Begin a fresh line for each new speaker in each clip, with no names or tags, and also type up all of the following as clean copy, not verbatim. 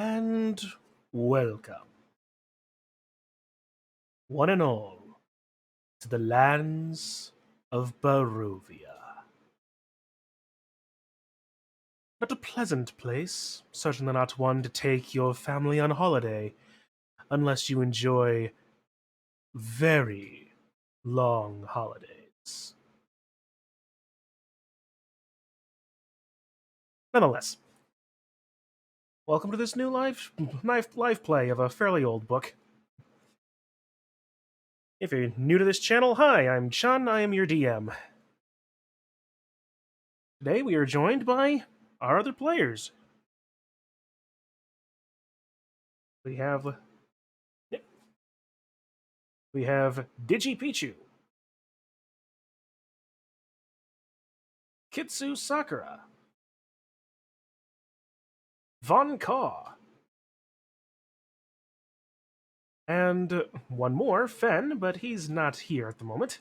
And welcome, one and all, to the lands of Barovia. Not a pleasant place, certainly not one to take your family on holiday, unless you enjoy very long holidays. Nonetheless, welcome to this new live play of a fairly old book. If you're new to this channel, hi, I'm Chun, I am your DM. Today we are joined by our other players. We have we have Digi Pichu, Kitsu Sakura, Von Kaw, and one more, FenN, but he's not here at the moment.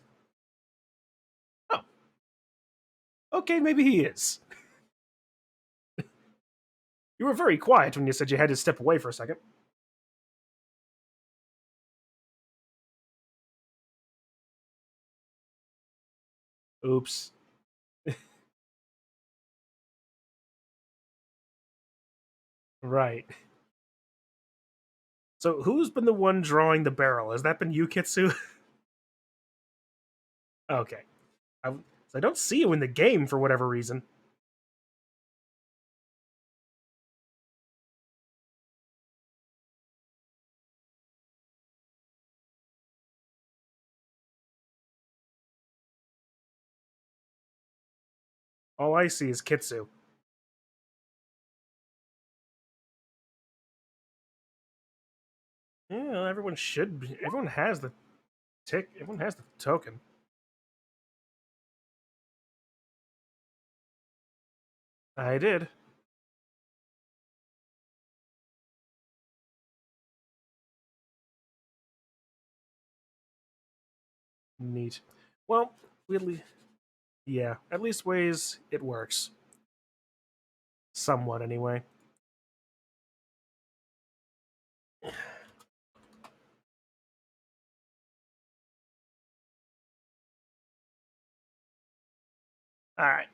Oh, okay, maybe he is. You were very quiet when you said you had to step away for a second. Oops. Right. So who's been the one drawing the barrel? Has that been you, Kitsu? Okay. I don't see you in the game for whatever reason. All I see is Kitsu. Yeah, everyone should be. Everyone has the tick. Everyone has the token. I did. Neat. Well, weirdly, yeah, at least ways it works. Somewhat, anyway. Alright.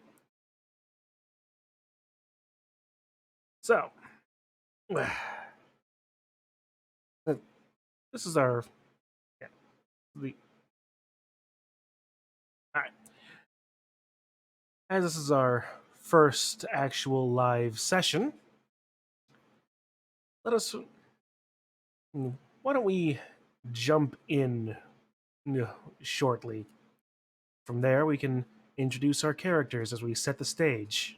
So, this is our. Yeah, the, Alright. As this is our first actual live session, let us. Why don't we jump in shortly? From there, we can introduce our characters as we set the stage.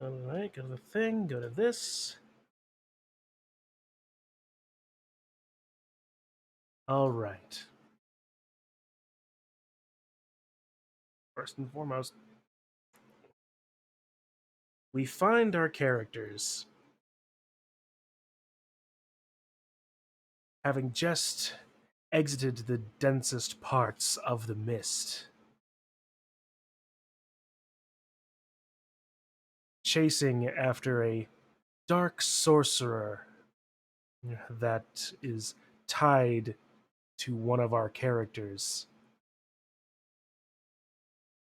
Alright, go to the thing, go to this. Alright. First and foremost, we find our characters having just exited the densest parts of the mist, chasing after a dark sorcerer that is tied to one of our characters,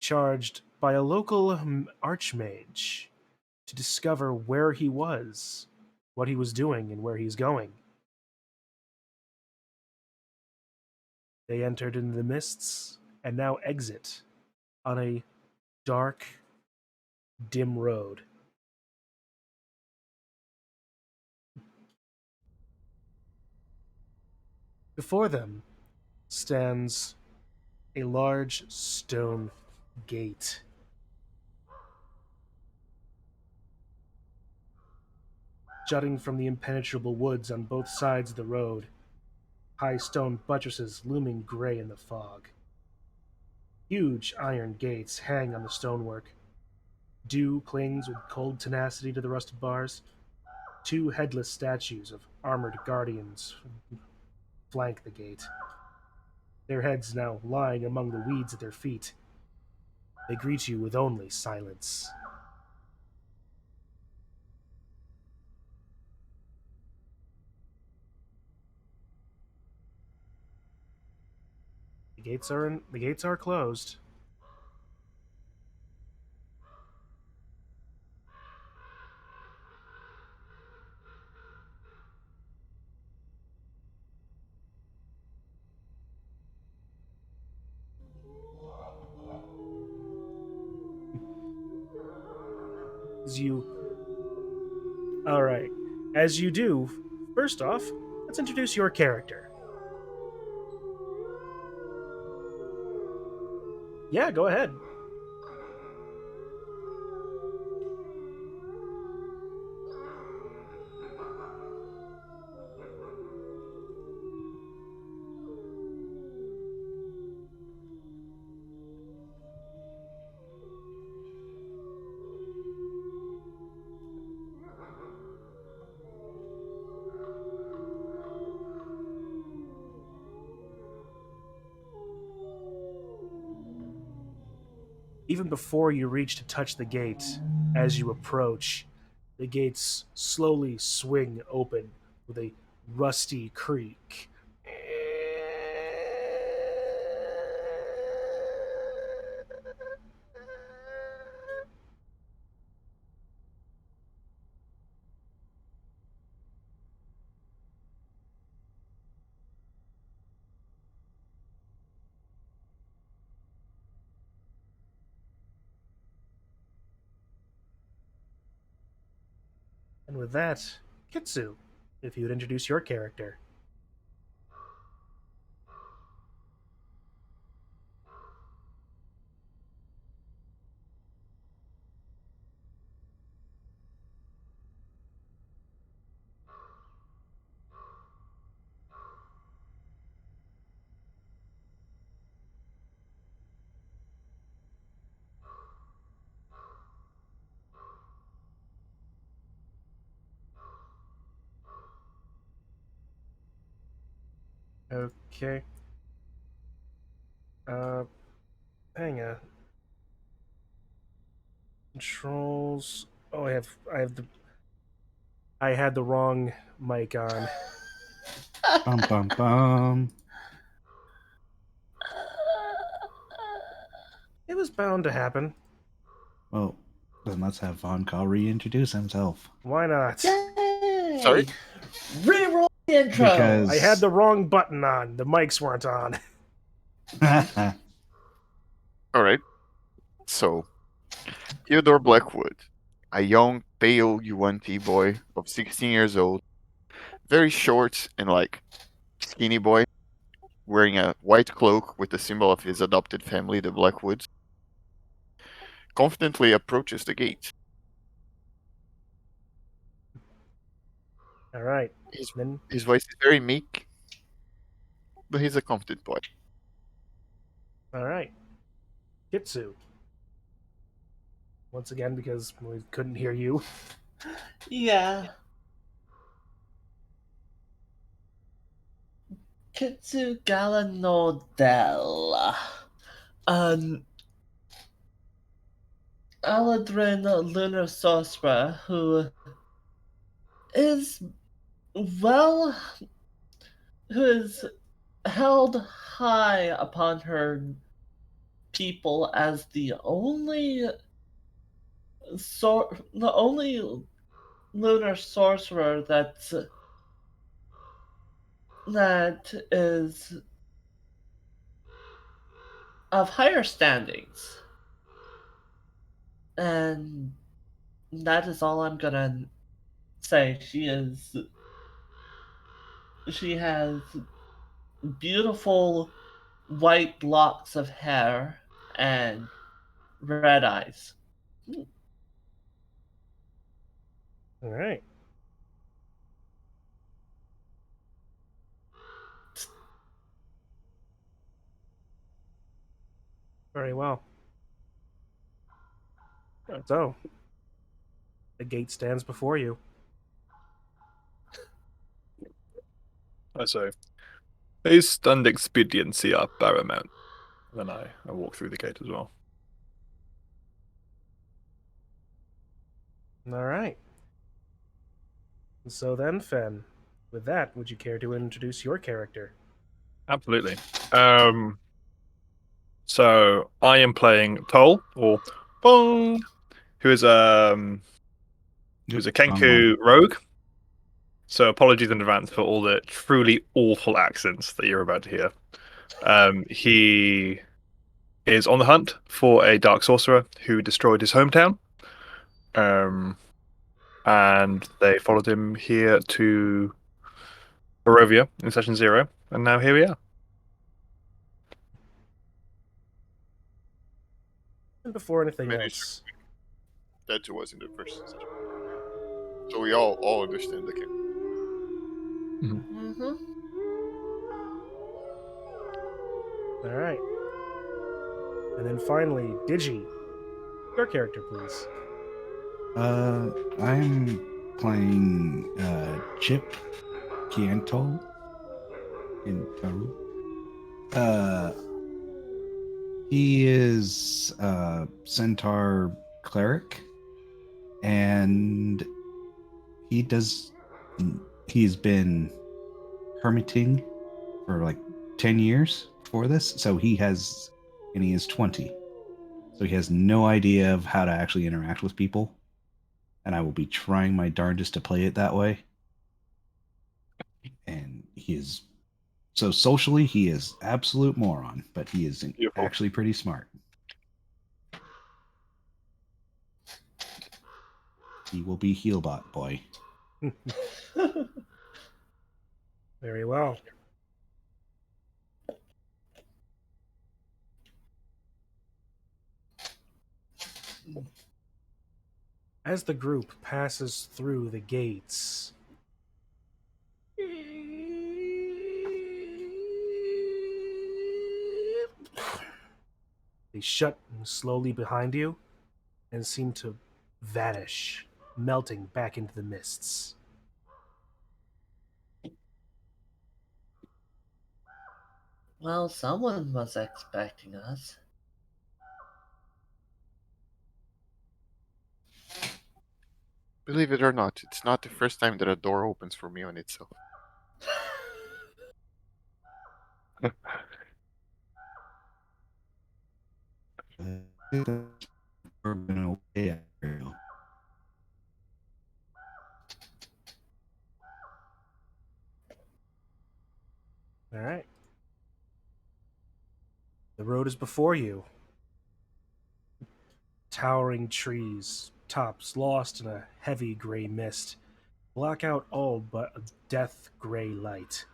charged by a local archmage to discover where he was, what he was doing, and where he's going. They entered into the mists and now exit on a dark, dim road. Before them stands a large stone gate. Jutting from the impenetrable woods on both sides of the road, high stone buttresses looming gray in the fog. Huge iron gates hang on the stonework. Dew clings with cold tenacity to the rusted bars. Two headless statues of armored guardians flank the gate, their heads now lying among the weeds at their feet, They greet you with only silence. The gates are closed. As you All right. As you do, first off, let's introduce your character. Yeah, go ahead. Even before you reach to touch the gate, as you approach, the gates slowly swing open with a rusty creak. And with that, Kitsu, if you would introduce your character. Okay. Uh, hang on. Controls. Oh, I had the wrong mic on.
Bum bum bum.
It was bound to happen.
Well, then let's have Von Call reintroduce himself.
Why not?
Yay!
Sorry?
Reroll the intro!
Because
I had the wrong button on. The mics weren't on.
Alright. So, Theodore Blackwood, a young, pale Yuan-Ti boy of 16 years old, very short and skinny boy, wearing a white cloak with the symbol of his adopted family, the Blackwoods, confidently approaches the gate.
All right.
His,
Then,
his voice is very meek, but he's a confident boy.
all right. Kitsu. Once again, because we couldn't hear you.
Yeah. Kitsu Galanodel. An Aladrin lunar sorcerer who is, well, who is held high upon her people as the only lunar sorcerer that is of higher standings. And that is all I'm gonna say. She has beautiful white locks of hair and red eyes.
All right. Very well. So, the gate stands before you.
I say, haste and expediency are paramount. Then I walk through the gate as well.
All right. So then, FenN, with that, would you care to introduce your character?
Absolutely. So I am playing Toll or Bong, who is who's a
Wrong one.
Kenku rogue. So apologies in advance for all the truly awful accents that you're about to hear. He is on the hunt for a dark sorcerer who destroyed his hometown. Um, and they followed him here to Barovia in session 0, and now here we are.
And before anything
Miniature.
else,
That was in the first session. So we all understand the game.
Mm-hmm.
all right. And then finally, Digi, your character, please.
I'm playing Chip Kianto in Taru. He is a centaur cleric, and he does. He's been hermiting for like 10 years before this, so he is 20, so he has no idea of how to actually interact with people, and I will be trying my darndest to play it that way. And he is so socially, he is absolute moron, but he is
Beautiful.
actually pretty smart. He will be Healbot boy.
Very well. As the group passes through the gates, they shut slowly behind you and seem to vanish, melting back into the mists.
Well, someone was expecting us.
Believe it or not, it's not the first time that a door opens for me on itself.
All right. The road is before you. Towering trees, tops lost in a heavy gray mist, block out all but a death gray light.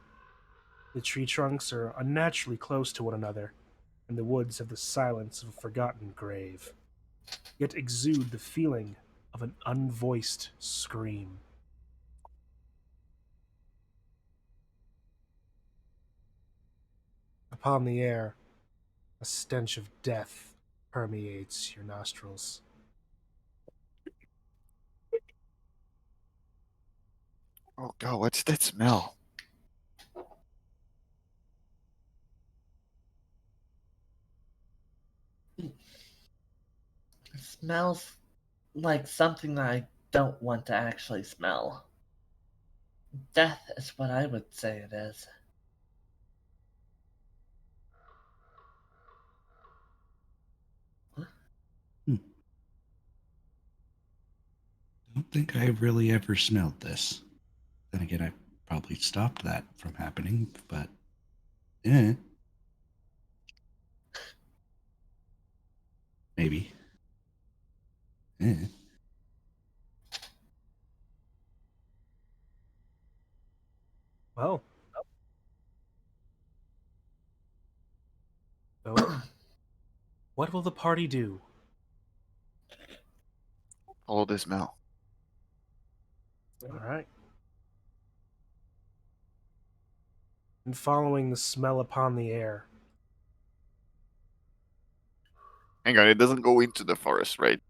The tree trunks are unnaturally close to one another, and the woods have the silence of a forgotten grave, yet exude the feeling of an unvoiced scream. Upon the air, a stench of death permeates your nostrils.
Oh god, what's that smell?
It smells like something that I don't want to actually smell. Death is what I would say it is.
I don't think I really ever smelled this. Then again, I probably stopped that from happening, but maybe. Eh.
Well, so what will the party do?
Follow the smell.
All right. And following the smell upon the air,
Hang on, it doesn't go into the forest, right?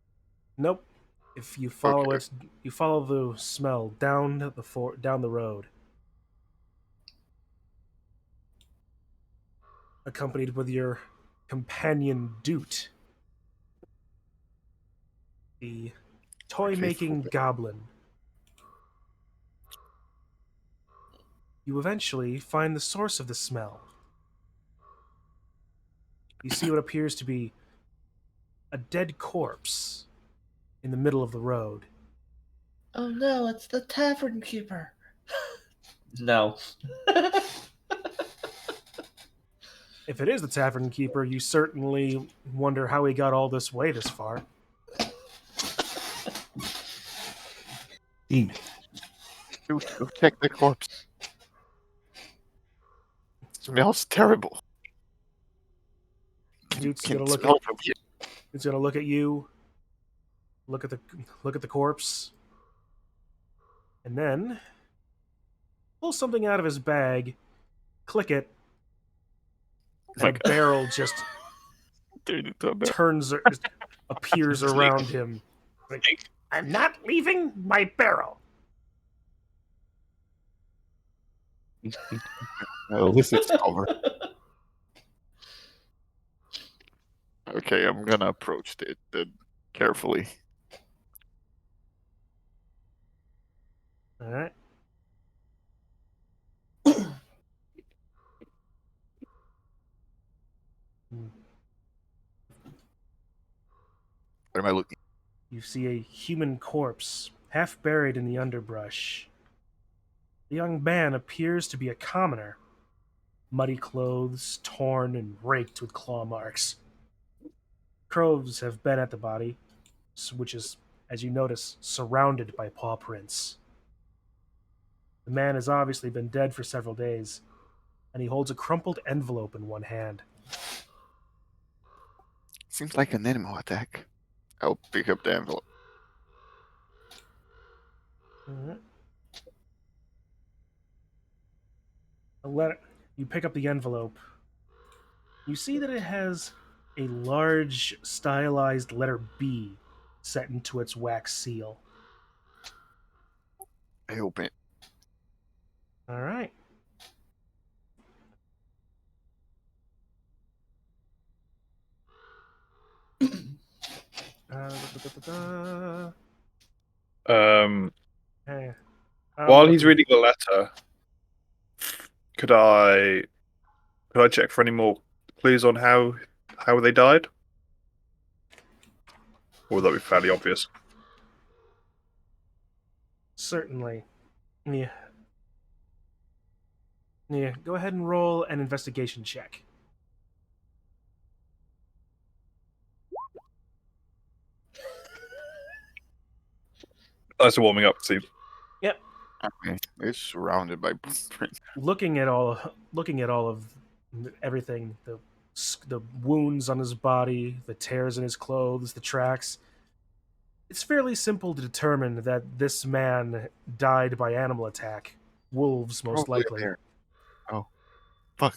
nope. If you follow
Okay.
it, you follow the smell down down the road, accompanied with your companion Doot. The toy-making
fool.
goblin. You eventually find the source of the smell. You see what appears to be a dead corpse in the middle of the road.
Oh no, it's the tavern keeper. No.
If it is the tavern keeper, you certainly wonder how he got all this way this far.
Demon.
Dude, go check the corpse. Smells terrible.
Dude's
Can
gonna look
smell
at
it from here.
He's gonna look at you, look at the corpse, and then pull something out of his bag, click it, and a
Like,
barrel just
turn into a bear.
appears around him. Like, I'm not leaving my barrel.
Illicit cover. Okay, I'm gonna approach it carefully.
All right.
What am I looking?
You see a human corpse, half buried in the underbrush. The young man appears to be a commoner. Muddy clothes, torn and raked with claw marks. Crows have been at the body, which is, as you notice, surrounded by paw prints. The man has obviously been dead for several days, and he holds a crumpled envelope in one hand.
Seems like an animal attack. I'll pick up the envelope.
Alright. A letter. You pick up the envelope. You see that it has a large, stylized letter B set into its wax seal.
I open it.
All right. Da, da, da, da. Hey,
While he's reading the letter, could I check for any more clues on how they died? Or would that be fairly obvious?
Certainly. Yeah. Yeah. Go ahead and roll an investigation check.
That's a warming up, it seems.
Yep.
Okay, it's surrounded by footprints.
Looking at all of everything, the wounds on his body, the tears in his clothes, the tracks, it's fairly simple to determine that this man died by animal attack. Wolves, most
Probably a
likely.
bear. Oh, fuck.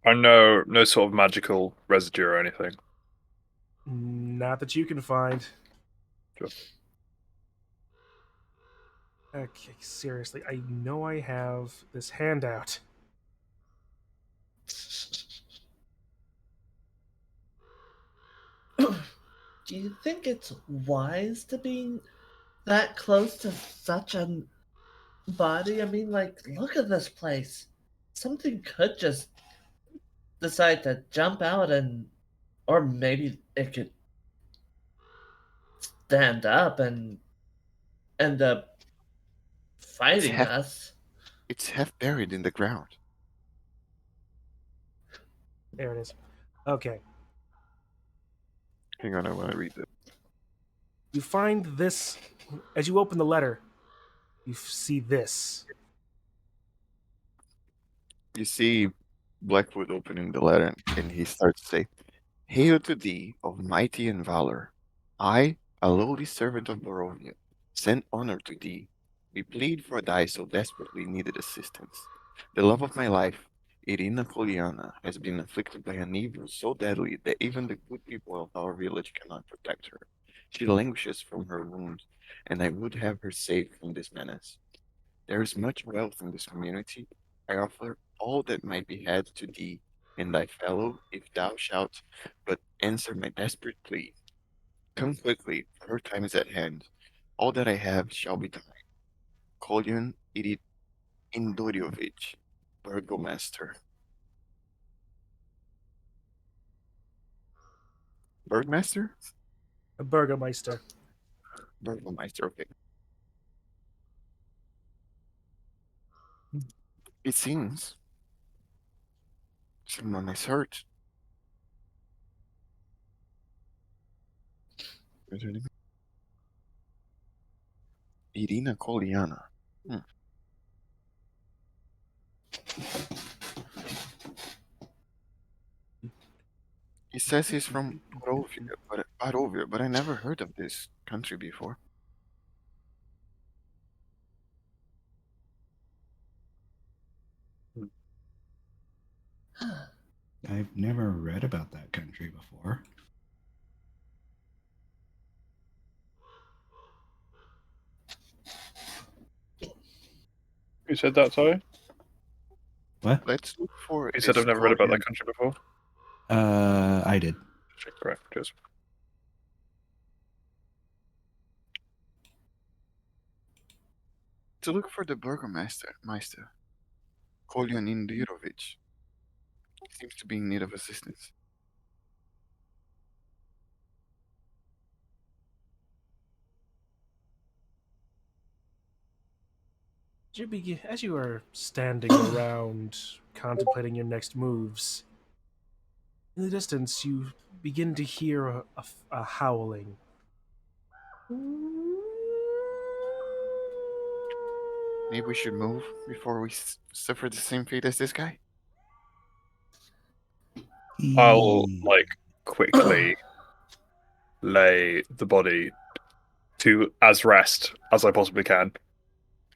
And no sort of magical residue or anything.
Not that you can find.
Sure.
Okay, seriously, I know I have this handout.
Do you think it's wise to be that close to such a body? I mean, like, look at this place. Something could just decide to jump out and. Or maybe it could stand up and end up fighting
half-
us.
It's half buried in the ground.
There it is. Okay.
Hang on, I want to read it.
You find this. As you open the letter, you see this.
You see Blackwood opening the letter, and he starts to say, Hail to thee, of mighty and valor. I, a lowly servant of Barovia, send honor to thee. We plead for thy so desperately needed assistance. The love of my life, Irina Poliana, has been afflicted by an evil so deadly that even the good people of our village cannot protect her. She languishes from her wound, and I would have her saved from this menace. There is much wealth in this community. I offer all that might be had to thee and thy fellow, if thou shalt but answer my desperate plea. Come quickly, for her time is at hand. All that I have shall be thine. Kolyan Idit Indoriovic, Burgomaster. Burgmaster?
A Burgermeister.
Burgomeister, okay. It seems someone is hurt. Is her name? Irina Koliana. He says he's from Barovia, but I never heard of this country before.
I've never read about that country before.
Who said that, sorry?
What?
Let's look for
He said I've never read about that country before.
I did.
Correct, cheers.
To look for the Burgomaster, Meister. Kolyan Indirovic. He seems to be in need of assistance.
As you are standing around contemplating your next moves, in the distance you begin to hear a howling.
Maybe we should move before we suffer the same fate as this guy.
I'll quickly lay the body to as rest as I possibly can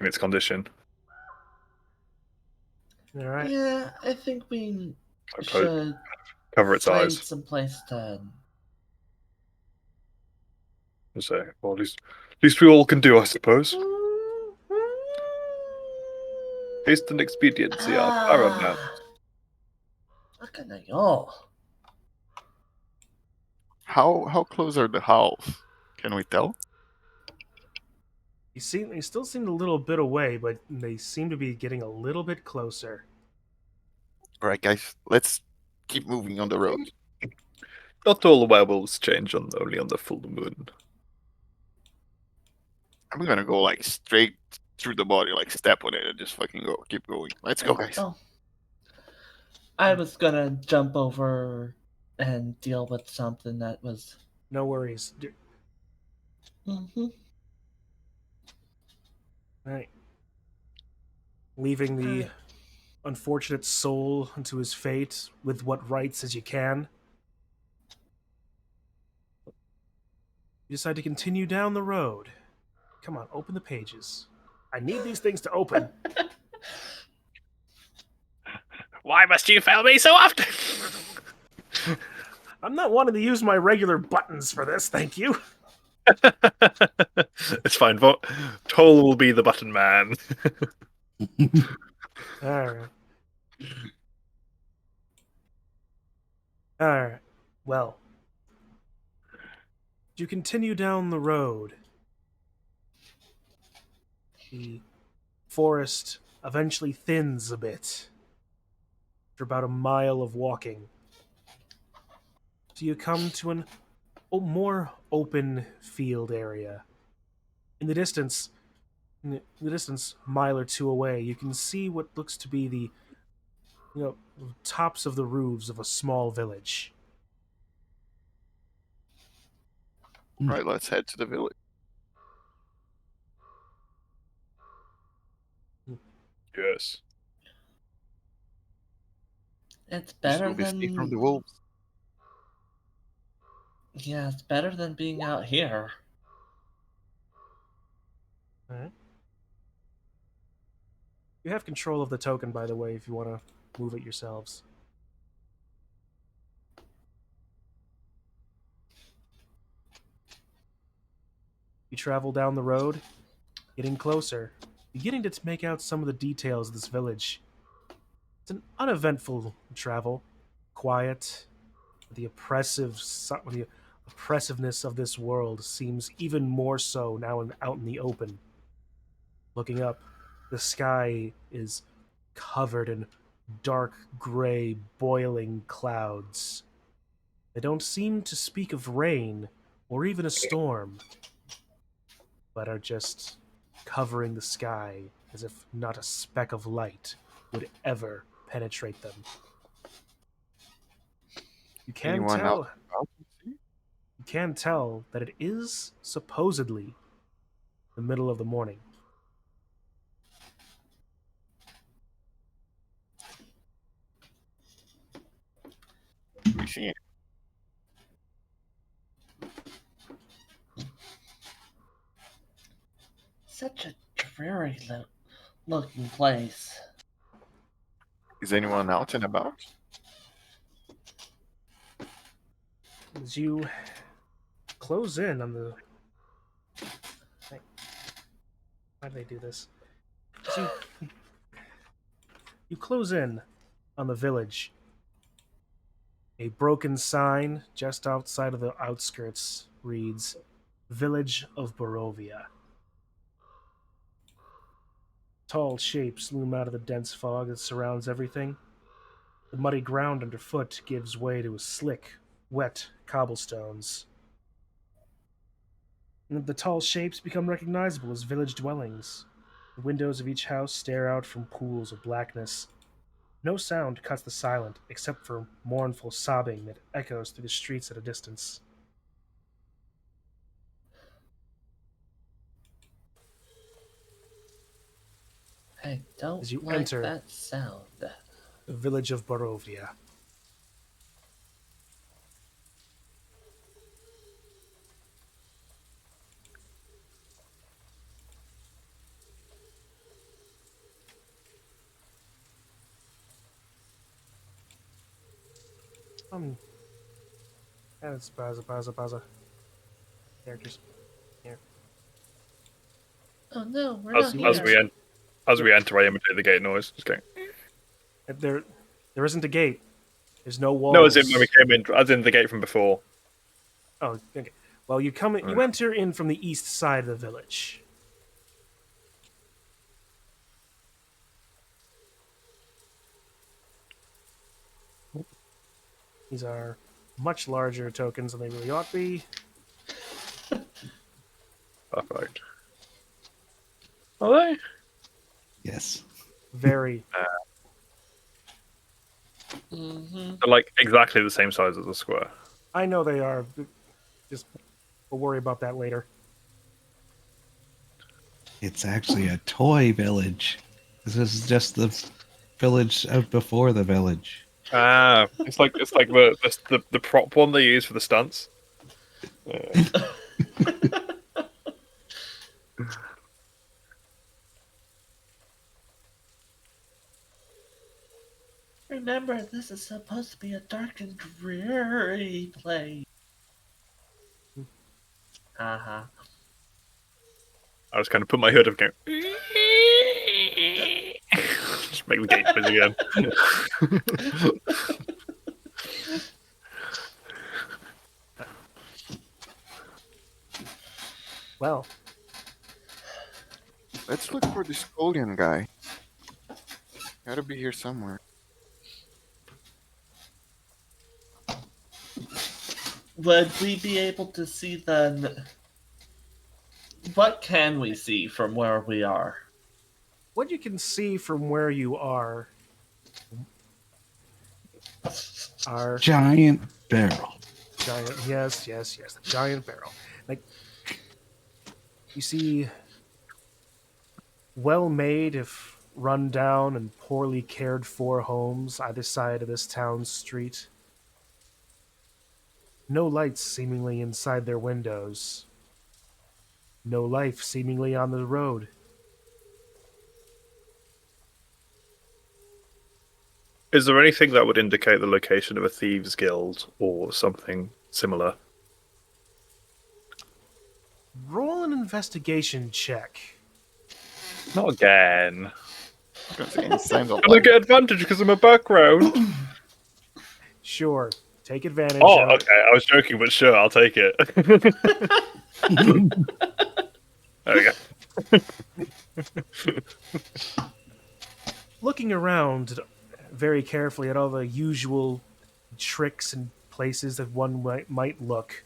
in its condition.
All right.
Yeah, I think we
Okay.
should
Cover its
find
eyes.
some place to.
So, well, at least we all can do, I suppose. Haste and expediency are paramount.
Look at y'all.
How close are the howls? Can we tell?
They still seem a little bit away, but they seem to be getting a little bit closer.
Alright, guys, let's keep moving on the road.
Not all werewolves change only on the full moon.
I'm gonna go like straight through the body, like step on it and just fucking go. Keep going. Let's go, guys.
Oh. I was gonna jump over and deal with something that was.
No worries.
Mm-hmm.
All right. Leaving the
Alright.
unfortunate soul unto his fate with what rights as you can. You decide to continue down the road. Come on, open the pages. I need these things to open.
Why must you fail me so often?
I'm not wanting to use my regular buttons for this, thank you.
It's fine. Toll will be the button man.
Alright. Alright. Well. You continue down the road. The forest eventually thins a bit. After about a mile of walking. So you come to a more open field area. In the distance, mile or two away, you can see what looks to be the tops of the roofs of a small village.
Right, let's head to the village.
Yes.
It's
This
better
will be safe
than.
from the wolves.
Yeah, it's better than being out here.
Alright. You have control of the token, by the way, if you want to move it yourselves. You travel down the road, getting closer, beginning to make out some of the details of this village. It's an uneventful travel, quiet, with the oppressiveness of this world seems even more so now out in the open. Looking up, the sky is covered in dark gray boiling clouds. They don't seem to speak of rain or even a storm, but are just covering the sky as if not a speck of light would ever penetrate them. You can
Anyone else?
tell that it is supposedly the middle of the morning.
We see it.
Such a dreary looking place.
Is anyone out and about?
As you close in on the... Why do they do this? As you close in on the village. A broken sign just outside of the outskirts reads, Village of Barovia. Tall shapes loom out of the dense fog that surrounds everything. The muddy ground underfoot gives way to slick, wet cobblestones. And the tall shapes become recognizable as village dwellings. The windows of each house stare out from pools of blackness. No sound cuts the silence except for mournful sobbing that echoes through the streets at a distance.
I don't
As you
like
enter
that sound.
the village of Barovia. That's pausa. Characters. Here.
Oh no, we're
As,
not
as
here.
we enter, I imitate the gate noise. Just going.
There isn't a gate. There's no walls.
No, as in when we came in, as in the gate from before.
Oh, okay. Well, you enter in from the east side of the village. These are much larger tokens than they really ought to be.
Perfect. Are they?
Yes.
Very.
Mm-hmm.
They're like exactly the same size as a square.
I know they are. Just we'll worry about that later.
It's actually a toy village. This is just the village of before the village.
Ah, it's like the prop one they use for the stunts. Yeah.
Remember, this is supposed to be a dark and dreary place. Uh-huh.
I just kind of put my hood up, and go. Just make the gate noise again.
Well,
Let's look for the scullion guy. Gotta be here somewhere.
Would we be able to see then? What can we see from where we are?
what you can see from where you are
Giant barrel.
giant. Yes, the giant barrel. Like you see, well-made, if run down and poorly cared for homes either side of this town's street. No lights seemingly inside their windows. No life seemingly on the road.
Is there anything that would indicate the location of a thieves' guild or something similar?
Roll an investigation check.
Not again.
I was gonna say any signs of
And I
life.
get advantage because I'm a background.
Sure, Take advantage
Oh,
of it.
okay. I was joking, but sure, I'll take it. There we go.
Looking around very carefully at all the usual tricks and places that one might look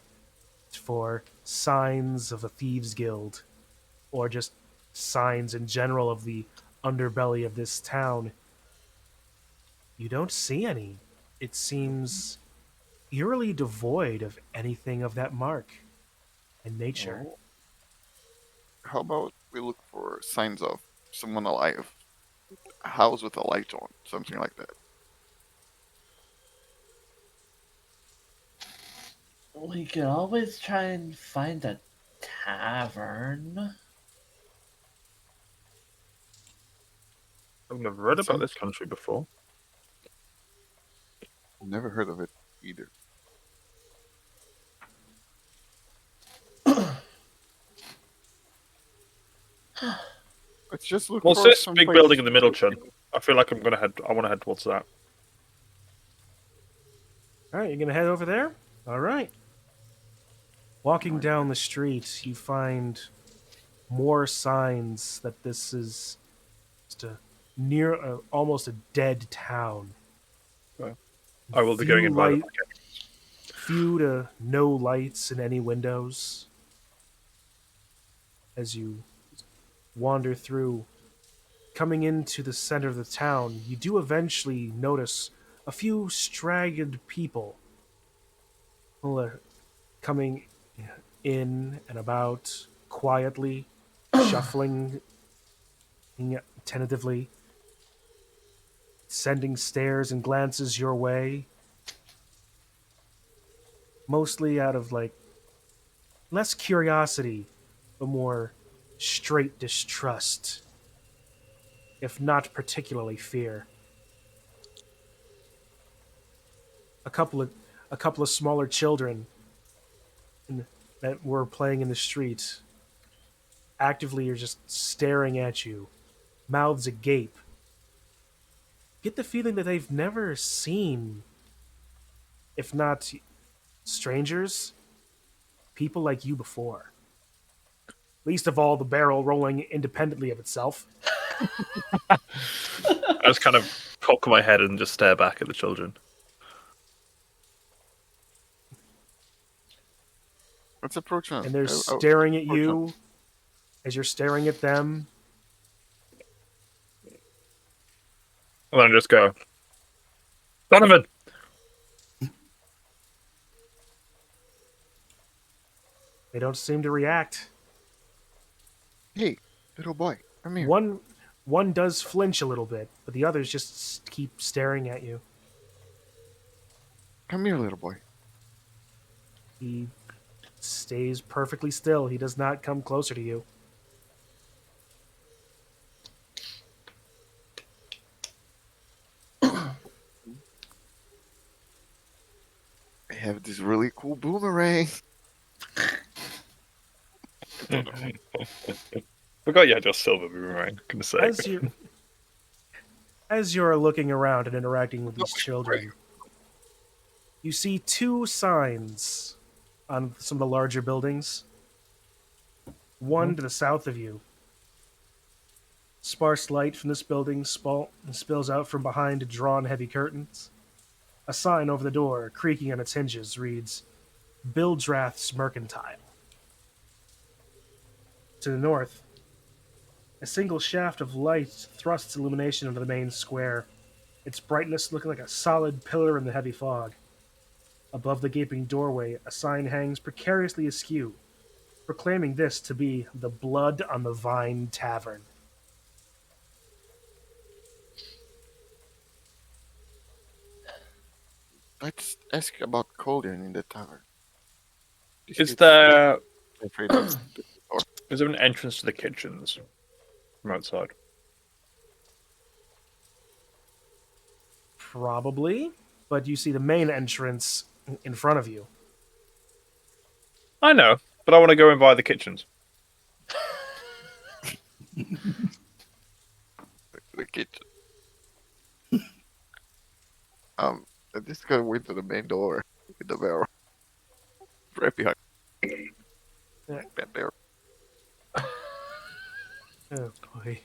for signs of a thieves' guild, or just signs in general of the underbelly of this town, you don't see any. It seems eerily devoid of anything of that mark and nature.
Oh. How about we look for signs of someone alive? A house with a light on, something like that.
We could always try and find a tavern.
I've never read
That
about
sounds.
this country before.
Never heard of it either. Let's just look
What's
for
this
some
big
place.
building in the middle, Chun? I feel like I want to head towards that.
All right, you're going to head over there? All right. Walking down the street, you find more signs that this is just almost a dead town.
I will be going in by the back end.
Few to no lights in any windows. As you wander through, coming into the center of the town, you do eventually notice a few straggled people who are coming in and about quietly, shuffling tentatively, sending stares and glances your way, mostly out of less curiosity, but more straight distrust, if not particularly fear. A couple of smaller children that were playing in the street actively are just staring at you, mouths agape. Get the feeling that they've never seen, if not strangers, people like you before. Least of all the barrel rolling independently of itself.
I just kind of cock my head and just stare back at the children.
Let's approach them.
And they're staring at you as you're staring at them.
And then I just go, Donovan!
They don't seem to react.
Hey, little boy, come here.
One does flinch a little bit, but the others just keep staring at you.
Come here, little boy.
He stays perfectly still. He does not come closer to you.
I have this really cool boomerang.
Forgot you had your silver boomerang, gonna say.
As you're looking around and interacting with these children, you see two signs on some of the larger buildings. One to the south of you. Sparse light from this building spills out from behind drawn heavy curtains. A sign over the door, creaking on its hinges, reads, Bildrath's Mercantile. To the north, a single shaft of light thrusts illumination into the main square, its brightness looking like a solid pillar in the heavy fog. Above the gaping doorway, a sign hangs precariously askew, proclaiming this to be the Blood on the Vine Tavern.
Let's ask about Colden in the tavern.
Is there
Afraid of the door.
is there an entrance to the kitchens from outside?
Probably, but you see the main entrance in front of you.
I know, but I want to go in via the kitchens.
The kitchen. I just gotta wait to the main door. with the barrel. Right behind
Yeah.
that barrel.
Oh boy.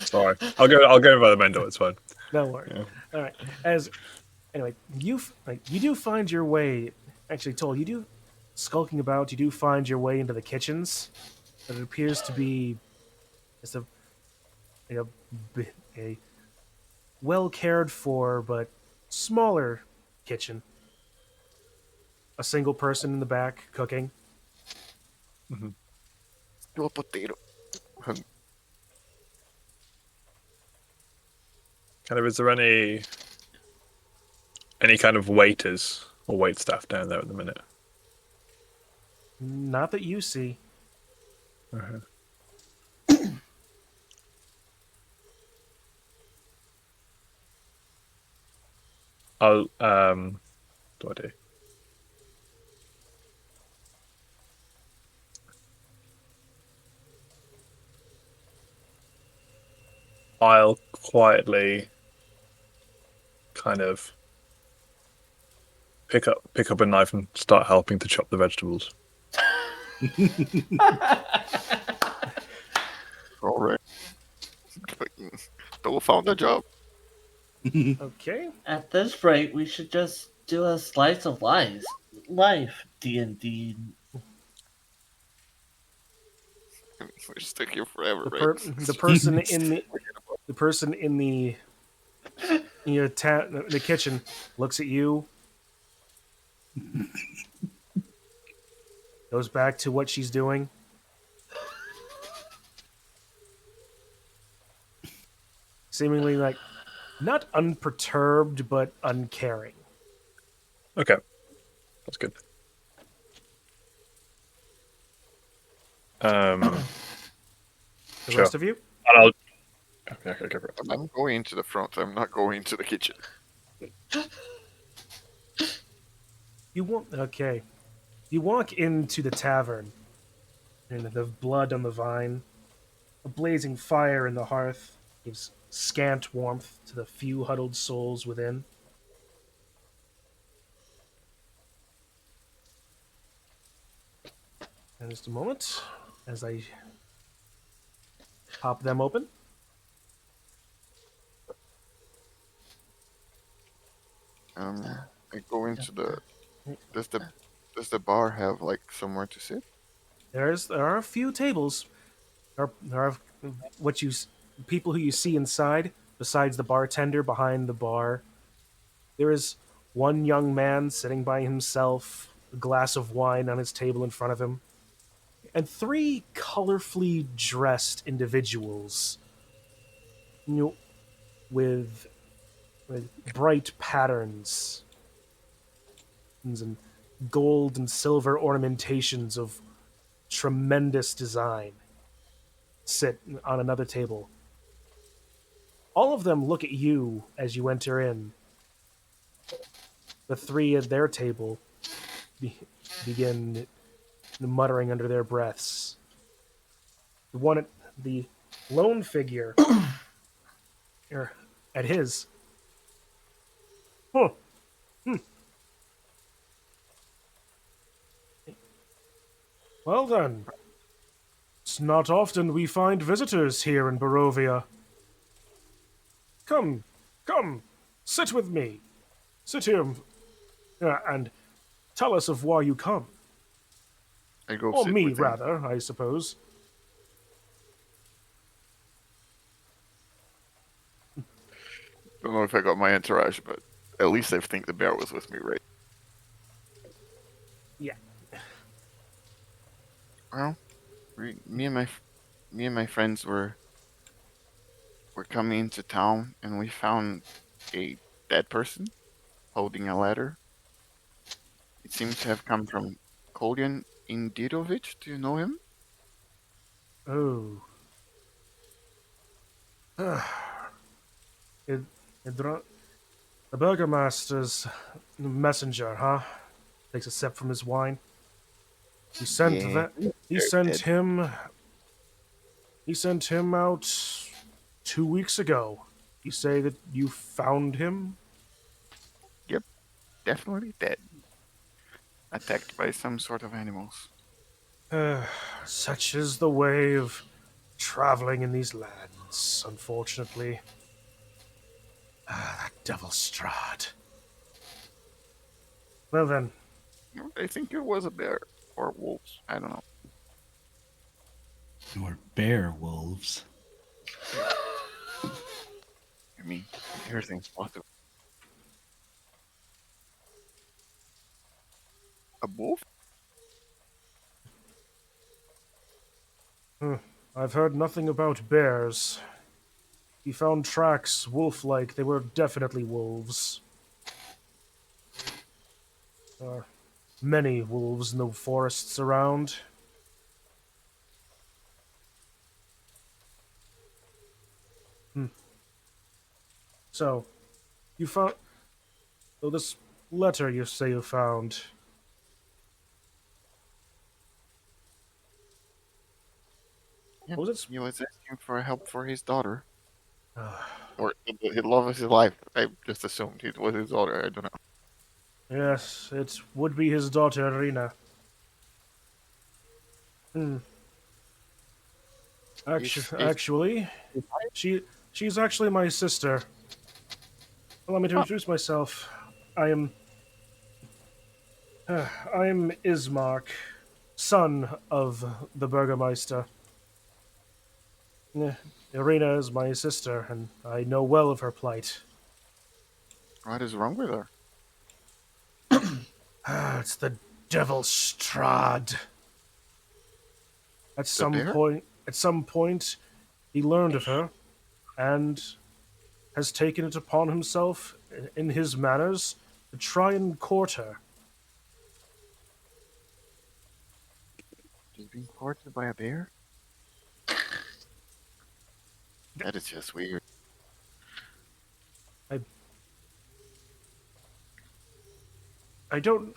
Sorry, I'll go by the main door. It's fine.
No worries.
Yeah.
All right. Anyway, you do find your way. Actually, Toll, you do skulking about. You do find your way into the kitchens, but it appears to be just a, a well cared for but smaller kitchen. A single person in the back cooking.
Do a potato.
Kind of, is there any kind of waiters or wait staff down there at the minute?
Not that you see.
Uh-huh. I'll what do I do? I'll quietly kind of pick up a knife and start helping to chop the vegetables.
All right. Double found a job.
Okay.
At this rate, we should just do a slice of life D&D.
We're stuck here forever,
The,
right?
the person in the the kitchen looks at you, goes back to what she's doing. Seemingly like not unperturbed but uncaring.
Okay, that's good.
The
Sure.
rest of you?
And I'll. Okay, go for it.
I'm going to the front. I'm not going to the kitchen.
You won't. Okay. You walk into the tavern, and the blood on the vine, a blazing fire in the hearth gives scant warmth to the few huddled souls within. And just a moment as I pop them open.
I go into the. Does the bar have like somewhere to sit?
There are a few tables. There are what you people who you see inside. Besides the bartender behind the bar, there is one young man sitting by himself, a glass of wine on his table in front of him, and three colorfully dressed individuals, with bright patterns and gold and silver ornamentations of tremendous design, sit on another table. All of them look at you as you enter in. The three at their table begin muttering under their breaths. The lone figure, at his. Huh. Well then, it's not often we find visitors here in Barovia. Come, sit with me. Sit here and tell us of why you come.
I go
Or
sit
me,
with him.
rather, I suppose.
Don't know if I got my entourage, but at least I think the bear was with me, right?
Yeah.
Well, me and my friends were coming into town, and we found a dead person holding a ladder. It seems to have come from Kolyan Indirovich. Do you know him?
Oh. It, the burgomaster's messenger, huh? Takes a sip from his wine. He sent
Yeah,
He
very
sent
dead.
him. He sent him out 2 weeks ago. You say that you found him?
Dead definitely dead. Attacked by some sort of animals.
Such is the way of traveling in these lands, unfortunately. That devil Strahd. Well then,
I think it was a bear or wolves. I don't know.
Or bear wolves.
I mean, everything's possible. A wolf?
I've heard nothing about bears. He found tracks wolf-like. They were definitely wolves. Many wolves in the forests around. So, you found... So this letter you say you found...
Yeah,
What was it?
he was asking for help for his daughter. Or the love of his life. I just assumed it was his daughter. I don't know.
Yes, it would be his daughter, Irina. Actually, she's actually my sister. Allow me to introduce myself. I am Ismark, son of the Burgermeister. Irina is my sister, and I know well of her plight.
What is wrong with her?
It's the devil Strahd. At
bear?
some point, he learned of her, and has taken it upon himself, in his manners, to try and court her.
She's being courted by a bear? That is just weird.
I don't.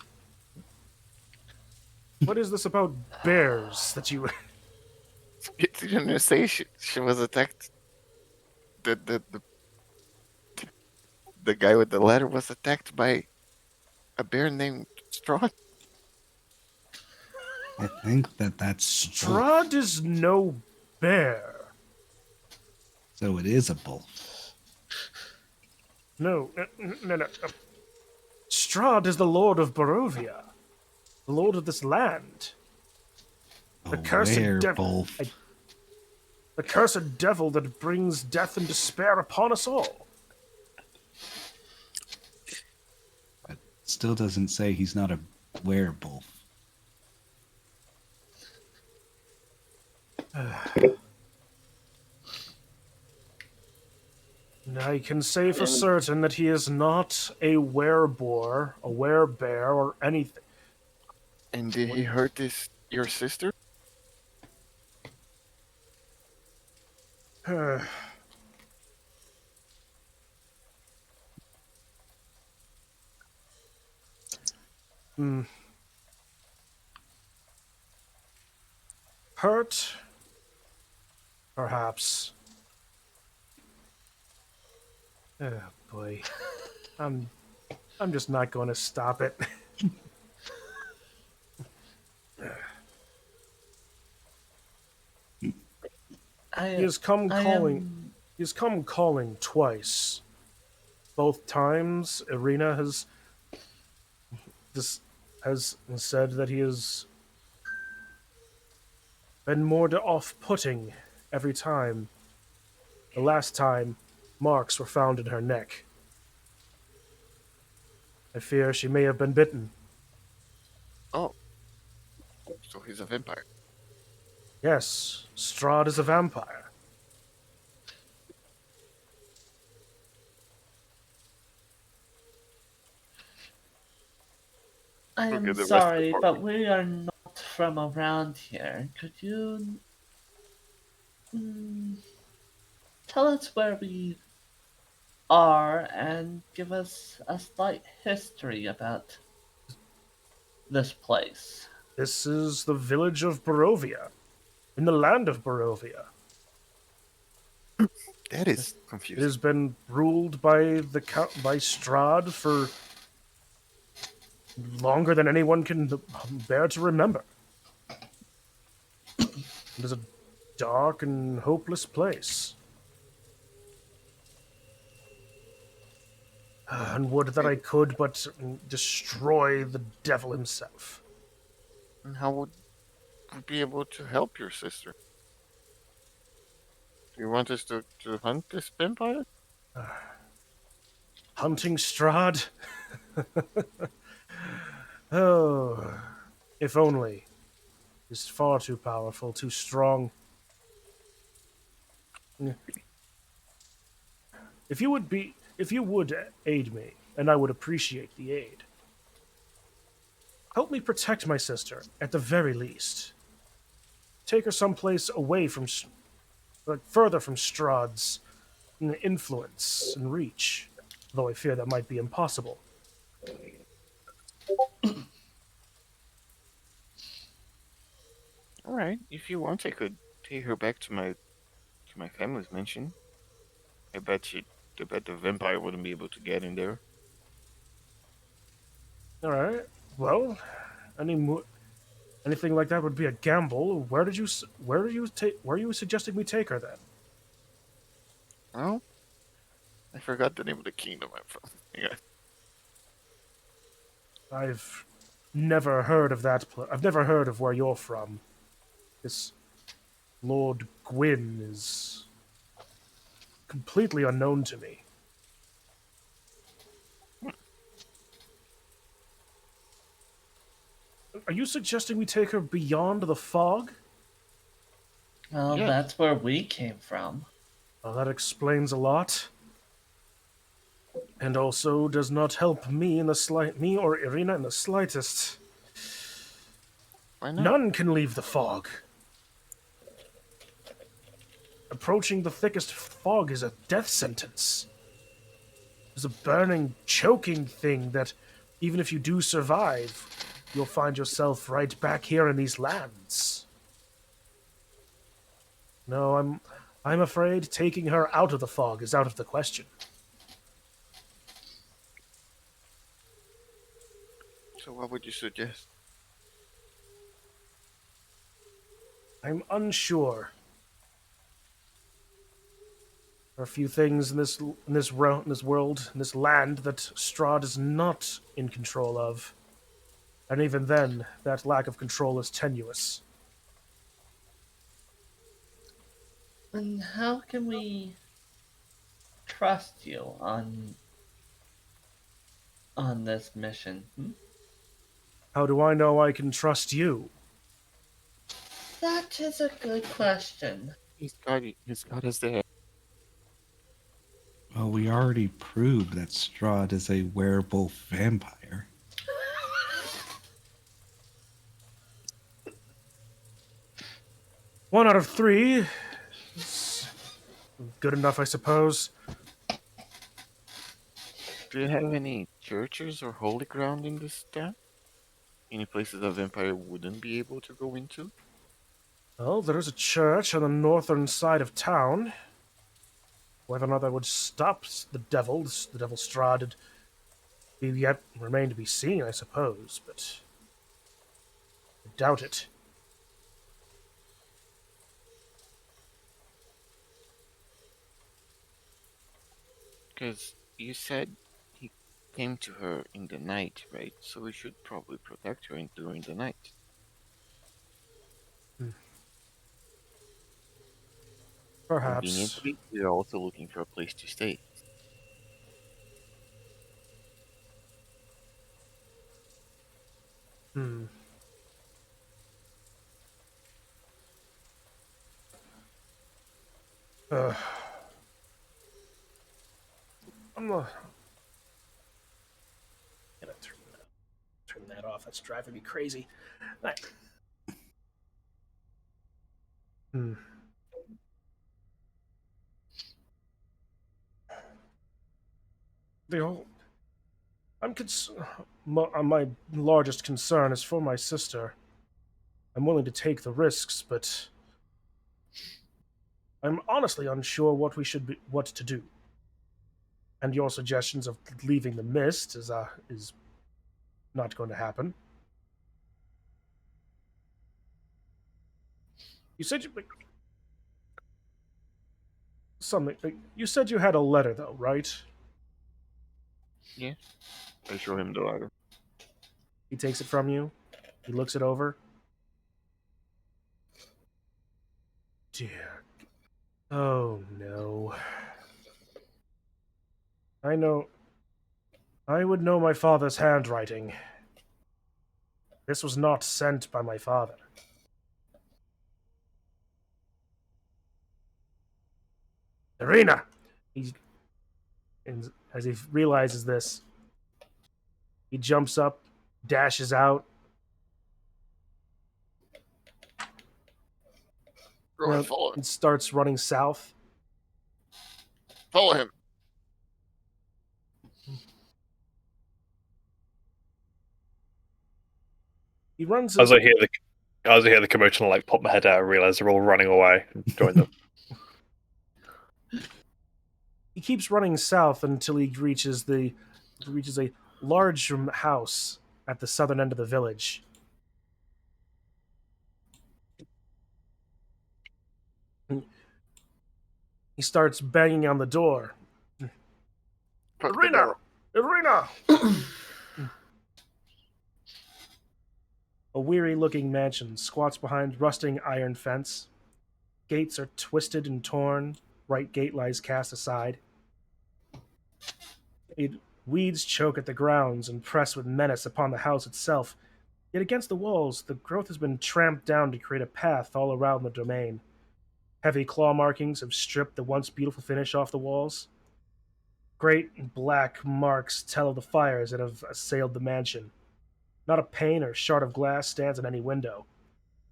What is this about bears that you?
Didn't you say she was attacked? The guy with the letter was attacked by a bear named Strahd.
I think that's
Strahd
both.
is no bear.
So it is a bull.
No. Strahd is the Lord of Barovia, the Lord of this land. The cursed devil.
Werewolf.
The cursed devil that brings death and despair upon us all.
But still doesn't say he's not a werewolf.
I can say for certain that he is not a wereboar, a werebear, or anything.
And did he hurt your sister?
Hurt? Perhaps. Oh boy. I'm just not going to stop it. He has come calling. He has come calling twice. Both times, Irina has said that he has been more off-putting every time. The last time, marks were found in her neck. I fear she may have been bitten.
Oh. So he's a vampire.
Yes, Strahd is a vampire.
I
Look
am
at the rest of the
sorry,
party.
but we are not from around here. Could you tell us where we are and give us a slight history about this place?
This is the village of Barovia, in the land of Barovia.
That is
It
confusing.
has been ruled by by Strahd for longer than anyone can bear to remember. It is a dark and hopeless place. And would that I could but destroy the devil himself.
And how would we be able to help your sister? Do you want us to hunt this vampire?
Hunting Strahd? Oh, if only. He's far too powerful, too strong. If you would aid me, and I would appreciate the aid. Help me protect my sister, at the very least. Take her someplace away from, further from Strahd's influence and reach. Though I fear that might be impossible.
All right, if you want, I could take her back to my family's mansion. I bet the vampire wouldn't be able to get in there.
All right. Well, anything like that would be a gamble. Where are you suggesting we take her then?
Well, I forgot the name of the kingdom I'm from. Yeah.
I've never heard of that. I've never heard of where you're from. This Lord Gwyn is completely unknown to me. Are you suggesting we take her beyond the fog?
Well,
Yeah.
that's where we came from.
Well, that explains a lot. And also does not help me me or Irina in the slightest.
Why not?
None can leave the fog. Approaching the thickest fog is a death sentence. It's a burning, choking thing that, even if you do survive, you'll find yourself right back here in these lands. No, I'm afraid taking her out of the fog is out of the question.
So what would you suggest?
I'm unsure. There are a few things in this world, in this land, that Strahd is not in control of. And even then, that lack of control is tenuous.
And how can we trust you on this mission?
How do I know I can trust you?
That is a good question.
He's got us there.
Well, we already proved that Strahd is a werewolf vampire.
One out of three. Is good enough, I suppose.
Do you have any churches or holy ground in this town? Any places a vampire wouldn't be able to go into?
Well, there is a church on the northern side of town. Whether or not that would stop the devil Strahd, be yet remain to be seen, I suppose, but I doubt it.
Because you said he came to her in the night, right? So we should probably protect her during the night.
Perhaps.
Conveniently, we're also looking for a place to stay.
Hmm. I'm gonna turn that off. That's driving me crazy. Hmm. My largest concern is for my sister. I'm willing to take the risks, but I'm honestly unsure what to do. And your suggestions of leaving the mist is not going to happen. You said you something. You said you had a letter, though, right?
Yeah. I show him the letter.
He takes it from you. He looks it over. Dear. Oh no. I know. I would know my father's handwriting. This was not sent by my father. Irina! And as he realizes this, he jumps up, dashes out,
Go ahead, follow him.
and starts running south.
Follow him.
He runs.
As I hear the commotion, I like pop my head out and realize they're all running away and join them.
He keeps running south until he reaches a large house at the southern end of the village. He starts banging on the door.
Fuck the
Irina!
door.
Irina! A weary-looking mansion squats behind rusting iron fence. Gates are twisted and torn. Right gate lies cast aside. Weeds choke at the grounds and press with menace upon the house itself. Yet against the walls, the growth has been tramped down to create a path all around the domain. Heavy claw markings have stripped the once beautiful finish off the walls. Great black marks tell of the fires that have assailed the mansion. Not a pane or shard of glass stands in any window.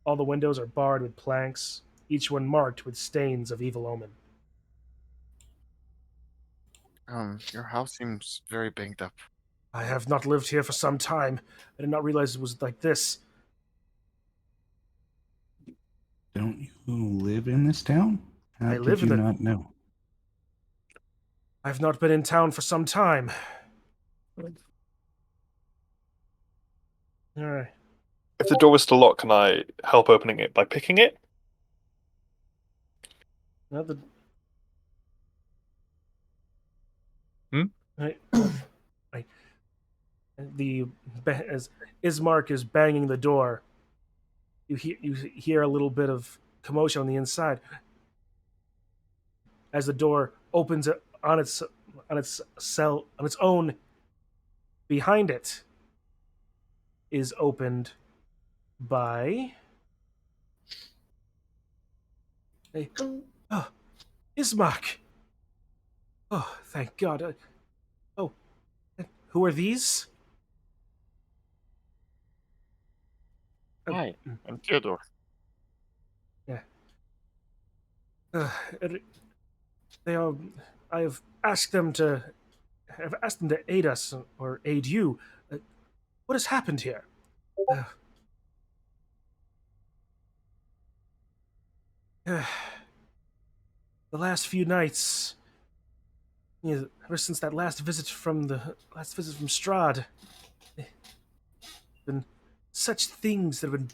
All the windows are barred with planks, each one marked with stains of evil omen.
Your house seems very banged up.
I have not lived here for some time. I did not realize it was like this.
Don't you live in this town? How
I
did
live
you
in the-
not know?
I've not been in town for some time. Alright.
If the door was still locked, can I help opening it by picking it?
Now the...
Hmm?
As Ismark is banging the door, you hear a little bit of commotion on the inside. As the door opens on its own, behind it is opened by Ismark. Oh, thank God. Who are these?
Hi, I'm Theodore.
Uh, they are. I have asked them to aid us or aid you. What has happened here? The last few nights, ever since that last visit from Strahd, been such things that have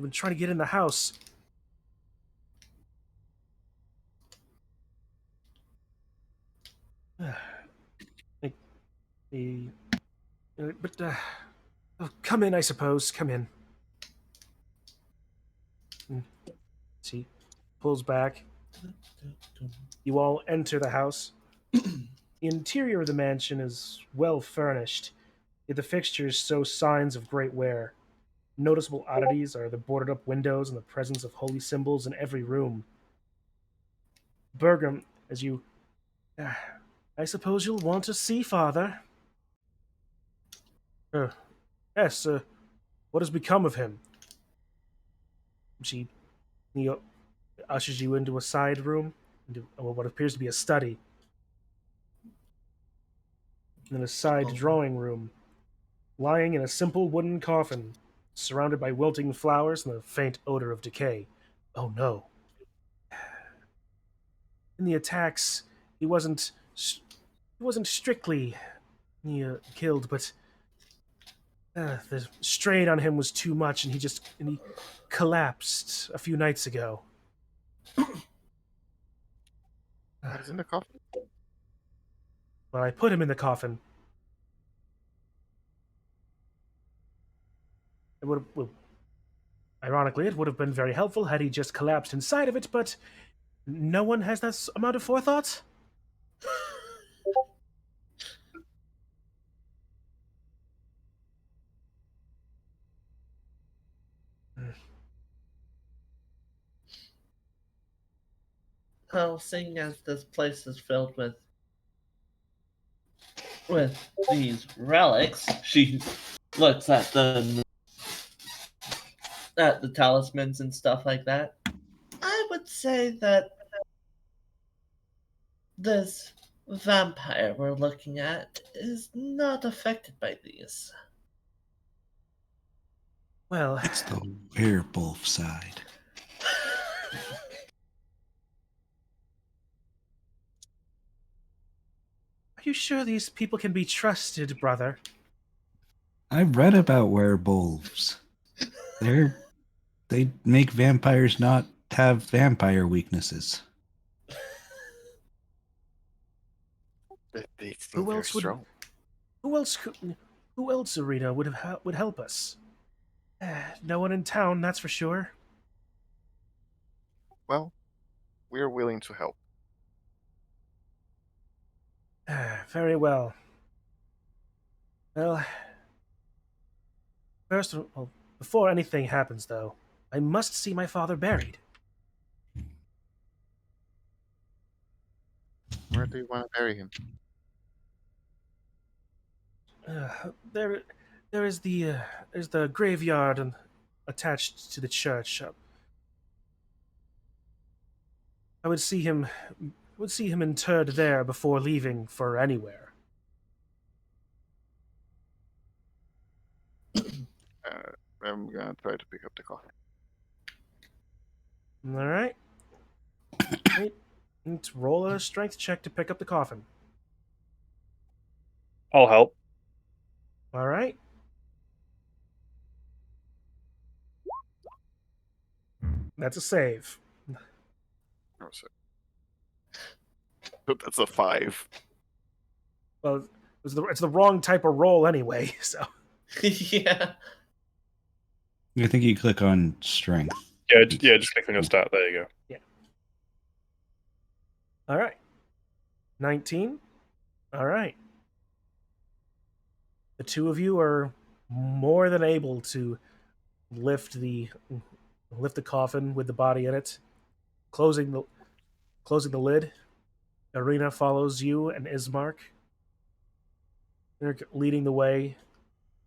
been trying to get in the house. Oh, come in, I suppose. Come in. See, pulls back. You all enter the house. The interior of the mansion is well furnished, yet the fixtures show signs of great wear. Noticeable oddities are the boarded up windows and the presence of holy symbols in every room. Bergam, as you... I suppose you'll want to see Father. Yes, what has become of him? He ushers you into a side room, into what appears to be a study. And then a side drawing room, lying in a simple wooden coffin, surrounded by wilting flowers and the faint odor of decay. Oh no. In the attacks, he wasn't strictly killed, but The strain on him was too much, and he collapsed a few nights ago.
What is in the coffin?
Well, I put him in the coffin. It ironically, it would have been very helpful had he just collapsed inside of it, but no one has that amount of forethought.
Well, seeing as this place is filled with these relics, she looks at the talismans and stuff like that. I would say that this vampire we're looking at is not affected by these.
Well,
It's the werewolf side.
are you sure these people can be trusted, brother?
I've read about werewolves. They make vampires not have vampire weaknesses.
They seem
Who
very
else would?
strong.
Who else? Who else, Arena, would help us? No one in town, that's for sure.
Well, we're willing to help.
Very well. Well, before anything happens, though, I must see my father buried.
Where do you want to bury him?
There, there is there's the graveyard and attached to the church. I would see him interred there before leaving for anywhere.
I'm gonna try to pick up the coffin.
All right. Wait, let's roll a strength check to pick up the coffin.
I'll help.
All right. That's a save.
Oh, sorry. That's a 5.
Well, it's the wrong type of roll anyway. So
Yeah.
I think you click on strength.
Yeah, just click on your stat. There you go.
all right. 19. All right. The two of you are more than able to lift the coffin with the body in it, closing the lid. Arena follows you and Ismark. They're leading the way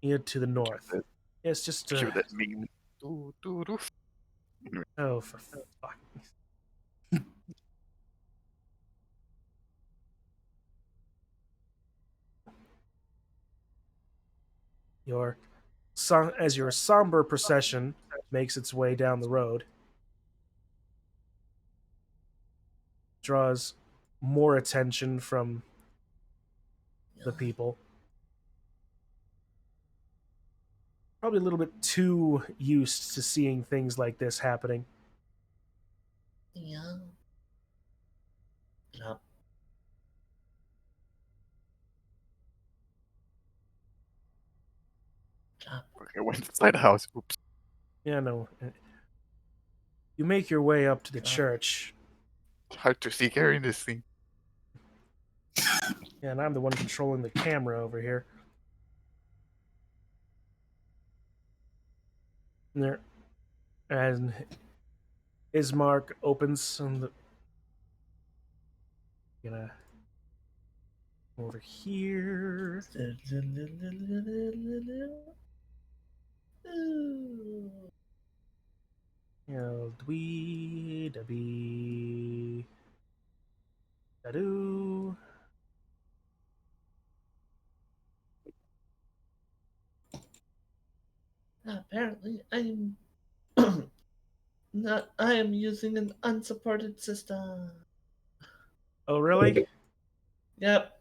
to the north. It's just
Cue that meme.
oh, for fuck. As your somber procession makes its way down the road, draws more attention from the people. Probably a little bit too used to seeing things like this happening.
Yeah. Drop. Drop.
Okay, I went inside the house. Oops.
Yeah, no. You make your way up to the church.
It's hard to see carrying this thing.
Yeah, and I'm the one controlling the camera over here. And Ismark opens on the. Gonna over here. Dwee da bee da doo.
Apparently, I'm not. I am using an unsupported system.
Oh, really?
Yep.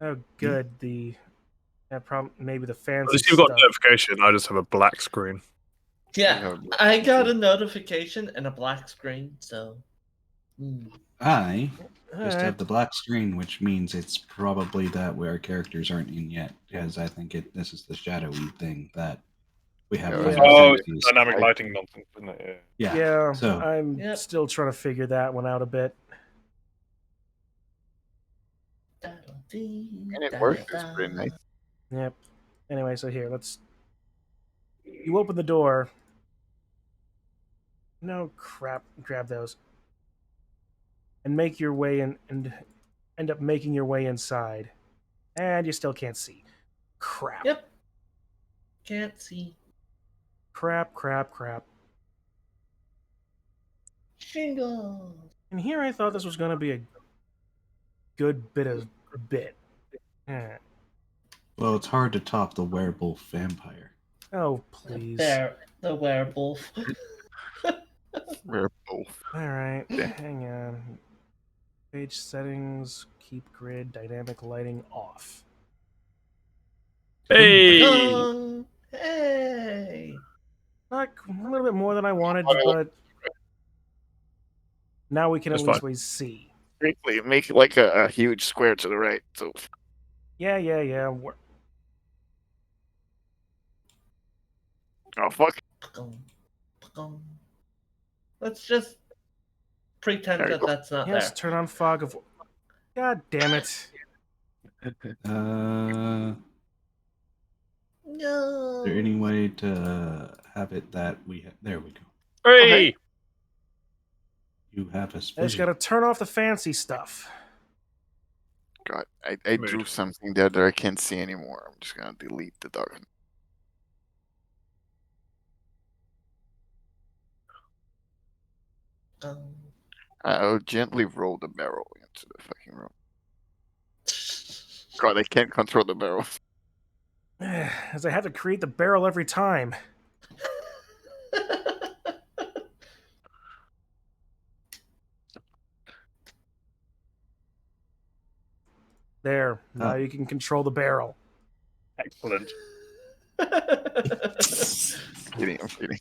Oh, good. The Yeah, maybe the
At
fancy
least you've got
stuff.
notification. I just have a black screen.
Yeah, I got a notification and a black screen, so.
I
All
just
right.
have the black screen, which means it's probably that where our characters aren't in yet, because I think this is the shadowy thing that we have.
Yeah.
Final
Oh, it's
Fantasies.
dynamic lighting nonsense, isn't it? Yeah.
Yeah.
Yeah,
So
I'm
Yep.
still trying to figure that one out a bit.
And it worked. It's pretty nice.
Yep. Anyway, so here, you open the door. No crap. Grab those. And make your way in, and end up making your way inside. And you still can't see. Crap.
Yep. Can't see.
Crap.
Shingles.
And here I thought this was going to be a good bit. Eh.
well, it's hard to top the werewolf vampire.
Oh, please.
There, the werewolf.
We're both.
Alright, hang on. Page settings, keep grid, dynamic lighting off.
Hey!
Hey!
Like, a little bit more than I wanted, but now we can
That's
at least
fine.
Briefly, make like a huge square to the right. So
Yeah.
oh fuck.
Let's just pretend
There you
that
go.
that's not
Yes,
there.
turn on fog of... God damn it.
No.
No.
Is there any way to have it that there we go.
Hey!
You have a
I just
vision.
gotta turn off the fancy stuff.
God, I
Mood.
drew something there that I can't see anymore. I'm just gonna delete the document. I'll gently roll the barrel into the fucking room. God, I can't control the barrel.
As I have to create the barrel every time. There, now you can control the barrel.
Excellent.
Kidding, I'm kidding.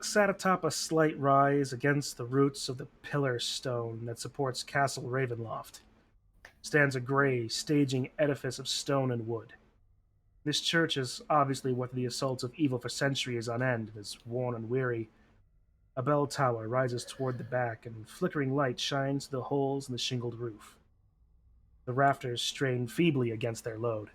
Sat atop a slight rise against the roots of the pillar stone that supports Castle Ravenloft stands a gray, staging edifice of stone and wood. This church has obviously weathered the assaults of evil for centuries on end and is worn and weary. A bell tower rises toward the back, and flickering light shines through the holes in the shingled roof. The rafters strain feebly against their load.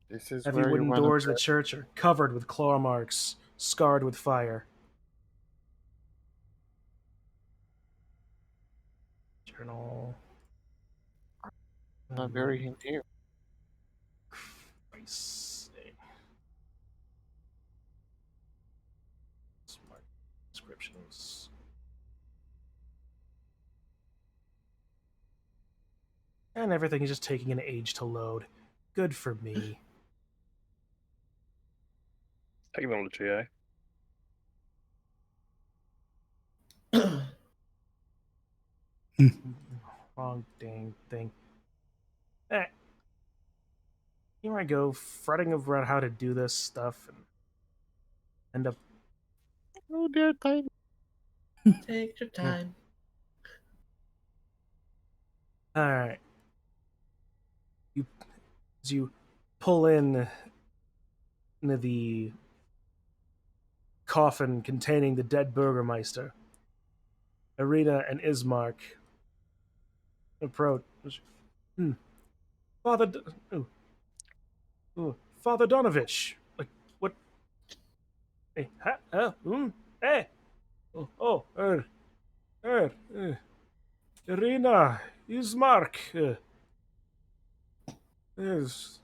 This is
Heavy
where you
wooden
want
doors of the church are covered with claw marks, scarred with fire. Journal.
Not very hint here.
Smart descriptions. And everything is just taking an age to load. Good for me.
Technology, eh?
Wrong dang thing. Here I go, fretting about how to do this stuff, and end up.
Oh dear, tiny.
Take your time.
All right. As you pull in into the coffin containing the dead Burgermeister, Arena and Ismark approach. Father, Father Donovich. Like what? Hey, hey. Arena, Ismark. Yes.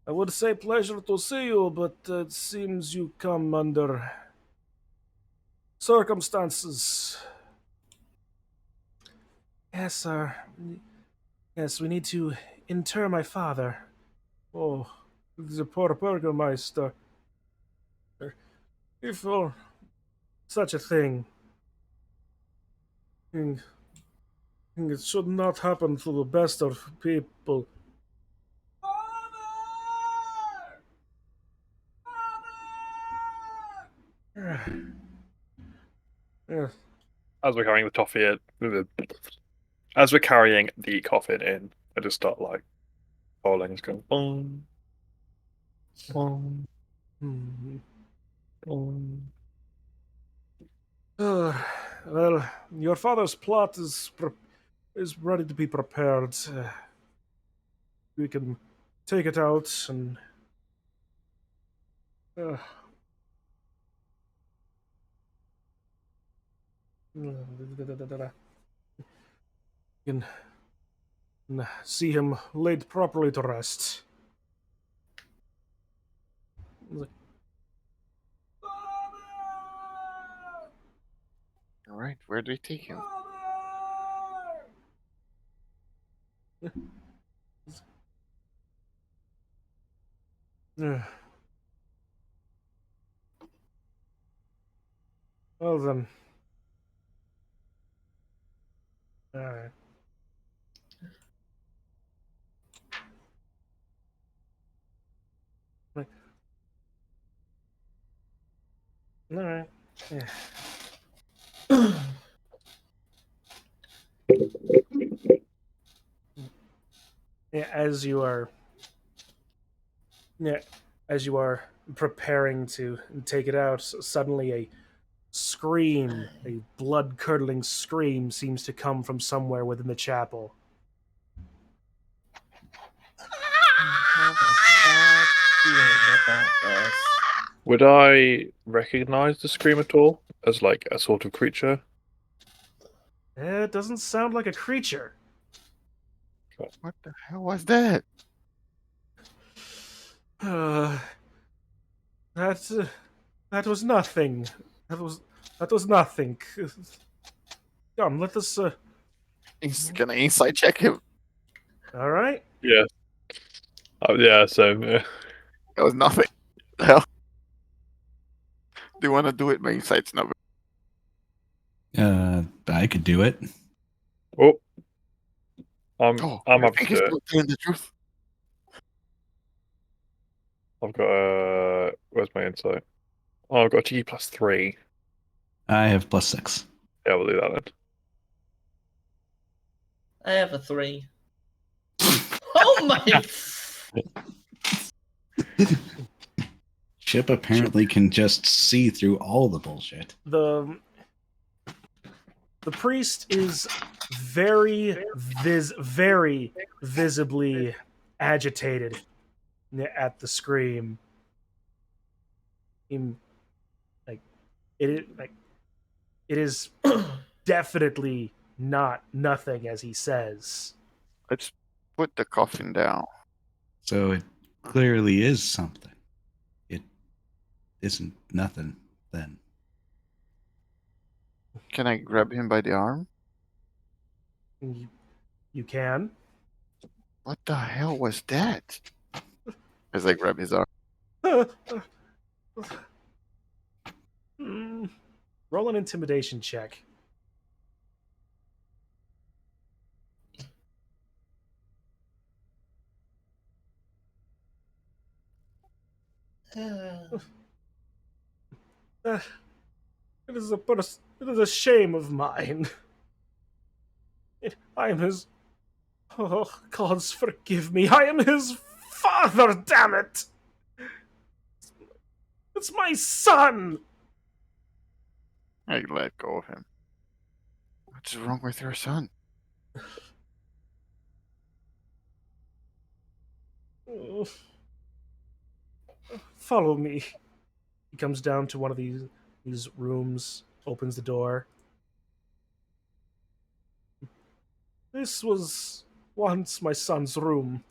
I would say pleasure to see you, but it seems you come under circumstances. Yes, sir. Yes, we need to inter my father. Oh, the poor Burgermeister. If such a thing. It should not happen to the best of people. Yeah.
As we're carrying the toffee in, as we're carrying the coffin in, I just start like falling. It's going boom, boom,
Hmm.
boom.
Well, your father's plot is ready to be prepared. We can take it out and. Uh, can see him laid properly to rest.
All right, where do we take him?
Uh, Well then. Alright. Alright. Yeah. Yeah, yeah, as you are preparing to take it out, suddenly a scream, a blood-curdling scream, seems to come from somewhere within the chapel.
I have a bad feeling about this.
Would I recognize the scream at all as like a sort of creature?
It doesn't sound like a creature.
What the hell was that?
Uh, that that was nothing. That was nothing. Come, let us.
Can I insight check him?
All right.
Yeah. Yeah. So
That was nothing. The hell? Do you want to do it? My insight's not.
I could do it.
oh,
Oh,
I'm
I
happy
think
to
he's
do it.
still telling the truth.
I've got where's my insight? Oh, I've got a G +3.
I have +6.
Yeah, we'll do that then.
I have a 3. Oh my!
Chip apparently can just see through all the bullshit.
The priest is very visibly agitated at the scream. Like it is definitely not nothing as he says.
Let's put the coffin down.
So it clearly is something. It isn't nothing then.
Can I grab him by the arm?
You can.
What the hell was that? As I grab his arm.
Roll an intimidation check. It is it is a shame of mine. I am his. Oh, gods forgive me. I am his father. Damn it! It's my son.
I let go of him. What's wrong with your son?
Follow me. He comes down to one of these rooms, opens the door. This was once my son's room.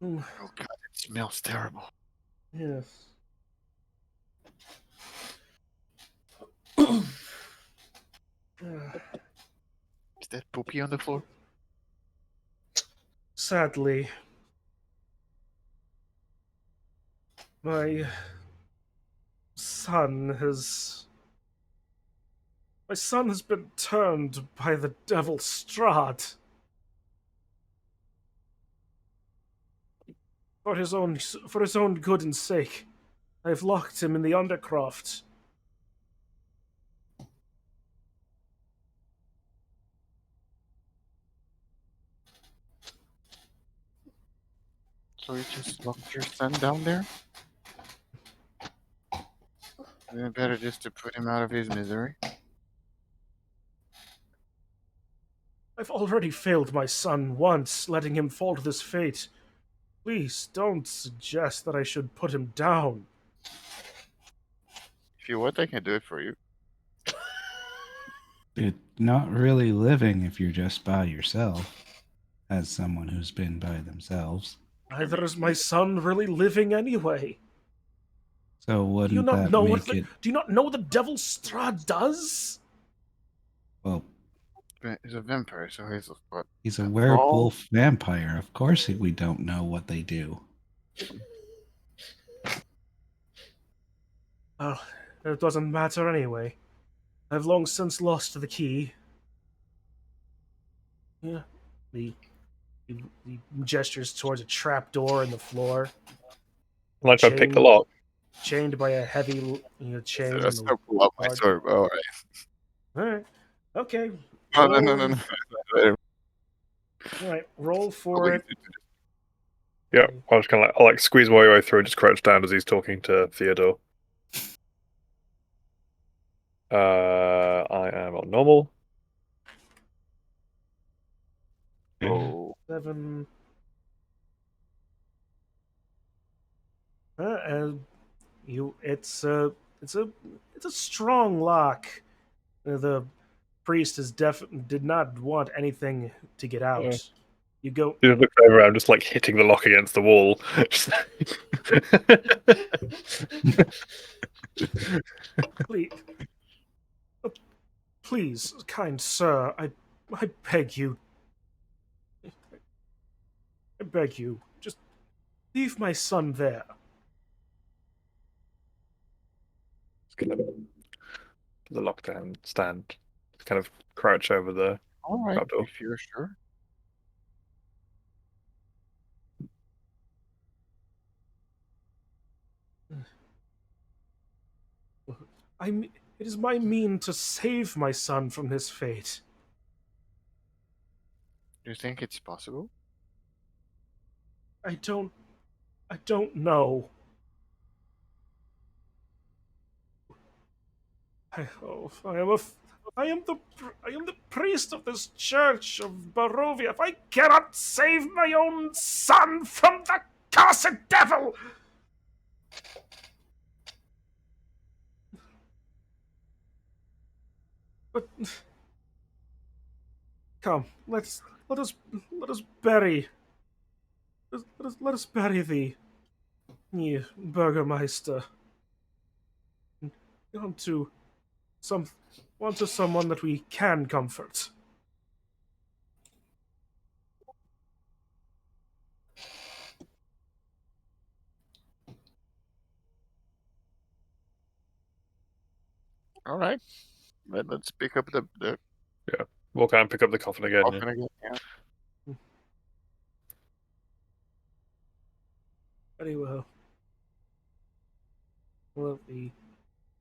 Oh god, it smells terrible.
Yes.
Is that poopy on the floor?
Sadly, my son has My son has been turned by the devil Strahd. For his own good and sake, I've locked him in the Undercroft.
So you just locked your son down there? Then better just to put him out of his misery.
I've already failed my son once, letting him fall to this fate. Please don't suggest that I should put him down.
If you want, I can do it for you.
It's not really living if you're just by yourself, as someone who's been by themselves.
Neither is my son really living anyway.
So
Do you
wouldn't
not
that
know
make
what
it?
Do you not know what the devil Strahd does?
Well,
He's a vampire, so he's what?
he's a
A
werewolf vampire. Of course, we don't know what they do.
Well, it doesn't matter anyway. I've long since lost the key. Yeah, the he gestures towards a trap door in the floor,
I'd like to pick the
Chain-
lock.
chained by a heavy chain.
I
on the
still pull up my
guard.
sword. All right.
All right, okay.
No, no, no, no, no.
All right, roll for
Believe
it.
it.
Yeah, I'll just kind of I'll squeeze my way through and just crouch down as he's talking to Theodore. I am on normal.
Oh,
7. It's a strong lock. The priest did not want anything to get out.
Yeah.
You go.
He just looks over. I'm just like hitting the lock against the wall.
Please, please, kind sir, I beg you. I beg you, just leave my son there.
Just kind of the lockdown stand. Just kind of crouch over the
all right.
trapdoor.
If you're sure.
It is my mean to save my son from his fate.
Do you think it's possible?
I don't know. I am the priest of this church of Barovia. If I cannot save my own son from the cursed devil, but come, let us bury. Let us bury thee, ye Burgermeister. Onto someone that we can comfort.
All right. Let's pick up the
Walk out and pick up the coffin again.
coffin again. Yeah.
Very well. Well, the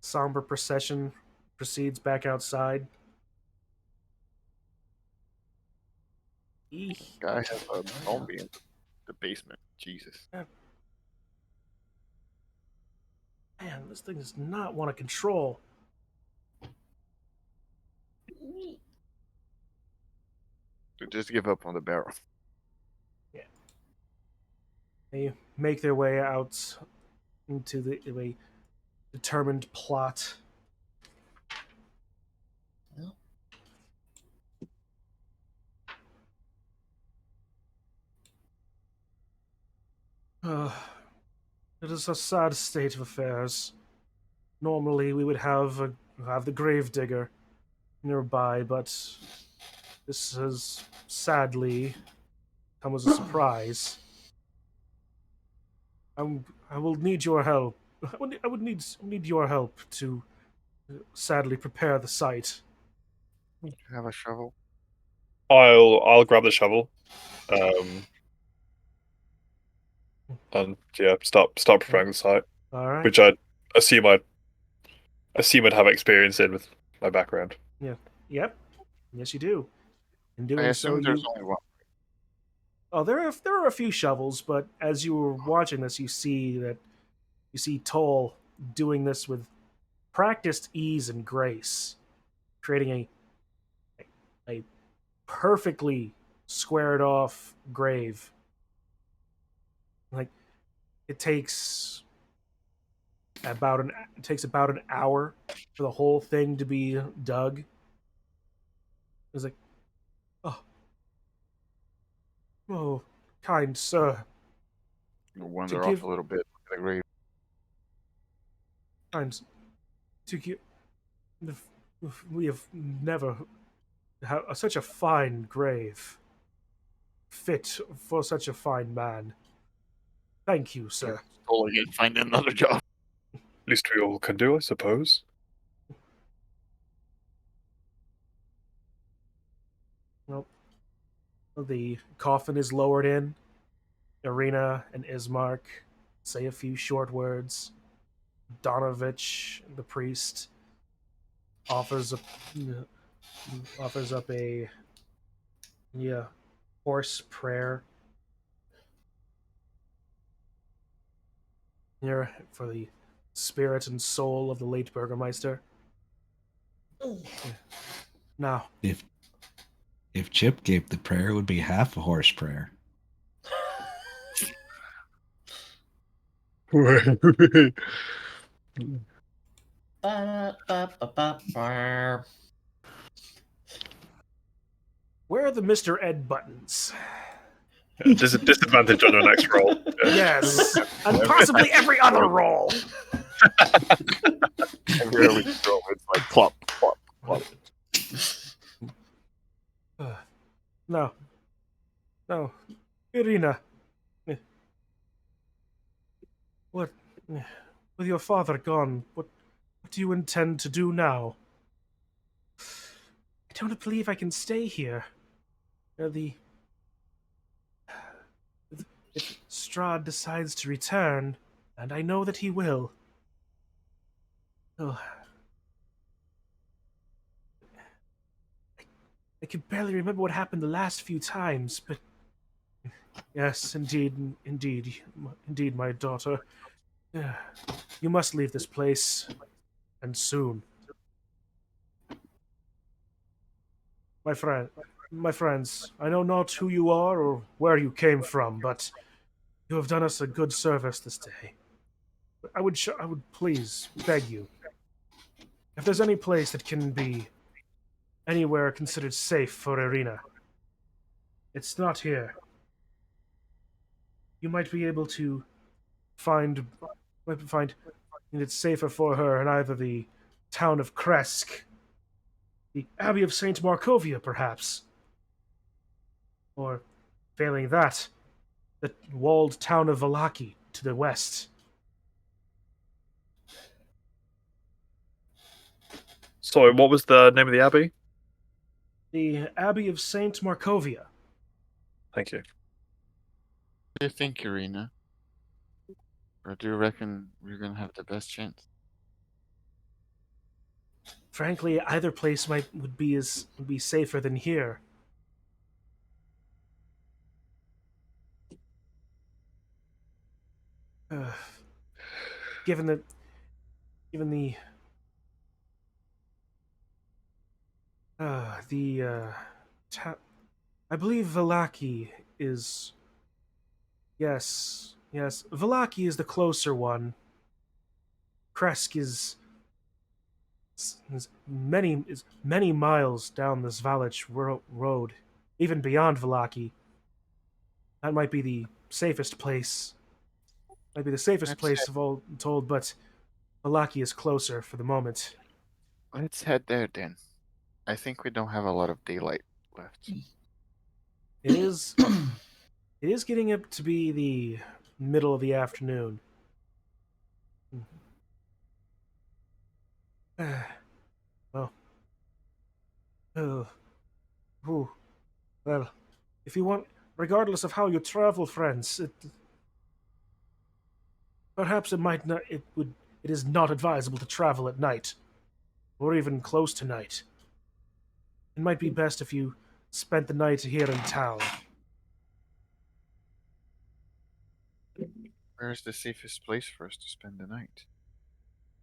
somber procession proceeds back outside. Eek.
Guy has a zombie in the basement. Jesus.
Man, this thing does not want to control.
Just give up on the barrel.
They make their way out into a determined plot. It is a sad state of affairs. Normally, we would have the gravedigger nearby, but this has sadly come as a surprise. I will need your help. I would need your help to sadly prepare the site.
Have a shovel.
I'll grab the shovel. And yeah, start preparing the site,
All right.
which I assume I'd have experience in with my background.
Yeah. Yep. Yes, you do. In
I
doing so,
assume there's
you.
only one.
Oh, there are a few shovels, but as you were watching this, you see Toll doing this with practiced ease and grace, creating a perfectly squared off grave. Like it takes about an hour for the whole thing to be dug. It's like, oh, oh, kind sir,
You
to
wander off
give
a little bit. Look at the grave.
kind to give. We have never had such a fine grave, fit for such a fine man. Thank you, sir.
Totally again. Find another job.
At least we all can do, I suppose.
Well, the coffin is lowered in. Irina and Ismark say a few short words. Donovich, the priest, offers up offers up a hoarse prayer here for the spirit and soul of the late Burgermeister. Now,
If Chip gave the prayer, it would be half a horse prayer.
Ba-ba-ba-ba-ba.
where are the Mr. Ed buttons?
Disadvantage on your next roll.
Yes, and possibly every other roll.
Everywhere we go, it's like plop, plop, plop.
No, no, Irina. What? With your father gone, what do you intend to do now? I don't believe I can stay here. The if Strahd decides to return, and I know that he will. Oh, I can barely remember what happened the last few times, but yes, indeed, my daughter. You must leave this place, and soon. My friends, I know not who you are or where you came from, but you have done us a good service this day. I would please beg you, if there's any place that can be anywhere considered safe for Irina, it's not here. You might be able to find, find it's safer for her in either the town of Kresk, the Abbey of Saint Markovia, perhaps, or, failing that, the walled town of Valaki to the west.
Sorry, what was the name of the abbey?
The Abbey of Saint Markovia.
Thank you.
What do you think, Irina? Or do you reckon we're gonna have the best chance?
Frankly, either place would be safer than here. Uh, given that, given the I believe Valaki is. Yes, Valaki is the closer one. Kresk is many miles down this Valach road, even beyond Valaki. That might be the safest place. Might be the safest
Let's
place
head,
of all told, but Valaki is closer for the moment.
let's head there then. I think we don't have a lot of daylight left.
It is it is getting up to be the middle of the afternoon. Well, Oh, ooh. Well, if you want, regardless of how you travel, friends, perhaps it might not. It would. It is not advisable to travel at night, or even close to night. It might be best if you spent the night here in town.
Where's the safest place for us to spend the night?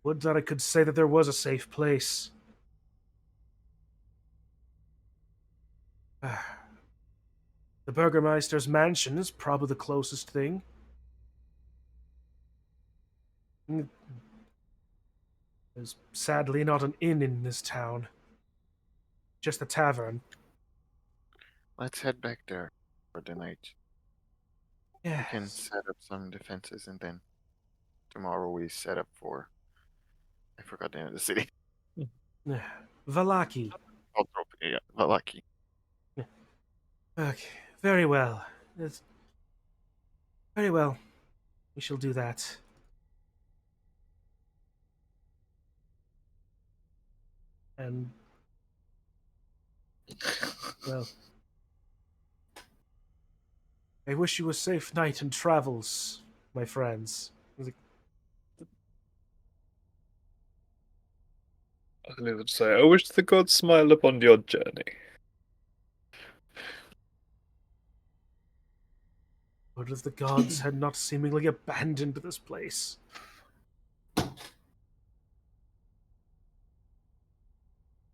Would that I could say that there was a safe place. The Burgermeister's mansion is probably the closest thing. There's sadly not an inn in this town, just a tavern.
Let's head back there for the night. We can
Yes.
set up some defenses and then tomorrow we set up for. I forgot the name of the city.
Valaki.
Yeah, Valaki.
Okay, very well. Very well. We shall do that. And, well, I wish you a safe night and travels, my friends.
I can even say, I wish the gods smile upon your journey.
What if the gods had not seemingly abandoned this place?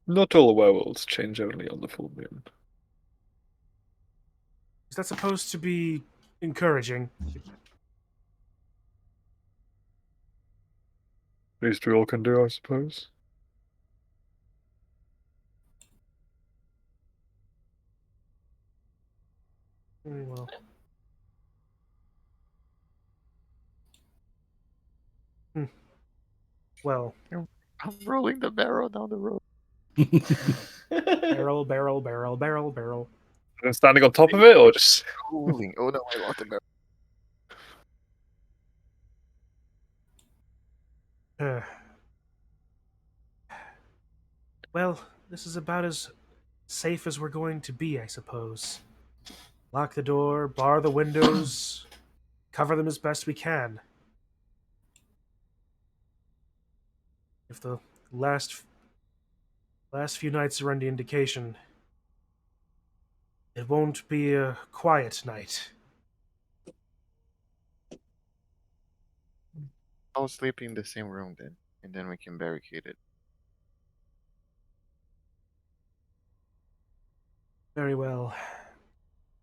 Not all werewolves change only on the full moon.
Is that supposed to be encouraging?
Least we all can do, I suppose.
Very well. Well,
I'm rolling the barrel down the road.
barrel, barrel, barrel, barrel, barrel.
And standing on top of it, or just
Rolling. Oh no, I lost the barrel.
Uh, well, this is about as safe as we're going to be, I suppose. Lock the door, bar the windows, cover them as best we can. If the last few nights are any indication, it won't be a quiet night.
I'll sleep in the same room then, and then we can barricade it.
Very well.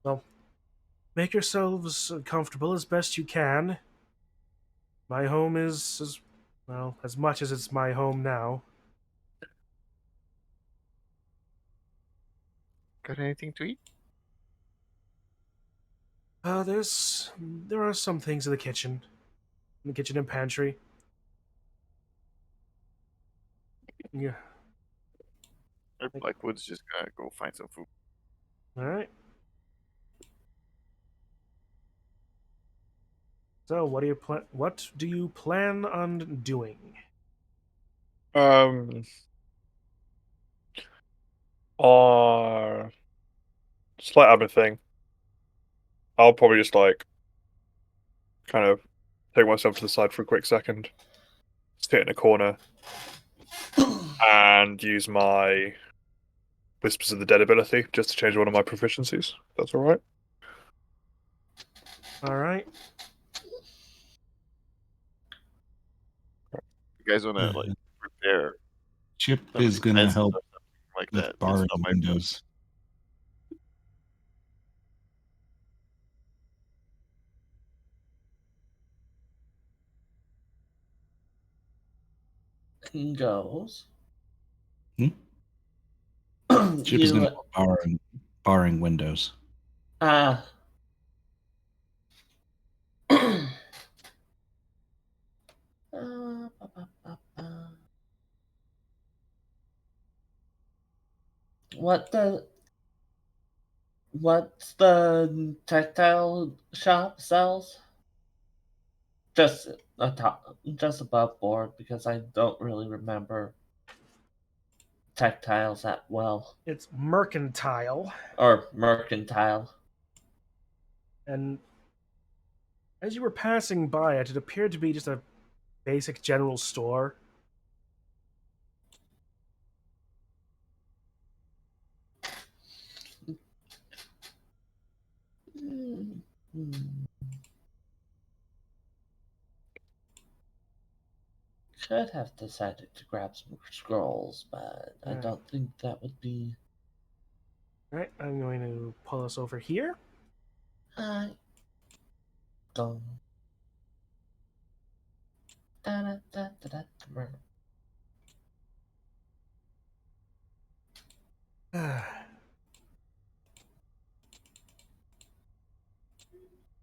Well, make yourselves comfortable as best you can. My home is as much as it's my home now.
Got anything to eat?
There are some things in the kitchen and pantry. Yeah.
Blackwood's just gonna go find some food.
All right. So, what do you plan on doing?
our slight admin thing. I'll probably just like kind of take myself to the side for a quick second, sit in a corner, and use my Whispers of the Dead ability just to change one of my proficiencies. That's all right.
All right.
You guys wanna like prepare
Chip
some
is gonna
defenses
help
or something like
with
that? It's
barring
not my
windows.
Goes.
Chip is gonna help barring windows.
Ah. What's the tactile shop sells? Just just above board because I don't really remember tactiles that well.
It's mercantile,
Or mercantile.
and as you were passing by it appeared to be just a basic general store.
Hmm. Could have decided to grab some scrolls, but I
Alright.
don't think that would be.
Alright, I'm going to pull us over here.
Go. Da-da-da-da-da.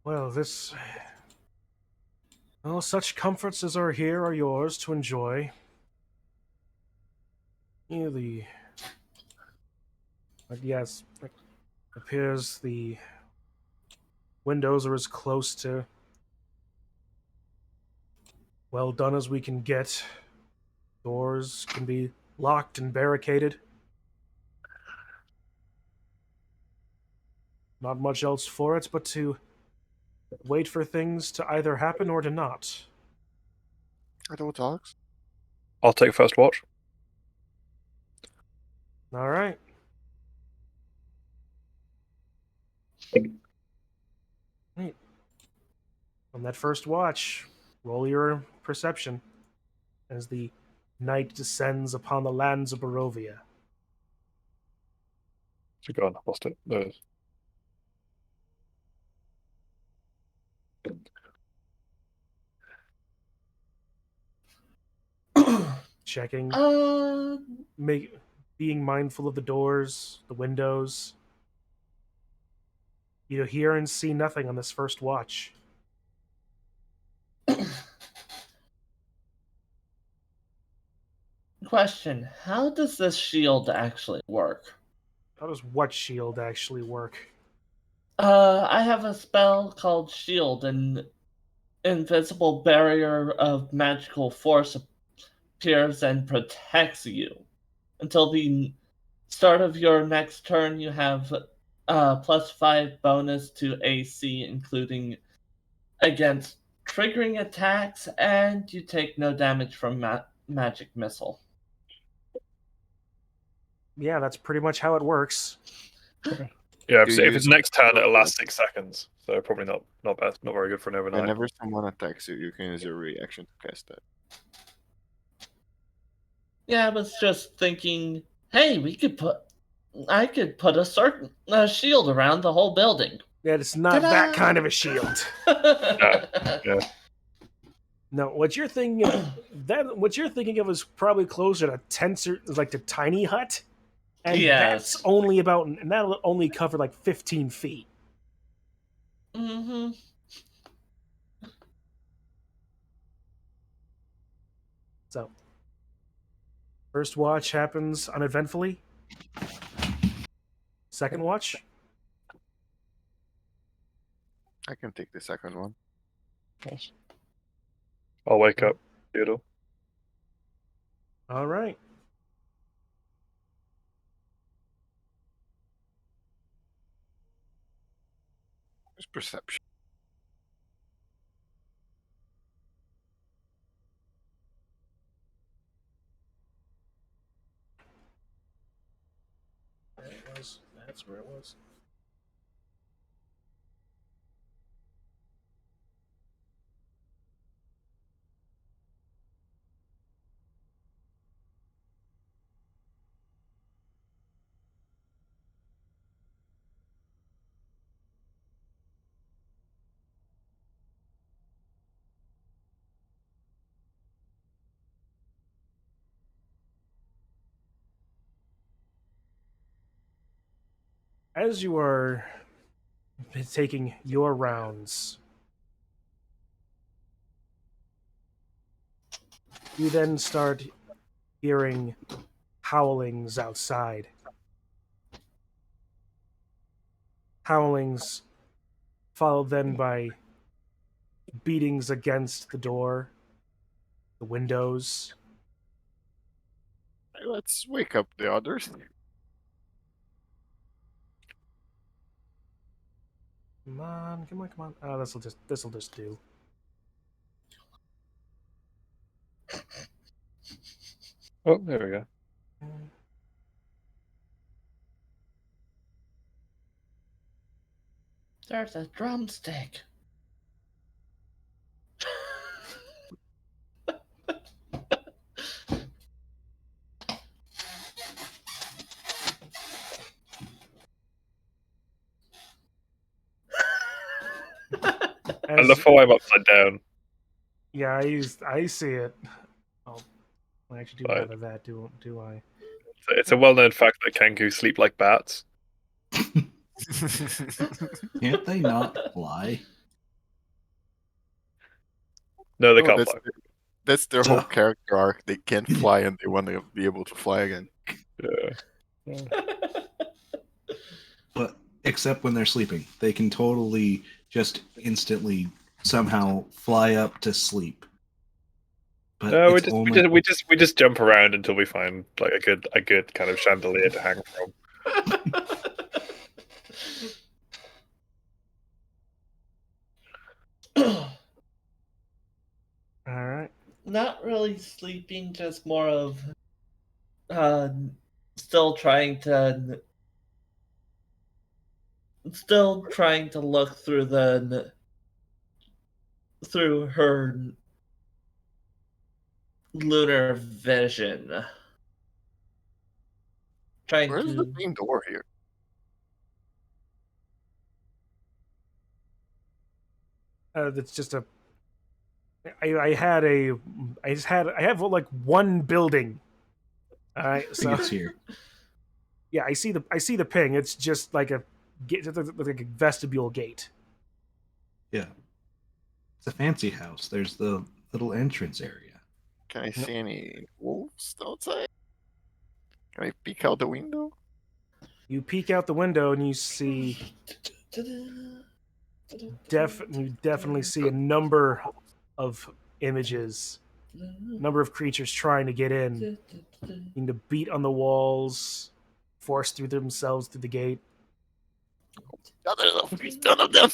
Well, well, such comforts as are here are yours to enjoy. But yes, it appears the windows are as close to well done as we can get. Doors can be locked and barricaded. Not much else for it but to wait for things to either happen or to not.
I don't talk.
I'll take first watch.
All right. Right. On that first watch, roll your perception as the night descends upon the lands of Barovia.
So go on, lost it. There it is.
Checking,
Uh,
being mindful of the doors, the windows. You hear and see nothing on this first watch.
Question: how does this shield actually work?
How does what shield actually work?
I have a spell called Shield, an invisible barrier of magical force appears and protects you. Until the start of your next turn, you have +5 bonus to AC, including against triggering attacks, and you take no damage from magic missile.
Yeah, that's pretty much how it works.
Yeah, if,
Do you
if it's
use
next turn, it'll
your-
last 6 seconds. So probably not bad, not very good for an overnight.
Whenever someone attacks you, you can use your reaction to cast that.
Yeah, I was just thinking, hey, I could put a shield around the whole building.
Yeah, it's not
Ta-da!
that kind of a shield.
Yeah.
No, what you're thinking of is probably closer to tensor, like to tiny hut, and
Yes.
that's only about, and that'll only cover like 15 feet.
Mm-hmm.
So, first watch happens uneventfully. Second watch,
I can take the second one.
Nice. I'll wake up Theodore.
all right.
It's perception.
That's where it was. As you are taking your rounds, you then start hearing howlings outside. Howlings followed then by beatings against the door, the windows.
Let's wake up the others.
Come on, come on, come on. Oh, this'll just do.
Oh, there we go.
There's a drumstick.
And the four I'm upside down.
Yeah, I see it. Oh, I actually do
Right.
have that, do I?
It's a well-known fact that kangaroo sleep like bats.
Can't they not fly?
No, they
Oh,
can't fly.
that's their whole character arc. They can't fly and they want to be able to fly again.
Yeah.
But except when they're sleeping, they can totally just instantly somehow fly up to sleep. But
No,
it's
we just jump around until we find like a good kind of chandelier to hang from.
All right.
Not really sleeping, just more of still trying to look through her lunar vision. Trying
Where's the
to
main door here?
That's just a. I have like one building. All right,
I think
so
it's here.
yeah, I see the ping. It's just like a like a vestibule gate.
Yeah. It's a fancy house. There's the little entrance area.
Can I see any wolves outside? Can I peek out the window?
You peek out the window and you see you definitely see a number of images, number of creatures trying to get in, needing to beat on the walls, force through themselves through the gate.
None of them.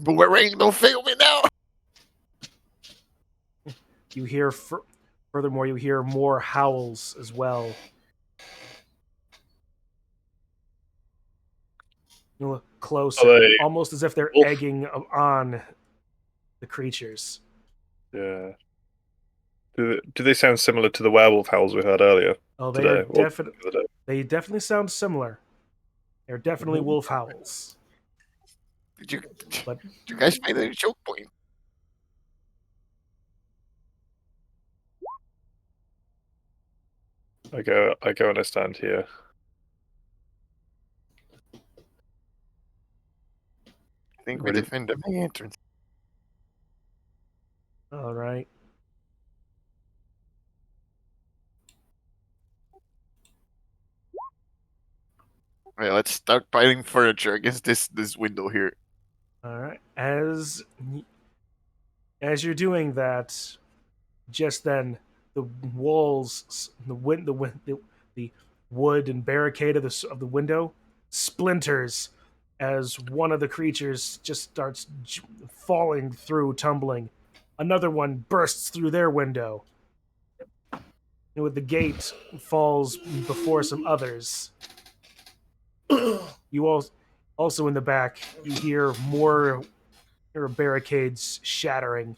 Boomerang, don't fail me now.
You hear, furthermore, you hear more howls as well. You look closer, almost as if they're egging on the creatures.
Yeah. Do they sound similar to the werewolf howls we heard earlier?
Oh, they
today,
are They definitely sound similar. They're definitely wolf howls.
Did you
But
guys find any choke point?
I go and I stand here.
I think we
Ready?
defend the main entrance.
all right.
Alright, let's start piling furniture against this window here.
All right. As you're doing that, just then the walls, the wood and barricade of the window splinters as one of the creatures just starts falling through, tumbling. Another one bursts through their window. And with the gate falls before some others. You also in the back, you hear more barricades shattering.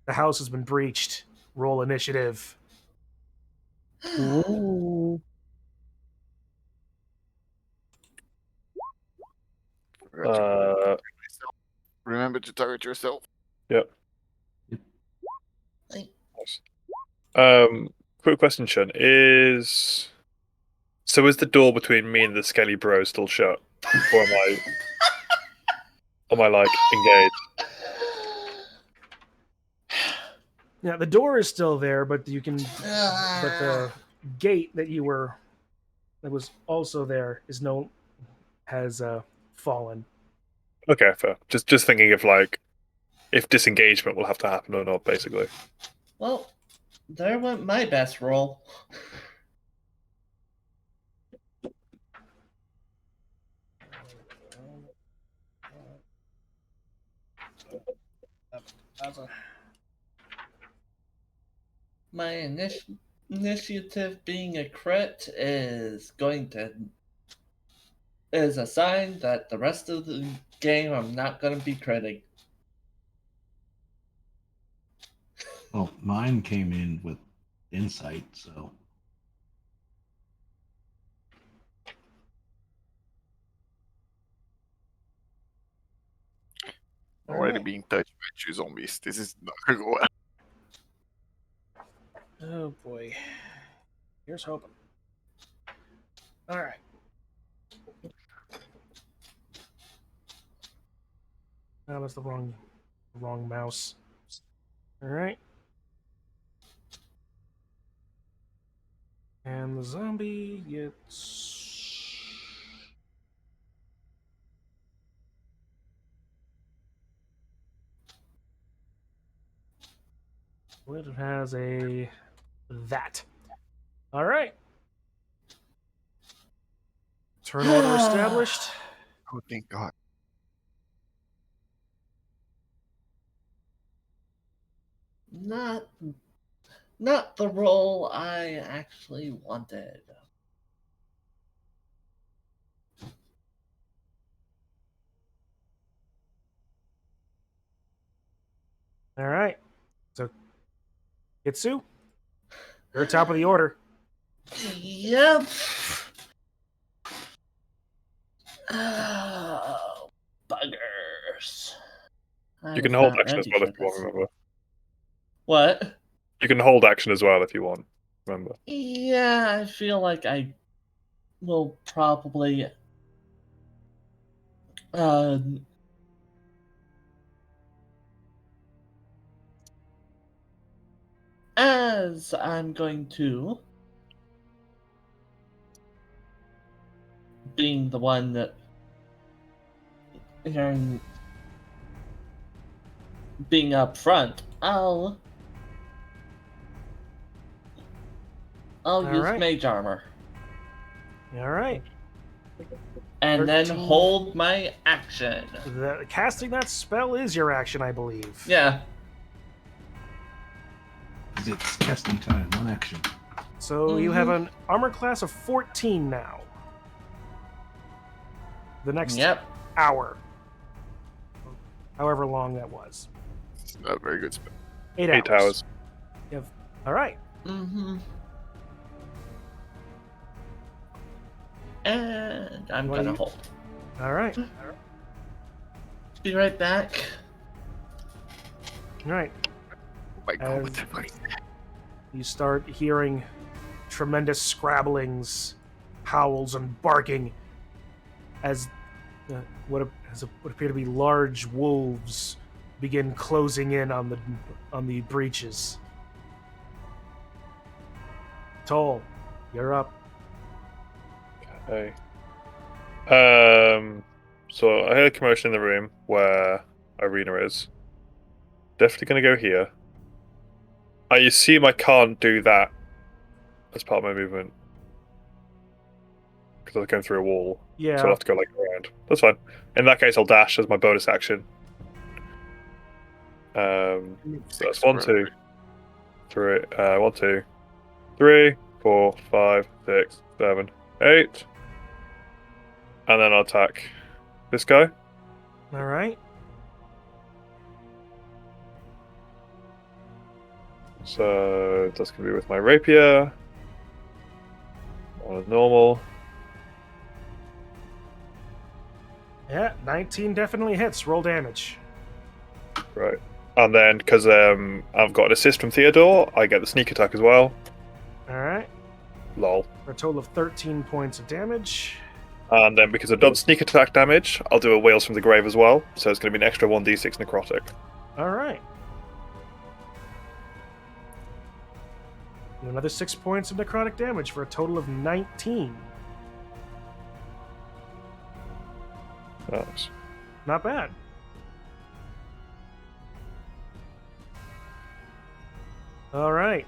The house has been breached. Roll initiative.
Ooh.
Remember to target yourself.
Yep.
Like,
Quick question, Shun. Is the door between me and the Skelly Bro still shut? Or am I like engaged?
Yeah, the door is still there, but you can. But the gate that was also there has fallen.
Okay, fair. Just thinking of like if disengagement will have to happen or not, basically.
Well, there went my best roll. My initiative being a crit is a sign that the rest of the game I'm not going to be critting.
Well, mine came in with insight, so
Already
Alright.
being touched by two zombies. This is not gonna go well.
Oh boy. Here's hoping. Alright. Oh, that's the wrong mouse. Alright. And the zombie gets... It has a... that. Alright. Turn order established.
Oh, thank God.
Not the role I actually wanted.
Alright. So, Kitsu, you're top of the order.
Yep. Oh, buggers.
You can
I was
hold
not
action as
ready
well
for
if you want,
this.
remember.
What?
You can hold action as well if you want, remember.
Yeah, I feel like I will probably as I'm going to being the one that hearing being up front, I'll use
Alright.
mage armor.
Alright.
And then
13.
hold my action.
Casting that spell is your action, I believe.
Yeah.
it's casting time, one action.
So you have an armor class of 14 now. The next
Yep.
hour. However long that was.
It's not a very good spell.
8
8
hours.
hours.
You have... Alright.
Mm-hmm. And I'm
What
gonna
do you-
hold.
Alright.
Be right back.
Alright.
Oh my God, what the fuck is that?
You start hearing tremendous scrabblings, howls, and barking as what appear to be large wolves begin closing in on the breaches. Toll, you're up.
Okay. So I heard a commotion in the room where Irina is. Definitely gonna go here. I assume I can't do that as part of my movement. Because I'm going through a wall.
Yeah.
So I'll have to go like around. That's fine. In that case I'll dash as my bonus action. So that's 1, 2, 3, 1, 2, 3, 4, 5, 6, 7, 8. And then I'll attack this guy.
Alright.
So that's gonna be with my rapier. On normal.
Yeah, 19 definitely hits. Roll damage.
Right. And then because I've got an assist from Theodore, I get the sneak attack as well.
Alright.
Lol.
For a total of 13 points of damage.
And then because I've done sneak attack damage, I'll do a Wails from the Grave as well. So it's going to be an extra 1d6 necrotic.
Alright. Another 6 points of necrotic damage for a total of 19.
Nice.
Not bad. All right,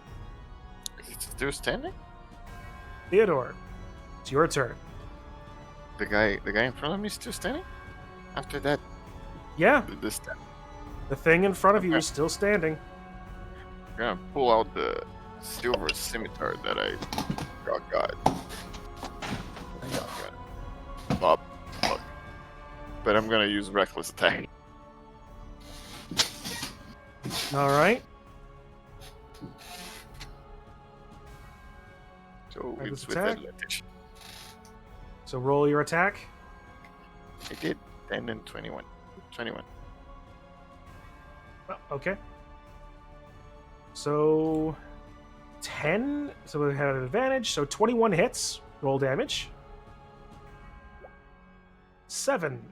Is it still standing?
Theodore, it's your turn.
The guy in front of me is still standing? After that,
Yeah,
this time,
the thing in front of you
Okay.
is still standing.
I'm gonna pull out the silver scimitar that I got. Bob. Fuck. But I'm gonna use reckless attack.
All right,
So
Reckless
it's with
attack.
advantage.
so roll your attack.
I did 10 and 21. 21.
Oh, okay. So 10. So we have an advantage. So 21 hits. Roll damage. 7.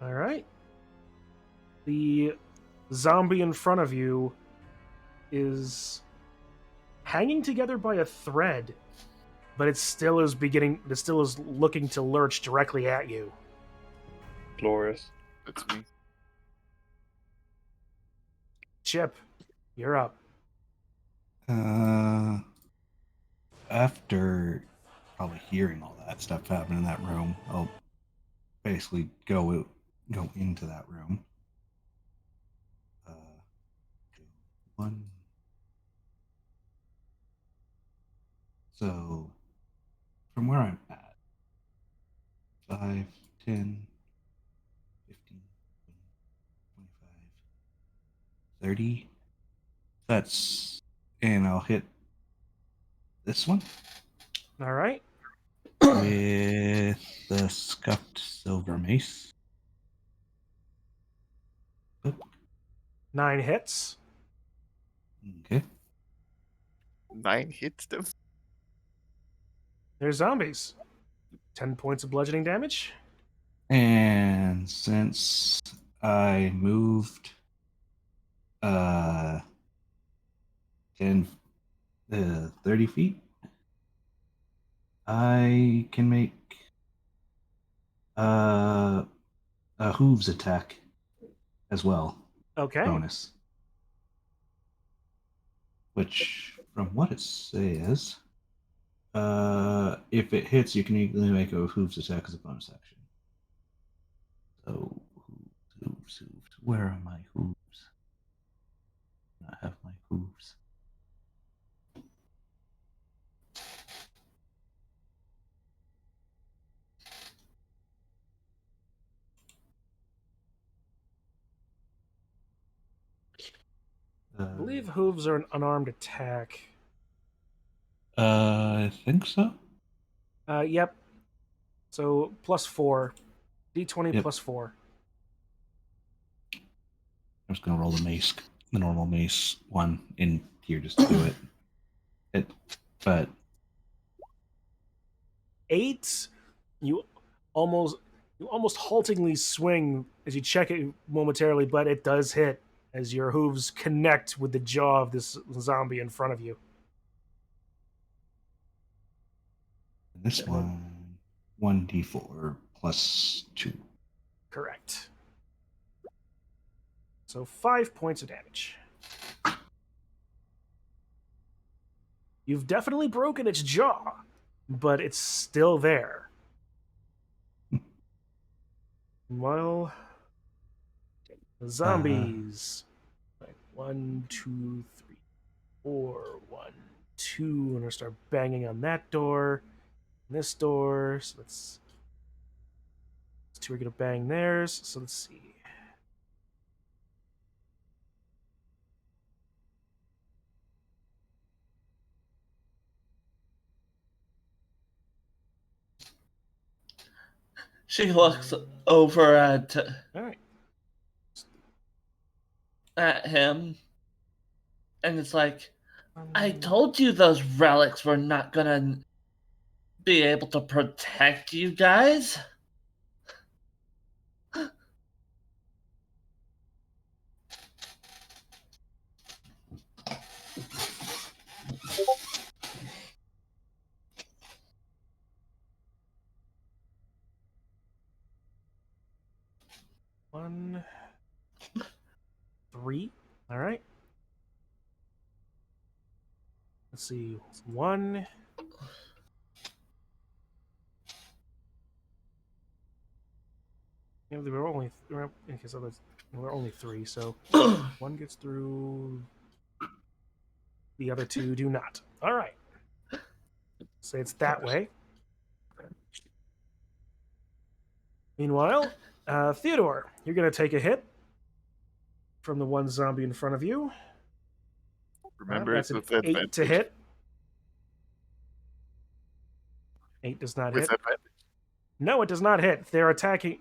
All right. The zombie in front of you is hanging together by a thread, but it still is looking to lurch directly at you.
Glorious.
That's me.
Chip, you're up.
After probably hearing all that stuff happen in that room, I'll basically go into that room. One. So from where I'm at, 5, 10, 15, 25, 30. That's, and I'll hit this one
All right.
with the scuffed silver mace.
9 hits.
Okay.
9 hits them.
They're zombies. 10 points of bludgeoning damage.
And since I moved 10 30 feet, I can make a hooves attack as well.
Okay.
Bonus. Which, from what it says, if it hits, you can easily make a hooves attack as a bonus action. So, hooves. Where are my hooves? I have my hooves.
I believe hooves are an unarmed attack.
I think so.
Yep. So +4. D20
Yep.
+4.
I'm just gonna roll the normal mace one in here just to do it. But
8. You almost haltingly swing as you check it momentarily, but it does hit as your hooves connect with the jaw of this zombie in front of you.
this one, 1d4 +2.
Correct. So 5 points of damage. You've definitely broken its jaw, but it's still there. Well, the zombies. Like 1, 2, 3, 4, 1, 2. I'm gonna start banging on that door, and this door. So let's. These 2 are gonna bang theirs. So let's see.
She looks over
All right.
at him, and it's like, I told you those relics were not gonna be able to protect you guys.
Let's see. One. Yeah, there were only okay, so there were only 3, so one gets through. The other 2 do not. All right. Say it's that way. Meanwhile, Theodore, you're going to take a hit from the one zombie in front of you.
Remember,
That's
it's
an
with
8 to
advantage.
hit. 8 does not
With
hit.
advantage.
No, it does not hit. They're attacking.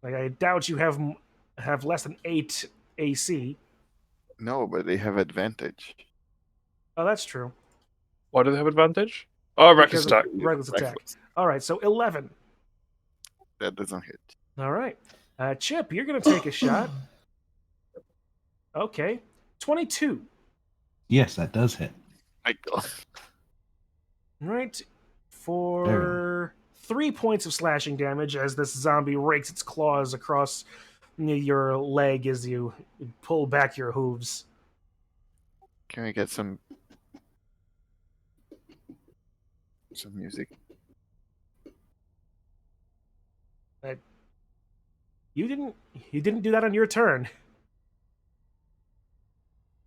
Like, I doubt you have less than 8 AC.
No, but they have advantage.
Oh, that's true.
Why do they have advantage? Oh, reckless
Because of
attack.
reckless attack.
Reckless.
All right, so 11.
That doesn't hit.
All right. Chip, you're going to take a shot. Okay. 22.
Yes, that does hit.
My God.
Right. For 3 points of slashing damage as this zombie rakes its claws across your leg as you pull back your hooves.
Can we get some music?
You didn't do that on your turn.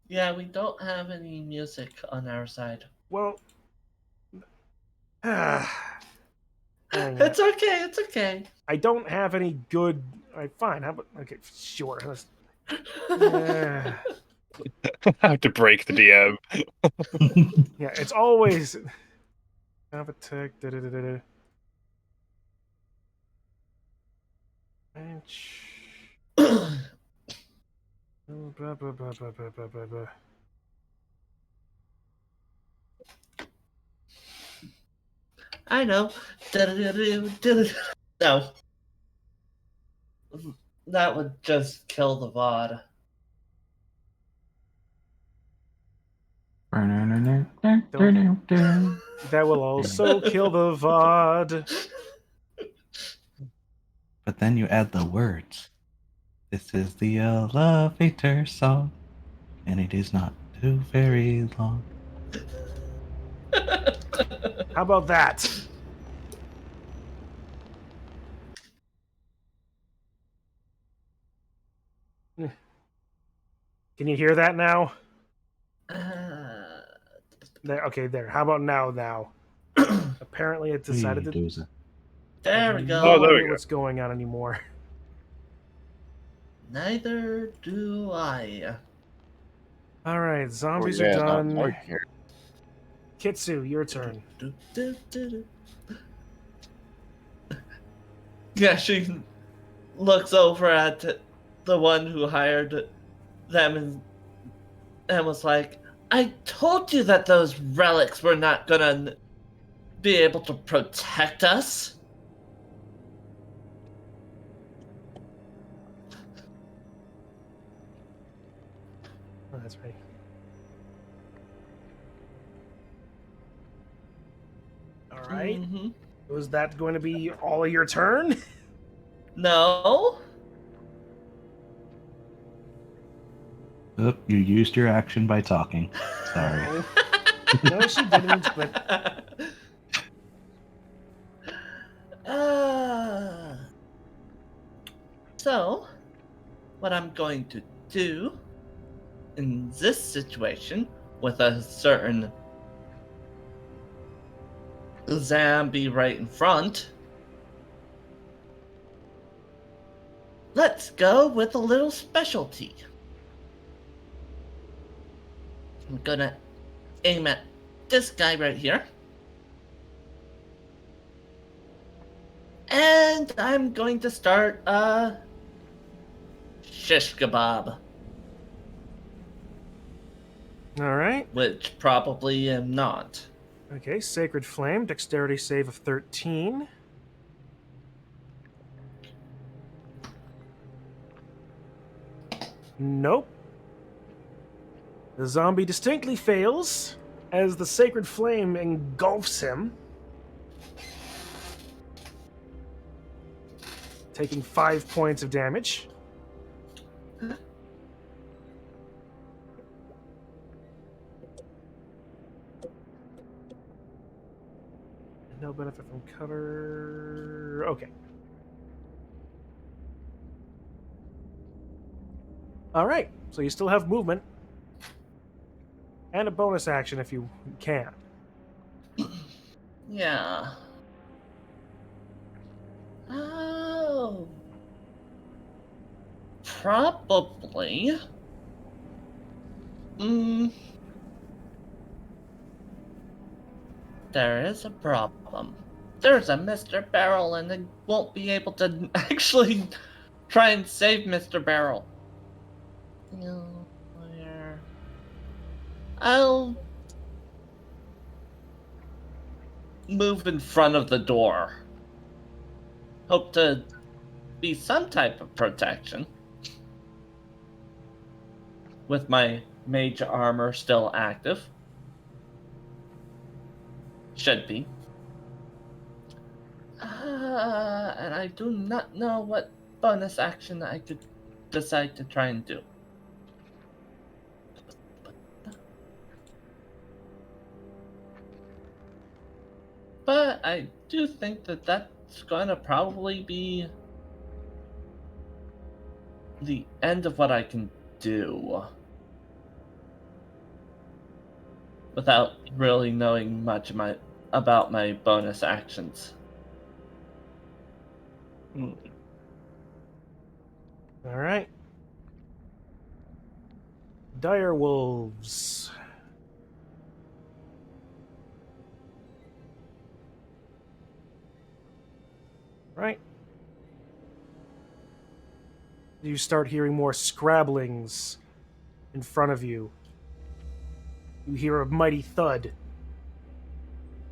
Yeah, we don't have any music on our side.
Well, hang on.
It's okay, it's okay.
I don't have any good. Fine. How about okay? Sure. Uh,
How to break the DM.
yeah, it's always have attack. Bench. Blah, blah, blah, blah, blah, blah, blah, blah.
I know. No. That would just kill the VOD.
That will also kill the VOD.
But then you add the words. This is the elevator song, and it is not too very long.
How about that? Can you hear that now? There. Okay, there. How about now? Now. Apparently, it decided to.
There we
No
go.
Oh, there we
idea
go.
what's going on anymore.
Neither do I.
All right, zombies are
not
done.
more here.
Kitsu, your turn.
Yeah, she looks over at the one who hired them and was like, I told you that those relics were not gonna be able to protect us.
Oh, that's right. All right.
Mhm.
Was that going to be all of your turn?
No.
Oh, you used your action by talking. Sorry.
No, she didn't. But
So, what I'm going to do in this situation with a certain zombie right in front, let's go with a little specialty. I'm gonna aim at this guy right here. And I'm going to start a shish kebab,
all right.
which probably am not.
Okay, Sacred Flame, dexterity save of 13. Nope. The zombie distinctly fails as the Sacred Flame engulfs him, taking 5 points of damage. No benefit from cover. Okay. Alright, so you still have movement. And a bonus action if you can.
Yeah. Oh. Probably. There is a problem. There's a Mr. Barrel, and I won't be able to actually try and save Mr. Barrel. Where? I'll move in front of the door. Hope to be some type of protection. With my mage armor still active. Should be. And I do not know what bonus action I could decide to try and do. But I do think that that's going to probably be the end of what I can do. Without really knowing much about my bonus actions.
Alright. Dire Wolves. Right. You start hearing more scrabblings in front of you. You hear a mighty thud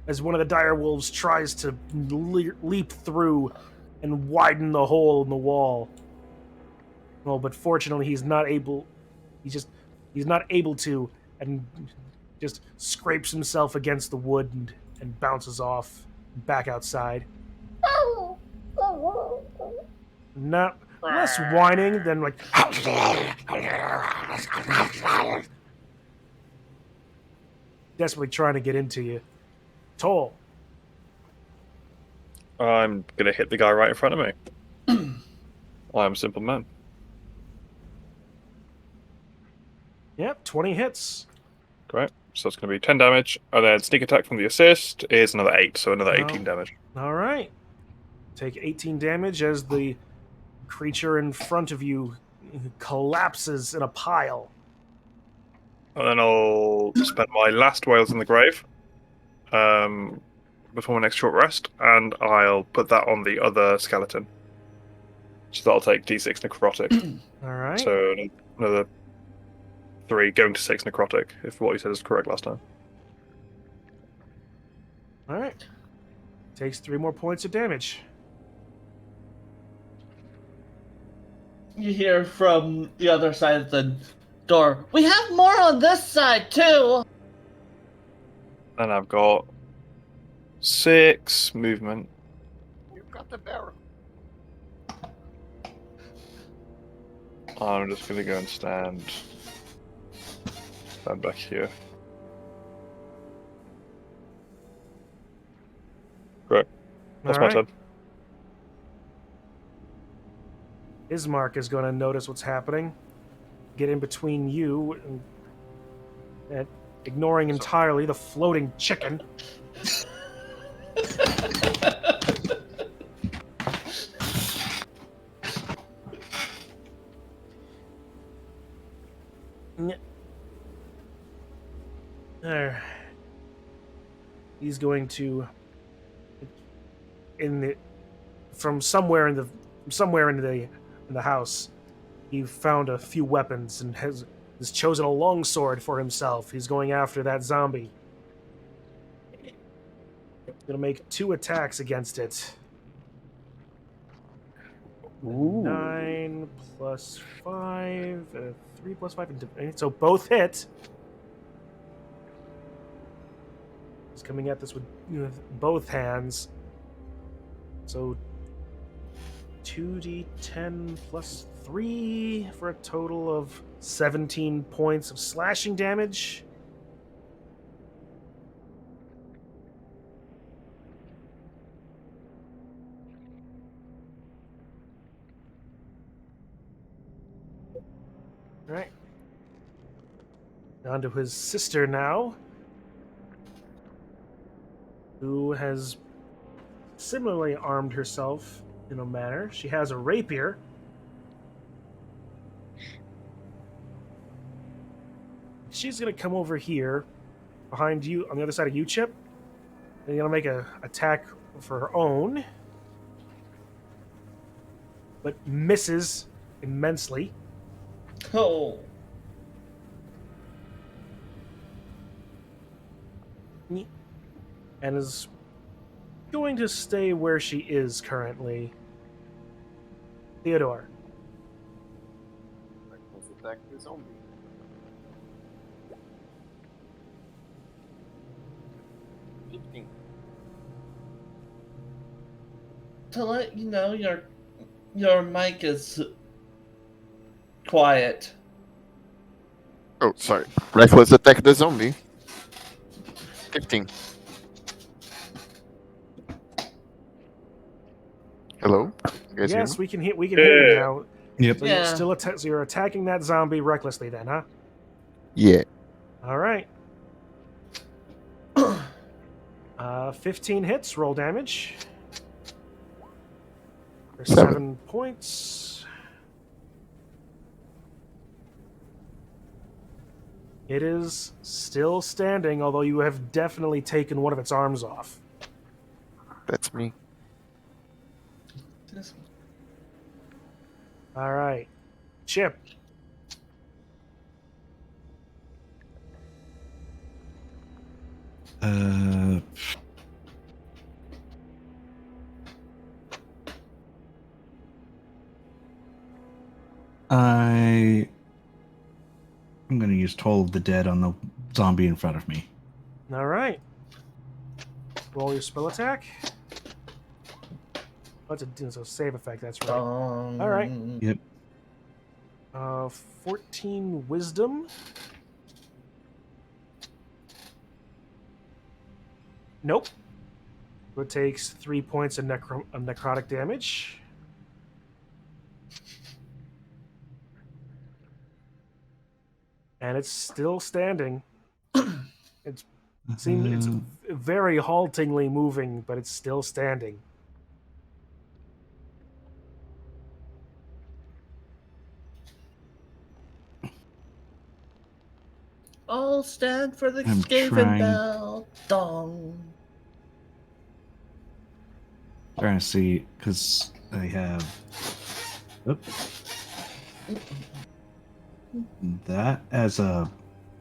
as one of the dire wolves tries to leap through and widen the hole in the wall. Well, but fortunately he's not able. He's not able to, and just scrapes himself against the wood and bounces off back outside. Not less whining than like desperately trying to get into you. Toll.
I'm gonna hit the guy right in front of me. I'm a simple man.
Yep, 20 hits.
Great. So it's going to be 10 damage, and then sneak attack from the assist is another 8, so another 18 damage.
All right. Take 18 damage as the creature in front of you collapses in a pile.
And then I'll spend my last Wales in the grave before my next short rest, and I'll put that on the other skeleton. So that'll take D6 necrotic.
All right.
So another 3 going to 6 necrotic, if what you said is correct last time.
All right. Takes 3 more points of damage.
You hear from the other side of the door, we have more on this side too!
And I've got 6 movement.
You've got the barrel.
I'm just going to go and stand back here. Great. That's my turn.
Ismark is going to notice what's happening, get in between you, and ignoring entirely the floating chicken. There. He's going to, from somewhere in the house, he found a few weapons and has chosen a longsword for himself. He's going after that zombie. Gonna make 2 attacks against it.
Ooh.
9 plus 5, 3 plus 5, and so both hit. He's coming at this with both hands. So 2d10 plus 3 for a total of 17 points of slashing damage. On to his sister now, who has similarly armed herself in a manner. She has a rapier. She's going to come over here behind you on the other side of you, Chip. And going to make an attack for her own, but misses immensely.
Oh.
And is going to stay where she is currently. Theodore.
Let's attack the zombie.
To let you know, your mic is quiet.
Oh, sorry. Reckless attack the zombie. 15. Hello? You guys hear
Yes,
me?
we can hear you
Yeah.
now.
Yep.
So you're
Yeah.
still so you're attacking that zombie recklessly then, huh?
Yeah.
All right. 15 hits, roll damage. For 7 points. It is still standing, although you have definitely taken one of its arms off.
That's me.
All right. Chip.
I'm going to use Toll of the Dead on the zombie in front of me.
All right. Roll your spell attack. That's a save effect, that's right. All right.
Yep.
14 wisdom. Nope. It takes 3 points of necrotic damage. And it's still standing. It's very haltingly moving, but it's still standing.
All stand for the
I'm
Skaven
trying-
bell. Dong.
Trying to see, because I have that as a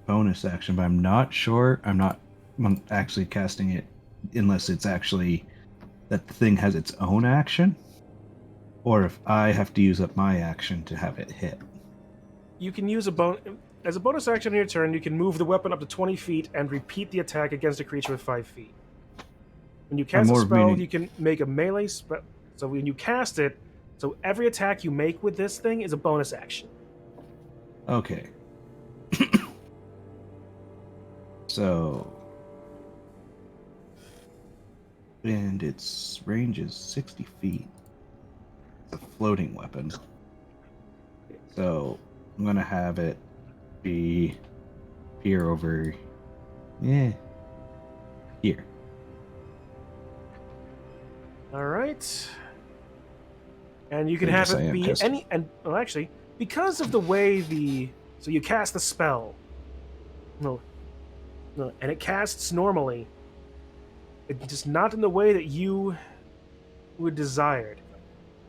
bonus action, but I'm not sure. I'm actually casting it unless it's actually that the thing has its own action, or if I have to use up my action to have it hit.
You can use as a bonus action on your turn, you can move the weapon up to 20 feet and repeat the attack against a creature with 5 feet. When you cast a spell, you can make a melee spell. So when you cast it, so every attack you make with this thing is a bonus action.
Okay. So, and its range is 60 feet. It's a floating weapon. So, I'm going to have it be here over... Yeah. Here.
All right. And you can
I
have
guess I
it
am
be
pissed.
any... And, well, actually, because of the way So you cast the spell. No, and it casts normally. It's just not in the way that you would desired.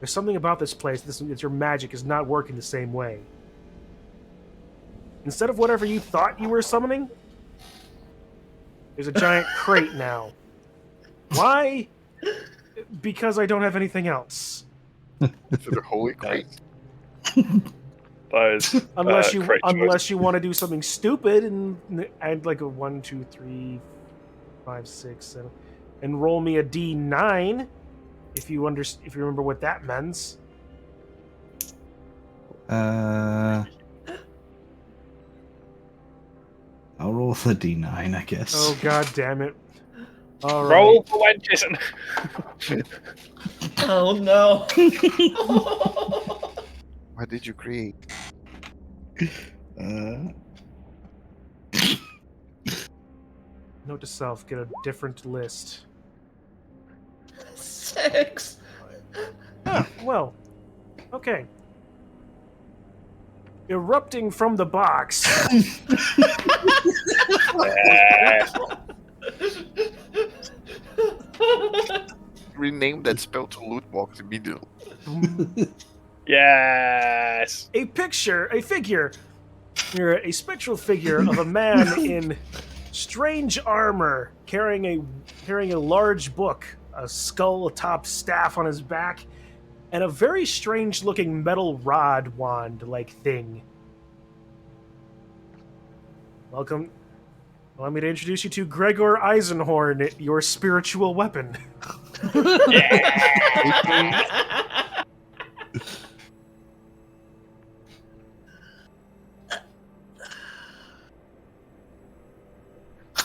There's something about this place that your magic is not working the same way. Instead of whatever you thought you were summoning, there's a giant crate now. Why? Because I don't have anything else.
To the holy crate.
That is
Unless
great
you want to do something stupid and add like a 1, 2, 3, 5, 6, 7, and roll me a D9 if you remember what that means.
I'll roll the D9, I guess.
Oh god damn it! All right.
Roll for one, Jason.
Oh no.
What did you create?
Note to self, get a different list.
6.
Ah, well, okay. Erupting from the box.
Rename that spell to loot box immediately.
Yes.
A figure, a spectral figure of a man in strange armor, carrying a large book, a skull-topped staff on his back, and a very strange-looking metal rod wand-like thing. Welcome. Allow me to introduce you to Gregor Eisenhorn, your spiritual weapon.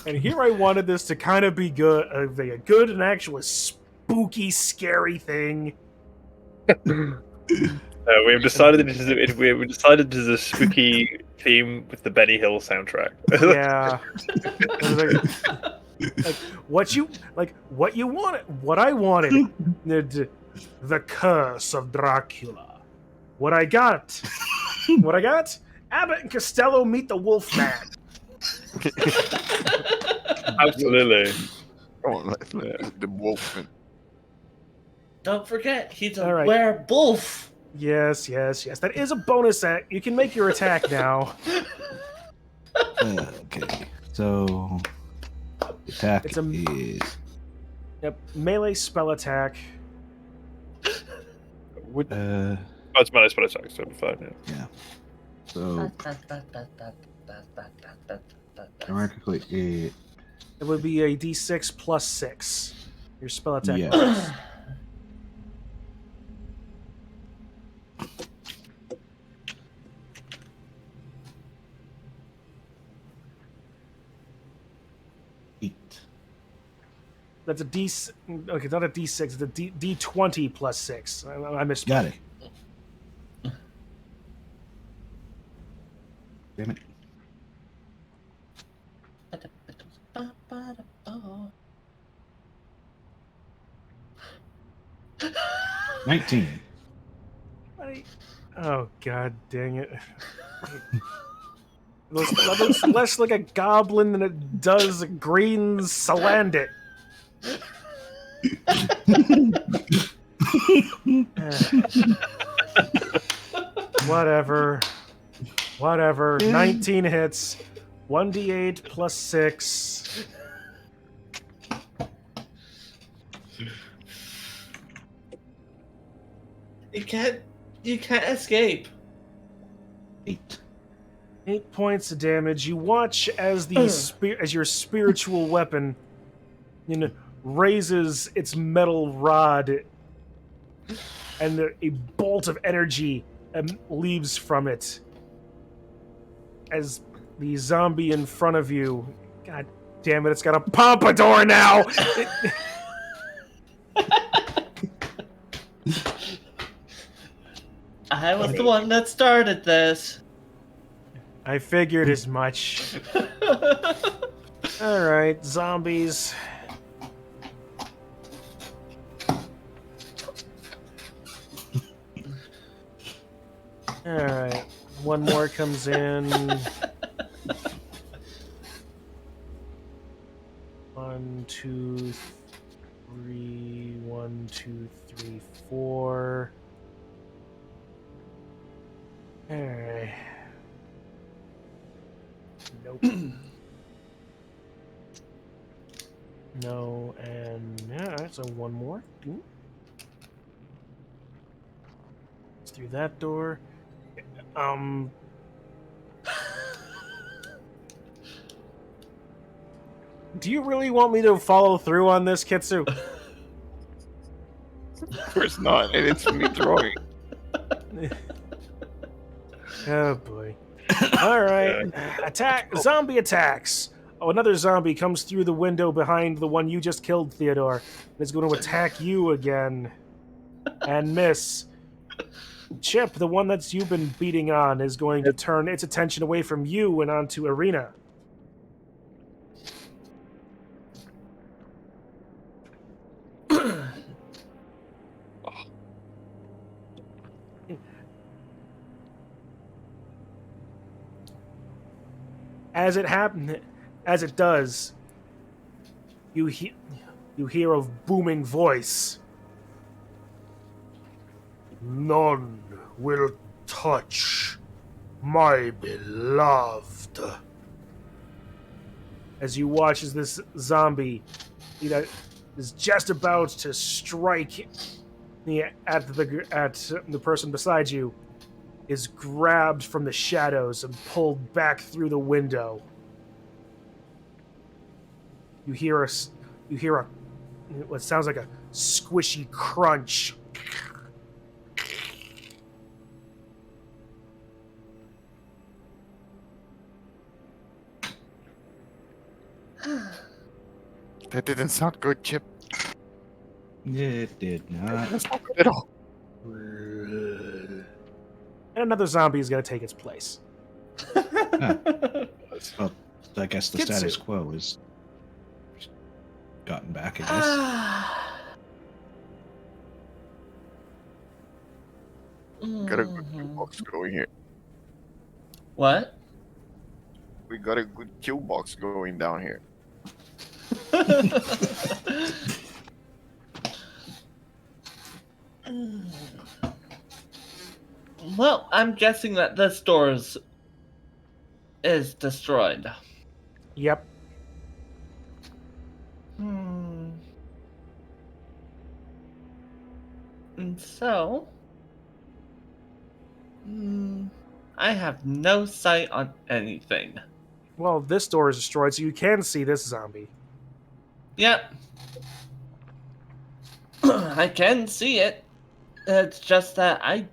And here I wanted this to kind of be good, a good and actual spooky, scary thing.
We've decided this is a spooky theme with the Benny Hill soundtrack.
Yeah. What you wanted, what I wanted, the Curse of Dracula. What I got? Abbott and Costello meet the Wolfman.
Absolutely.
Oh, the wolfman.
Don't forget, he's a
All right.
werewolf.
Yes. That is a bonus act. You can make your attack now.
Okay, so attack
It's a-
is
Yep, melee spell attack.
That's my spell attack, so it'll be fine.
yeah. So theoretically,
It would be a d6 plus 6. Your spell attack.
Yeah.
bonus. That's a d. Okay, not a d6. It's a d20 plus 6. I misspoke.
got it. Damn it. 19.
Oh god dang it! That looks less like a goblin than it does a green salandit. Whatever. 19 hits. 1d8 plus 6.
You can't escape.
8.
8 points of damage. You watch as as your spiritual weapon, raises its metal rod, and a bolt of energy leaves from it. As the zombie in front of you, god damn it, it's got a pompadour now.
I was the one that started this.
I figured as much. All right, zombies. All right, one more comes in. 1, 2, 3. 1, 2, 3, 4. All right. Nope. No, and yeah, all right, so one more. It's through that door. Do you really want me to follow through on this, Kitsu?
Of course not, and it's me throwing.
Oh boy. Alright. Attack! Zombie attacks! Oh, another zombie comes through the window behind the one you just killed, Theodore. And is going to attack you again. And miss. Chip, the one that's you've been beating on, is going to turn its attention away from you and onto Arena. As it does, you hear a booming voice. None will touch my beloved. As you watch as this zombie is just about to strike at the person beside you, is grabbed from the shadows and pulled back through the window. You hear what sounds like a squishy crunch.
That didn't sound good, Chip.
It did not.
That's not good at all.
And another zombie is going to take its place.
Well, I guess the
Kitsu.
status quo is gotten back, I
Got a good kill box going here.
What?
We got a good kill box going down here.
Well, I'm guessing that this door is destroyed.
Yep.
And so, I have no sight on anything.
Well, this door is destroyed, so you can see this zombie.
Yep. I can see it. It's just that I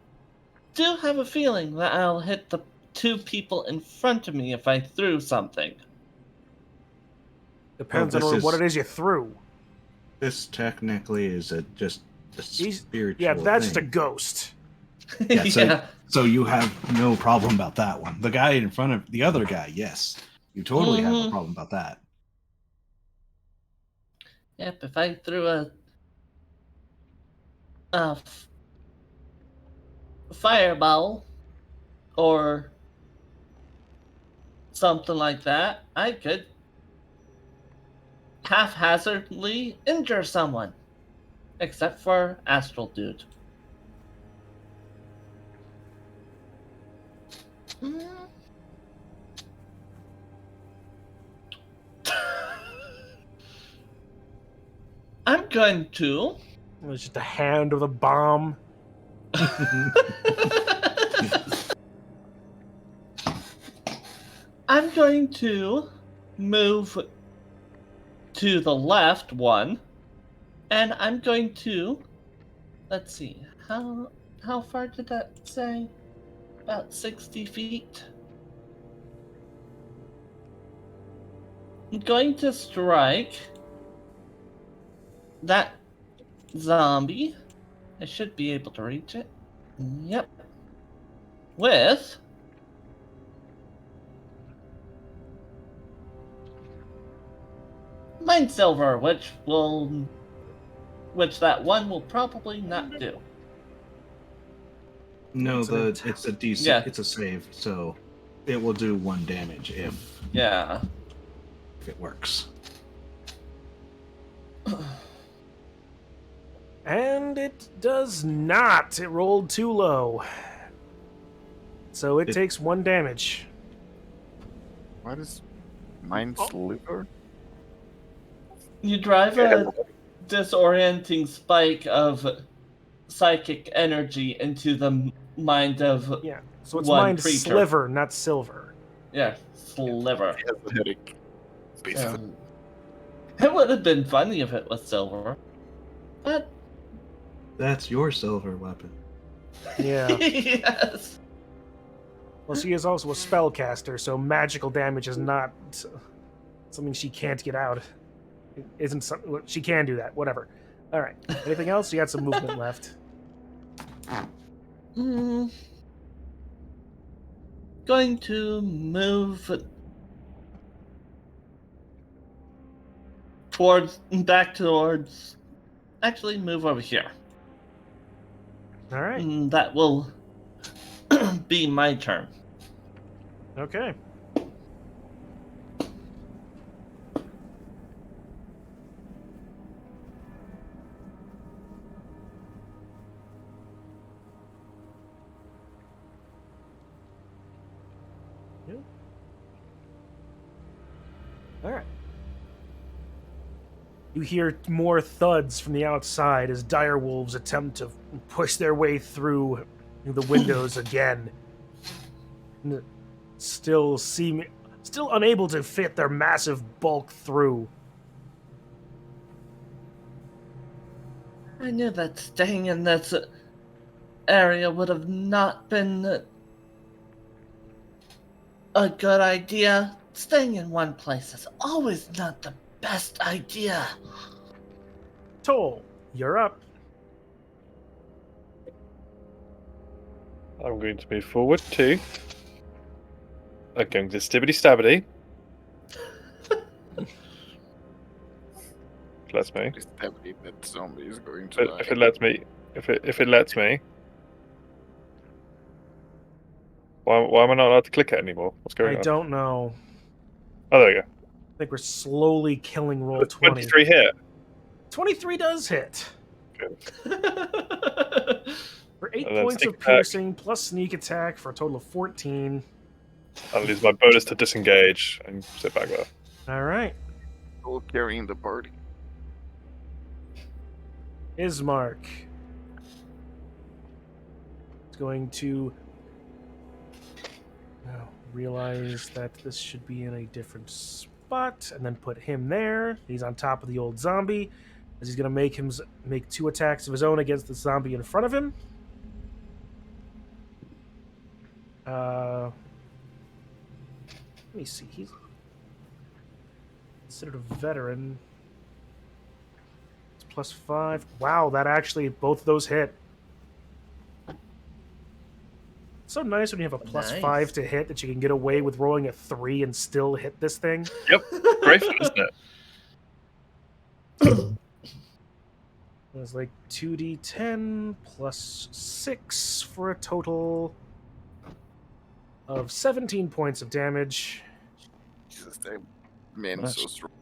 do have a feeling that I'll hit the two people in front of me if I threw something.
Depends
Well,
on
this
what
is-
it is you threw.
This technically is just a spiritual
Yeah, that's just a
thing.
ghost.
Yeah, so you have no problem about that one. The guy in front of the other guy, yes. You totally have a problem about that.
Yep, if I threw a fireball or something like that, I could haphazardly injure someone. Except for Astral Dude. I'm going to.
It was just a hand with a bomb.
I'm going to move to the left one, and I'm going to. Let's see. How far did that say? About 60 feet. I'm going to strike that zombie. I should be able to reach it. Yep. With Mind Silver, which that one will probably not do.
No,
Excellent.
it's a DC.
Yeah.
It's a save, so it will do 1 damage if
Yeah.
it works.
And it does not. It rolled too low. So it takes 1 damage.
What is Mind Sliver?
You drive a disorienting spike of psychic energy into the mind of
Yeah. So it's
one
mind
creature.
sliver, not silver.
Sliver.
He has a headache. Basically.
It would have been funny if it was silver. But
That's your silver weapon.
Yeah.
yes.
Well, she is also a spellcaster, so magical damage is not something she can't get out. It isn't something she can do that. Whatever. All right. Anything else? You got some movement left.
Going to move back towards. Actually, move over here.
All right.
That will be my turn.
Okay. All right. You hear more thuds from the outside as dire wolves attempt to push their way through the windows again. Still unable to fit their massive bulk through.
I knew that staying in this area would have not been a good idea. Staying in one place is always not the best idea.
Toll, you're up.
I'm going to move forward to. I'm going to stibbity stabbity. If it lets me.
It's definitely that zombie is going to
But
die.
if it lets me, if it lets me, why am I not allowed to click it anymore? What's going
I
on?
don't know.
Oh, there we go.
I think we're slowly killing roll
Does
20.
23 hit.
23 does hit. For 8
And then
points
sneak
of
attack.
piercing plus sneak attack for a total of 14.
I'll use my bonus to disengage and sit back there.
All right.
All carrying the party.
Ismark is going to realize that this should be in a different spot and then put him there. He's on top of the old zombie as he's going to make 2 attacks of his own against the zombie in front of him. Let me see. He's considered a veteran. It's +5. Wow, that actually, both those hit. It's so nice when you have a +5
Nice.
to hit that you can get away with rolling a 3 and still hit this thing.
Yep, great fun, isn't it?
It was like 2d10 plus 6 for a total of 17 points of damage.
Jesus, that man is
Nice.
so strong.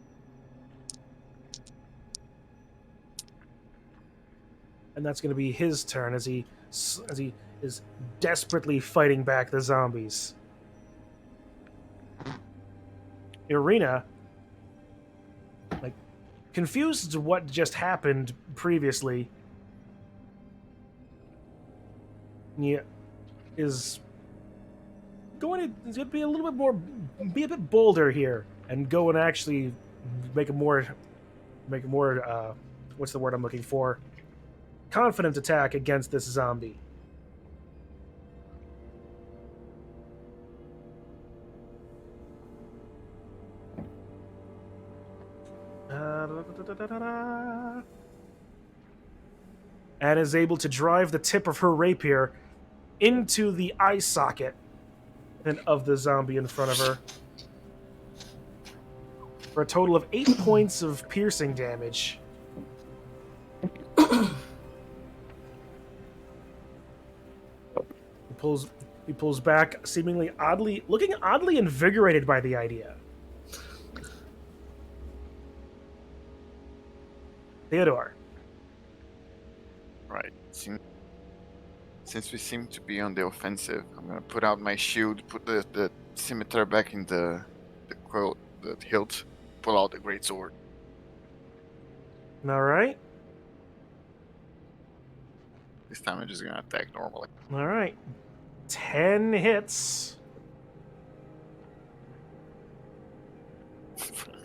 And that's going to be his turn as he is desperately fighting back the zombies. Irina, like, confused as to what just happened previously, is going to be a little bit more, be a bit bolder here, and go and actually make a more, what's the word I'm looking for? Confident attack against this zombie. And is able to drive the tip of her rapier into the eye socket of the zombie in front of her for a total of 8 points of piercing damage. He pulls back, seemingly looking oddly invigorated by the idea. Theodore.
Right. Since we seem to be on the offensive, I'm gonna put out my shield, put the scimitar back in the hilt, pull out the great sword.
All right.
This time I'm just gonna attack normally.
All right. 10 hits.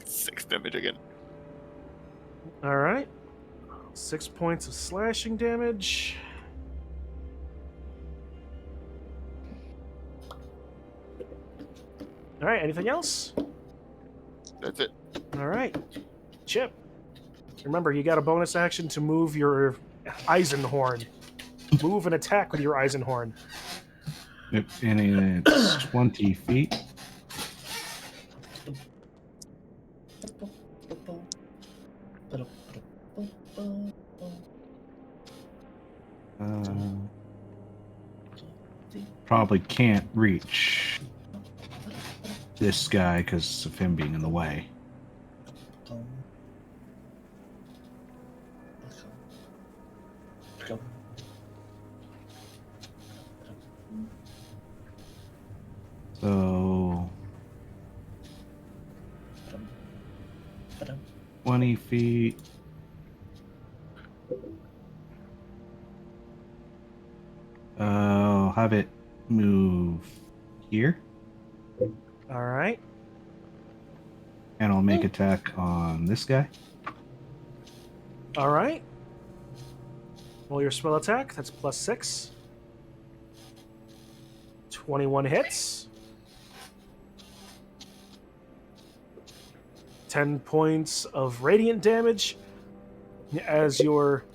6 damage again.
All right. 6 points of slashing damage. All right. Anything else?
That's it.
All right. Chip. Remember, you got a bonus action to move your Eisenhorn. Move and attack with your Eisenhorn.
Yep, and it's 20 feet. Probably can't reach this guy because of him being in the way. So 20 feet. I'll have it move here,
All right.
and I'll make attack on this guy.
All right. Roll your spell attack. That's +6. 21 hits. 10 points of radiant damage as your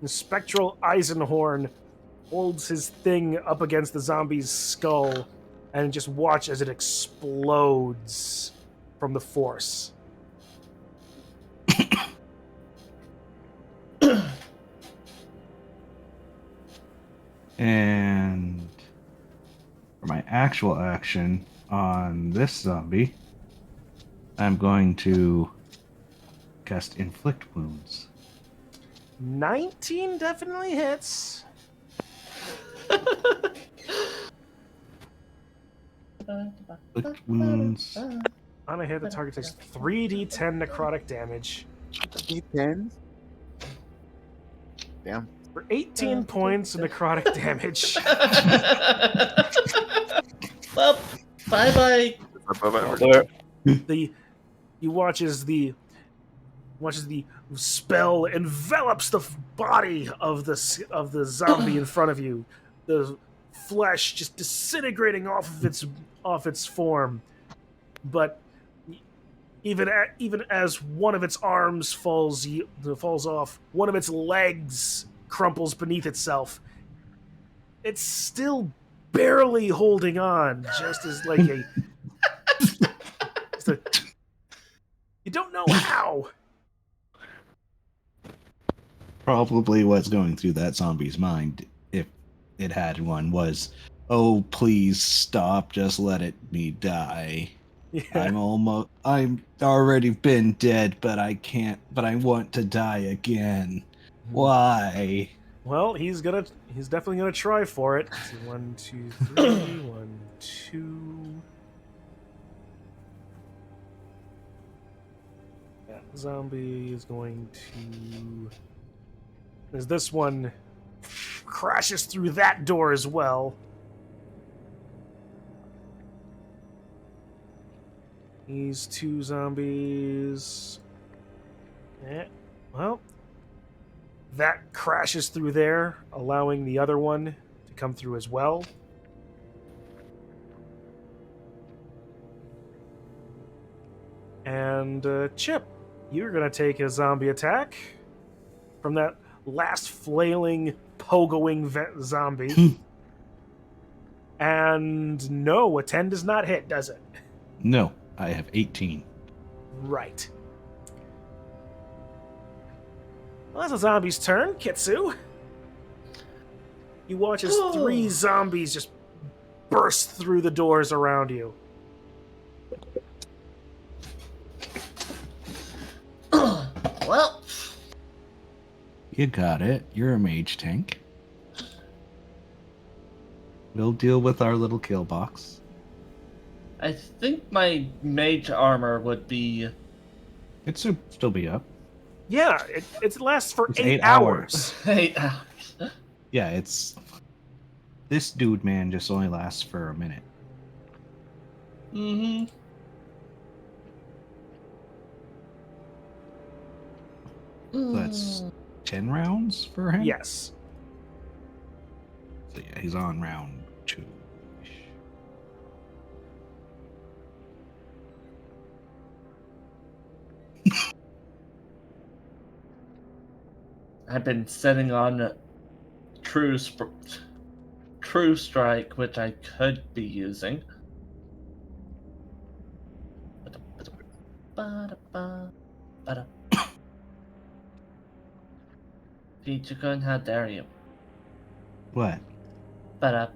spectral Eisenhorn holds his thing up against the zombie's skull and just watch as it explodes from the force.
And for my actual action on this zombie, I'm going to cast Inflict Wounds.
19 definitely hits.
Inflict Wounds.
On a hit, the target takes 3d10 necrotic damage.
D10. Damn.
For 18 points of necrotic damage.
Well, bye-bye.
You watch as the spell envelops the body of the zombie in front of you. The flesh just disintegrating off its form. But even as one of its arms falls off, one of its legs crumples beneath itself. It's still barely holding on, just as like a. You don't know how.
Probably what's going through that zombie's mind, if it had one, was, "Oh, please stop! Just let me die.
Yeah.
I'm already been dead, but I can't. But I want to die again. Why?"
Well, he's definitely gonna try for it. Let's see, 1, 2, 3, 1, 2. Yeah, zombie is going to. As this one crashes through that door as well. These two zombies. Yeah, well. That crashes through there, allowing the other one to come through as well. And Chip, you're going to take a zombie attack from that last flailing, pogoing zombie. And no, a 10 does not hit, does it?
No, I have 18.
Right. Well, that's a zombie's turn, Kitsu. You watch as 3 zombies just burst through the doors around you.
Well,
You got it. You're a mage tank. We'll deal with our little kill box.
I think my mage armor would be.
It should still be up.
Yeah, it lasts for
It's
8 hours.
8 hours.
Yeah, it's... This dude, man, just only lasts for a minute.
Mm-hmm.
So that's 10 rounds for him?
Yes.
So yeah, he's on round 2.
I've been sitting on True Strike, which I could be using. Pichu-kun, how dare you?
What?
Let's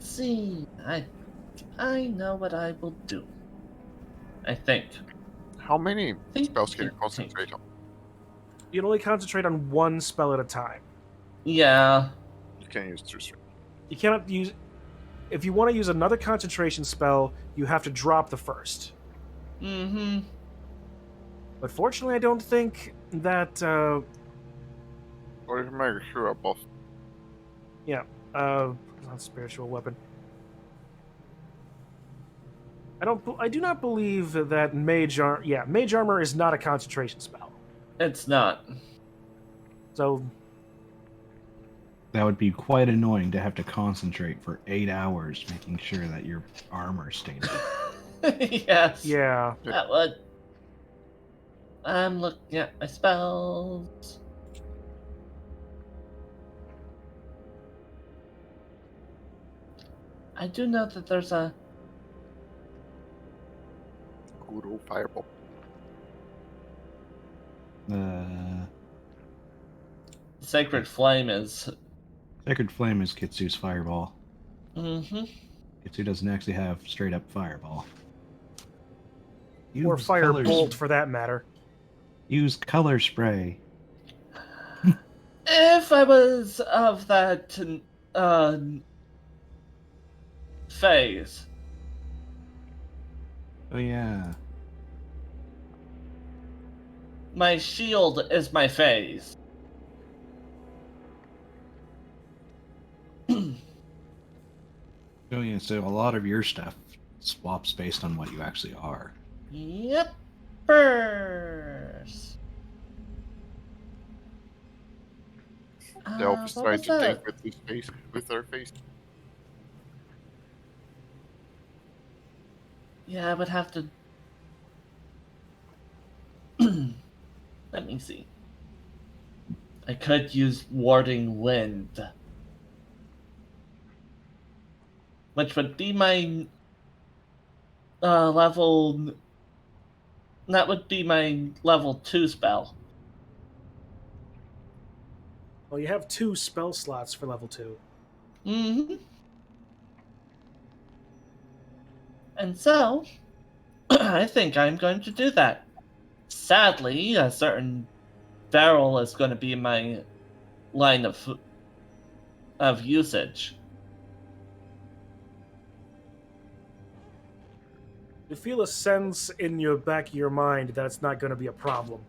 see. I know what I will do. I think.
How many
Think-
spells can you
think-
concentrate on?
You can only concentrate on one spell at a time.
Yeah.
You can use True Strike.
You cannot use... if you want to use another concentration spell, you have to drop the first.
Mm-hmm.
But fortunately, I don't think that.
Or if you make sure a buff.
Yeah, not spiritual weapon. I do not believe that mage armor. Yeah, mage armor is not a concentration spell.
It's not.
So
That would be quite annoying to have to concentrate for 8 hours making sure that your armor stayed up.
Yes.
yeah,
That would. I'm looking at my spells. I do know that there's a.
Good old fireball.
Sacred Flame is.
Sacred Flame is Kitsu's fireball.
Mm-hmm.
Kitsu doesn't actually have straight up fireball.
or
Use
fire
color
bolt for that matter.
Use color spray.
If I was of that phase,
Oh yeah.
my shield is my phase.
Oh yeah, so a lot of your stuff swaps based on what you actually are.
Yep. First.
The elf is
What
trying
was
to
that?
think with his face, with their face.
Yeah, I would have to. Let me see. I could use Warding Wind, which would be my level. That would be my level 2 spell.
Well, you have 2 spell slots for level 2.
Mm-hmm. And so, I think I'm going to do that. Sadly, a certain barrel is going to be my line of usage.
You feel a sense in your back of your mind that it's not going to be a problem.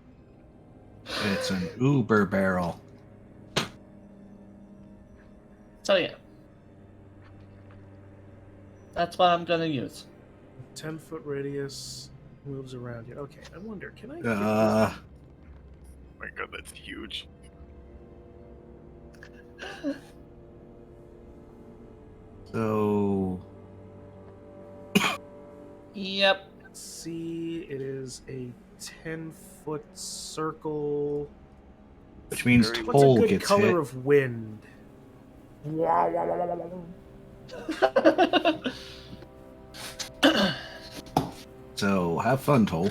It's an Uber barrel.
So yeah. That's what I'm going to use.
10-foot radius moves around you. Okay, I wonder, can I get
Oh my god, that's huge.
So
Yep.
Let's see, it is a 10-foot circle.
which means
What's a
What's a
Toll
good
gets
color
hit.
of wind?
So have fun, Toll.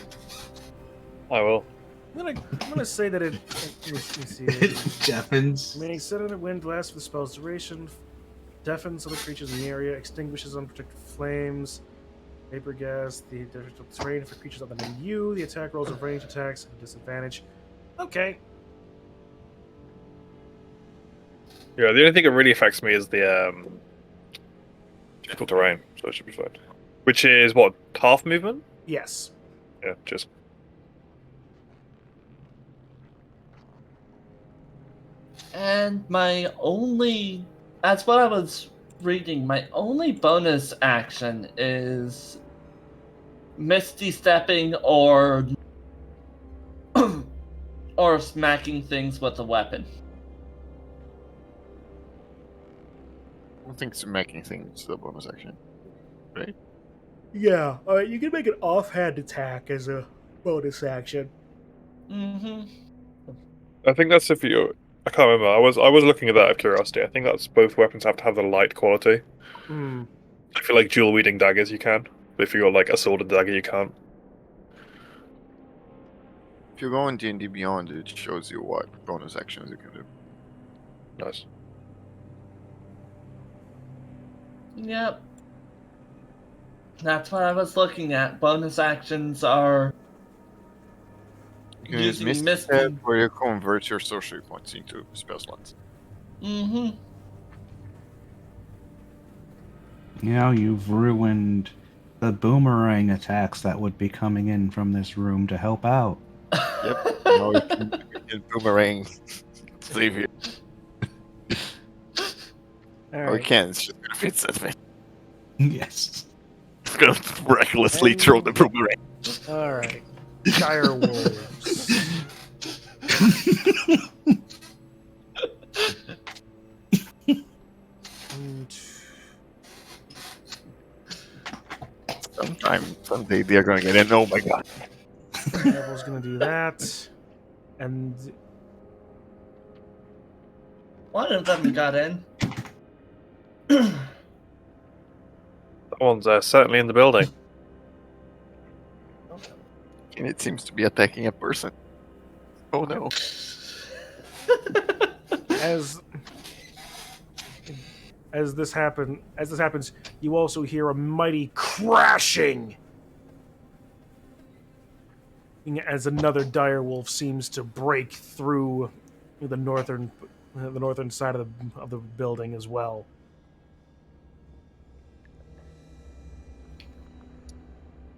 I will.
I'm gonna say that it. Let me see.
It deafens.
Remaining sediment wind lasts for the spell's duration, deafens other creatures in the area, extinguishes unprotected flames, vapor gas, the terrain for creatures other than you. The attack rolls of ranged attacks at a disadvantage. Okay.
Yeah, the only thing that really affects me is the difficult terrain, so it should be fine. Which is what, half movement?
Yes.
Yeah, just
And my only. That's what I was reading. My only bonus action is Misty Stepping or. or smacking things with a weapon.
I don't think smacking things is a bonus action. Right?
Yeah. All right. You can make an offhand attack as a bonus action.
Mm-hmm.
I think that's if you. I can't remember. I was looking at that out of curiosity. I think that's both weapons have to have the light quality.
Hmm.
If you like dual wielding daggers, you can. But if you got like a sword and dagger, you can't.
If you go on D&D Beyond, it shows you what bonus actions you can do.
Nice.
Yep. That's what I was looking at. Bonus actions are
You can use
using
Misty Step,
Misty.
where you convert your sorcery points into spell slots.
Mm-hmm.
You've ruined the boomerang attacks that would be coming in from this room to help out.
Yep. Now we can boomerang. Leave you.
All
Or we
right.
can. It's just gonna fit that man.
Yes.
It's gonna recklessly throw the boomerang.
All right. Dire wolves.
Someday they're gonna get in. Oh my god.
Devil's gonna do that, and
One of them got in.
That one's certainly in the building.
And it seems to be attacking a person. Oh no.
as this happens, you also hear a mighty crashing as another direwolf seems to break through the northern side of the building as well.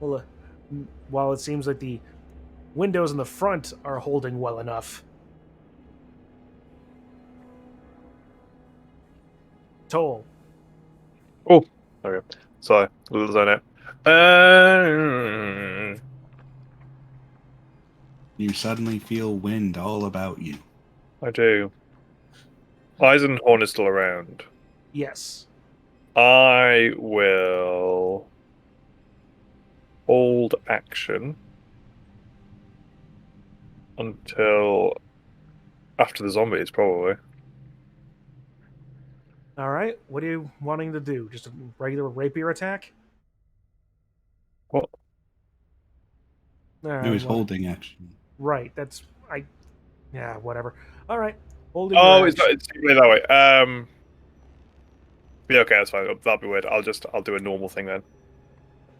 Well, while it seems like the windows in the front are holding well enough, Toll.
Oh, okay. Sorry, a little zone out.
You suddenly feel wind all about you.
I do. Eisenhorn is still around.
Yes.
I will hold action until after the zombies, probably.
All right. What are you wanting to do? Just a regular rapier attack?
What?
It was holding action.
Right. Yeah. Whatever. All right. Holding.
Oh, it's that way. Yeah, okay, that's fine. That'll be weird. I'll do a normal thing then.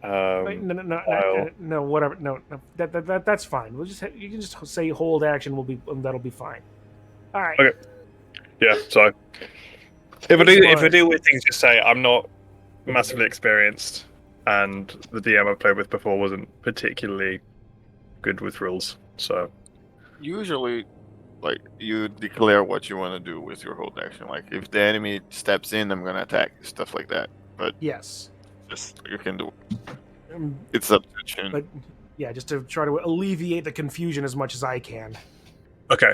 No. Whatever. No. That's fine. You can just say hold action. That'll be fine. All right.
Okay. Yeah. So if I do weird things, just say I'm not massively experienced, and the DM I played with before wasn't particularly good with rules. So
Usually, like, you declare what you want to do with your hold action. Like, if the enemy steps in, I'm gonna attack, stuff like that. But
yes,
just you can do it. It's up to you.
But yeah, just to try to alleviate the confusion as much as I can.
okay.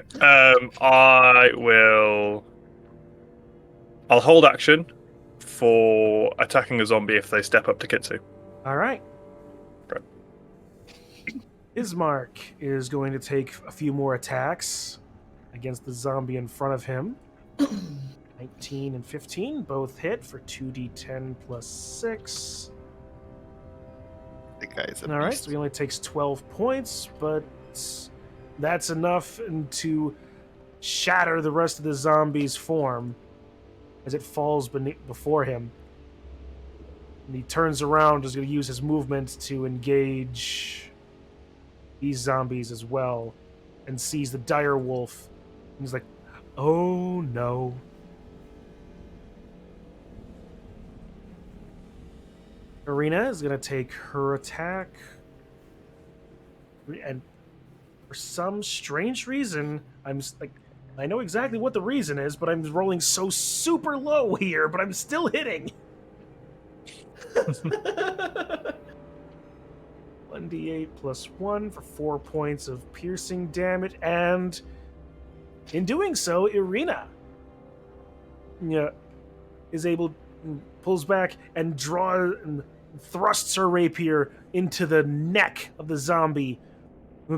I'll hold action for attacking a zombie if they step up to Kitsu.
All right.
Right.
Ismark is going to take a few more attacks against the zombie in front of him. 19 and 15, both hit for 2d10 plus 6.
The guy's a
All right,
beast.
so he only takes 12 points, but that's enough to shatter the rest of the zombie's form as it falls before him. And he turns around, is going to use his movement to engage these zombies as well, and sees the dire wolf. And he's like, oh no. Arena is going to take her attack. And for some strange reason, I know exactly what the reason is, but I'm rolling so super low here, but I'm still hitting. 1d8 plus 1 for 4 points of piercing damage, and in doing so, Irina pulls back and thrusts her rapier into the neck of the zombie,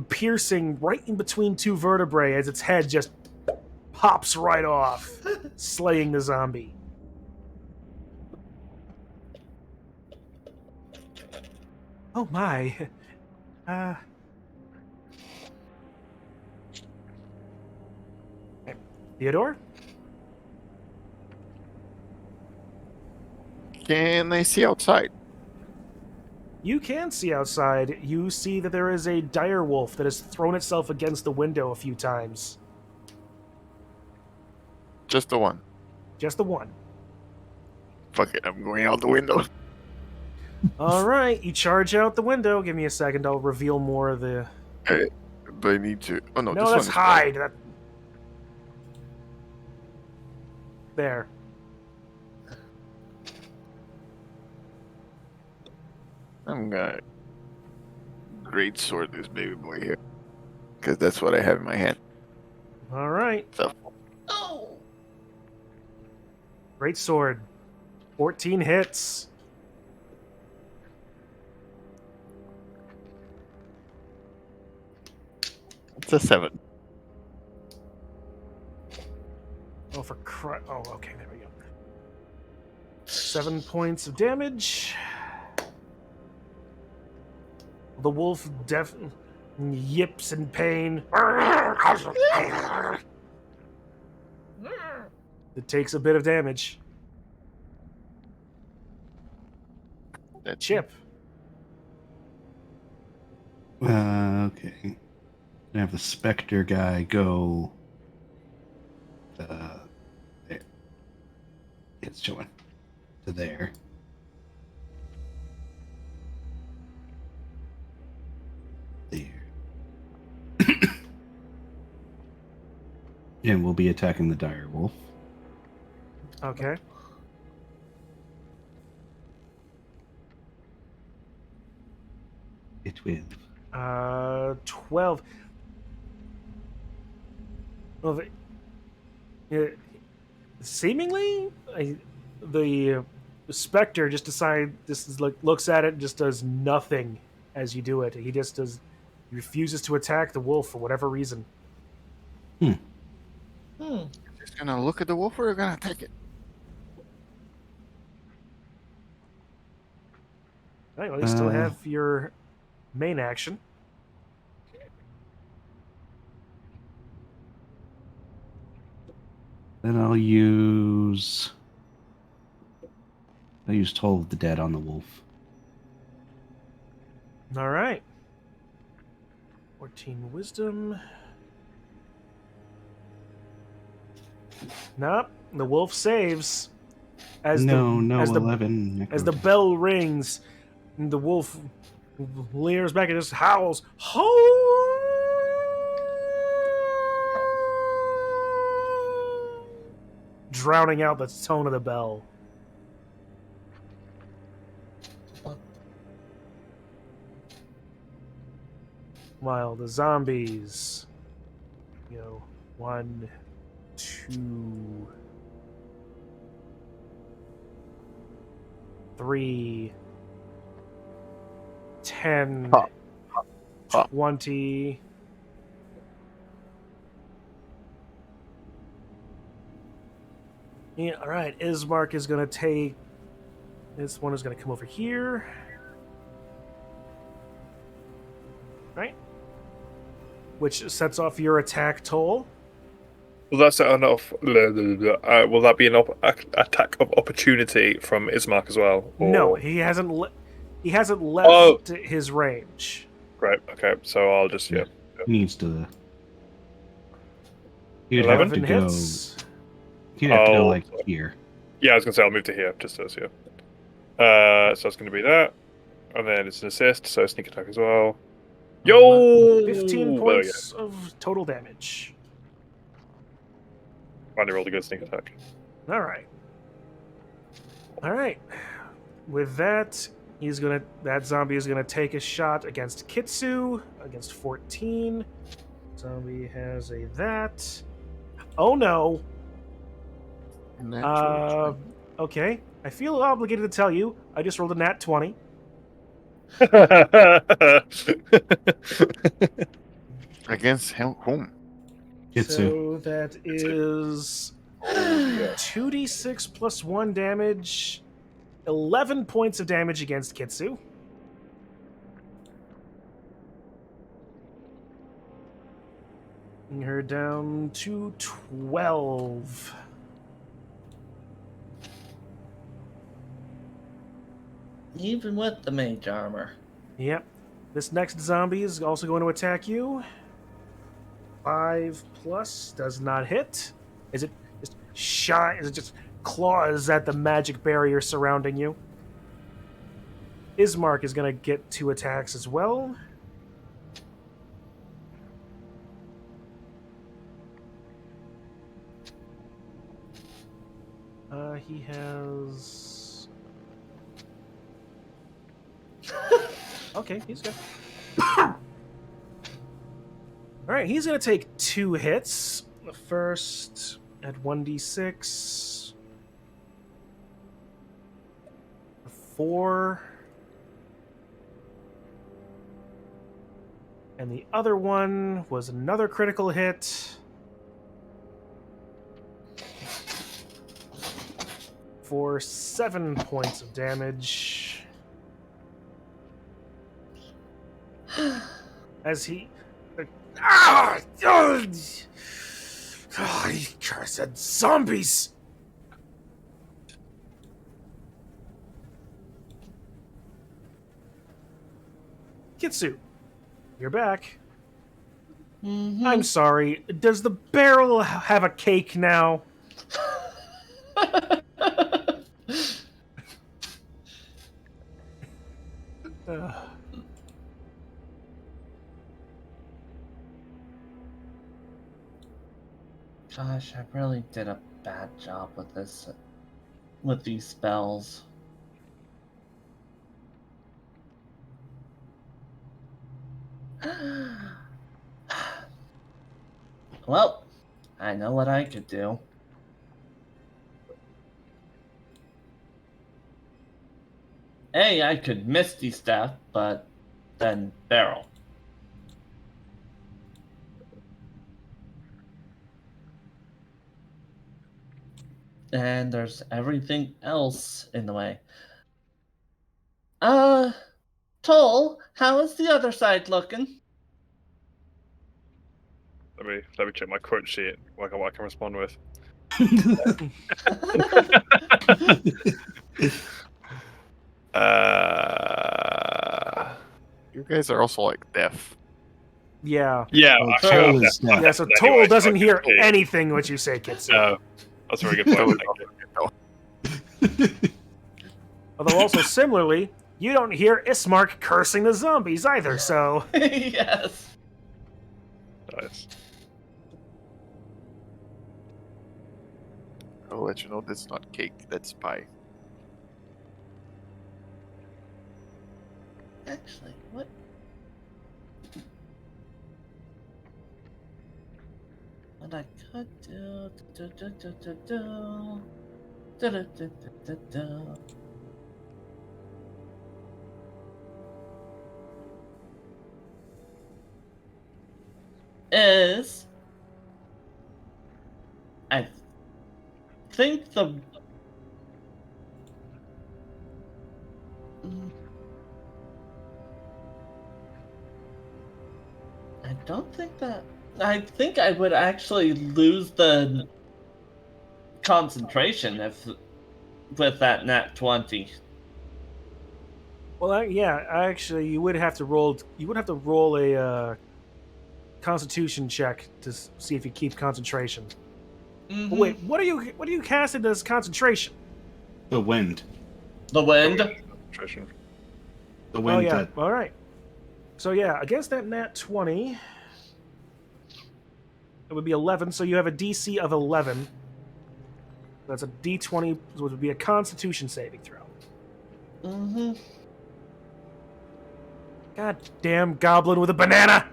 piercing right in between two vertebrae as its head just pops right off, slaying the zombie. Oh my. Theodore?
Can I see outside?
You can see outside. You see that there is a dire wolf that has thrown itself against the window a few times.
Just the one.
Just the one.
Fuck it, I'm going out the window.
All right, you charge out the window. Give me a second. I'll reveal more of the.
Alright, do I need to? Oh no,
No,
this
that's
one is
hide. That... There.
I'm gonna great sword this baby boy here, because that's what I have in my hand.
All right.
So
Oh!
Great sword. 14 hits.
it's a 7.
Oh, for Oh, okay, there we go. 7 points of damage. The wolf yips in pain. It takes a bit of damage.
That
Chip.
Okay. Gonna have the Spectre guy go. There. It's showing to there. There. And we'll be attacking the dire wolf.
Okay.
It will.
12. Well, seemingly, the Spectre just looks at it and just does nothing as you do it. He refuses to attack the wolf for whatever reason.
Hmm.
Just gonna look at the wolf, or you're gonna attack it?
All right, well, you still have your main action.
Then I'll use Toll of the Dead on the wolf.
All right. 14 wisdom. Nope. The wolf saves. As
11.
as the bell rings, and the wolf leers back and just howls. Drowning out the tone of the bell. While the zombies, 1, 2, 3, 10,
Huh. Huh.
20. Yeah, all right. Ismark is going to take... This one is going to come over here. Right? Which sets off your attack toll.
Will that set enough? Will that be an attack of opportunity from Ismark as well? Or...
No, he hasn't left his range.
Great. Okay, so I'll just
He needs to. He'd
11
have to
hits.
go. He'd have to go
Oh.
like here.
Yeah, I was gonna say I'll move to here just as so it's gonna be that, and then it's an assist, so sneak attack as well. Yo,
15
There we
points of total damage.
go. Finally rolled a good sneak attack.
All right. With that, that zombie is gonna take a shot against Kitsu against 14. Zombie has a that. Oh no. Okay. I feel obligated to tell you, I just rolled a nat 20.
Against him, whom?
Kitsu.
So that is 2d6 plus 1 damage. 11 points of damage against Kitsu. Bring her down to 12.
Even with the mage armor.
Yep. This next zombie is also going to attack you. 5 plus does not hit. Is it just shy? Is it just claws at the magic barrier surrounding you. Ismark is going to get 2 attacks as well. He has... Okay, he's good. Alright, he's going to take 2 hits. The first at 1d6. 4. And the other one was another critical hit. For 7 points of damage. As he... Ah! Oh, you cursed zombies! Kitsu, you're back.
Mhm.
I'm sorry. Does the barrel have a cake now?
Gosh, I really did a bad job with this, with these spells. Well, I know what I could do. I could Misty Step, but then Barrel. And there's everything else in the way. Toll, how is the other side looking?
Let me check my quote sheet. What I can respond with.
You guys are also like deaf.
Yeah.
Yeah,
Well,
actually,
Toll
I'm
is
definitely-
Yeah, so
Anyway,
Toll
so
doesn't
I
hear
can see.
anything what you say, Kitsu.
No, that's a very good point. Thank you.
Although also similarly, you don't hear Ismark cursing the zombies either, so...
Yes.
Nice.
I'll let you know that's not cake, that's pie.
Actually, what? What I could do, is I think the I don't think that I think I would actually lose the concentration if with that nat 20.
Well, yeah, actually, you would have to roll a Constitution check to see if you keep concentration.
Mhm.
But wait, what are you casting as concentration?
The wind.
The wind.
Concentration.
The wind
Oh yeah,
that
all right. So yeah, against that nat 20, it would be 11. So you have a DC of 11. That's a D20, which would be a Constitution saving throw.
Mhm.
God damn goblin with a banana!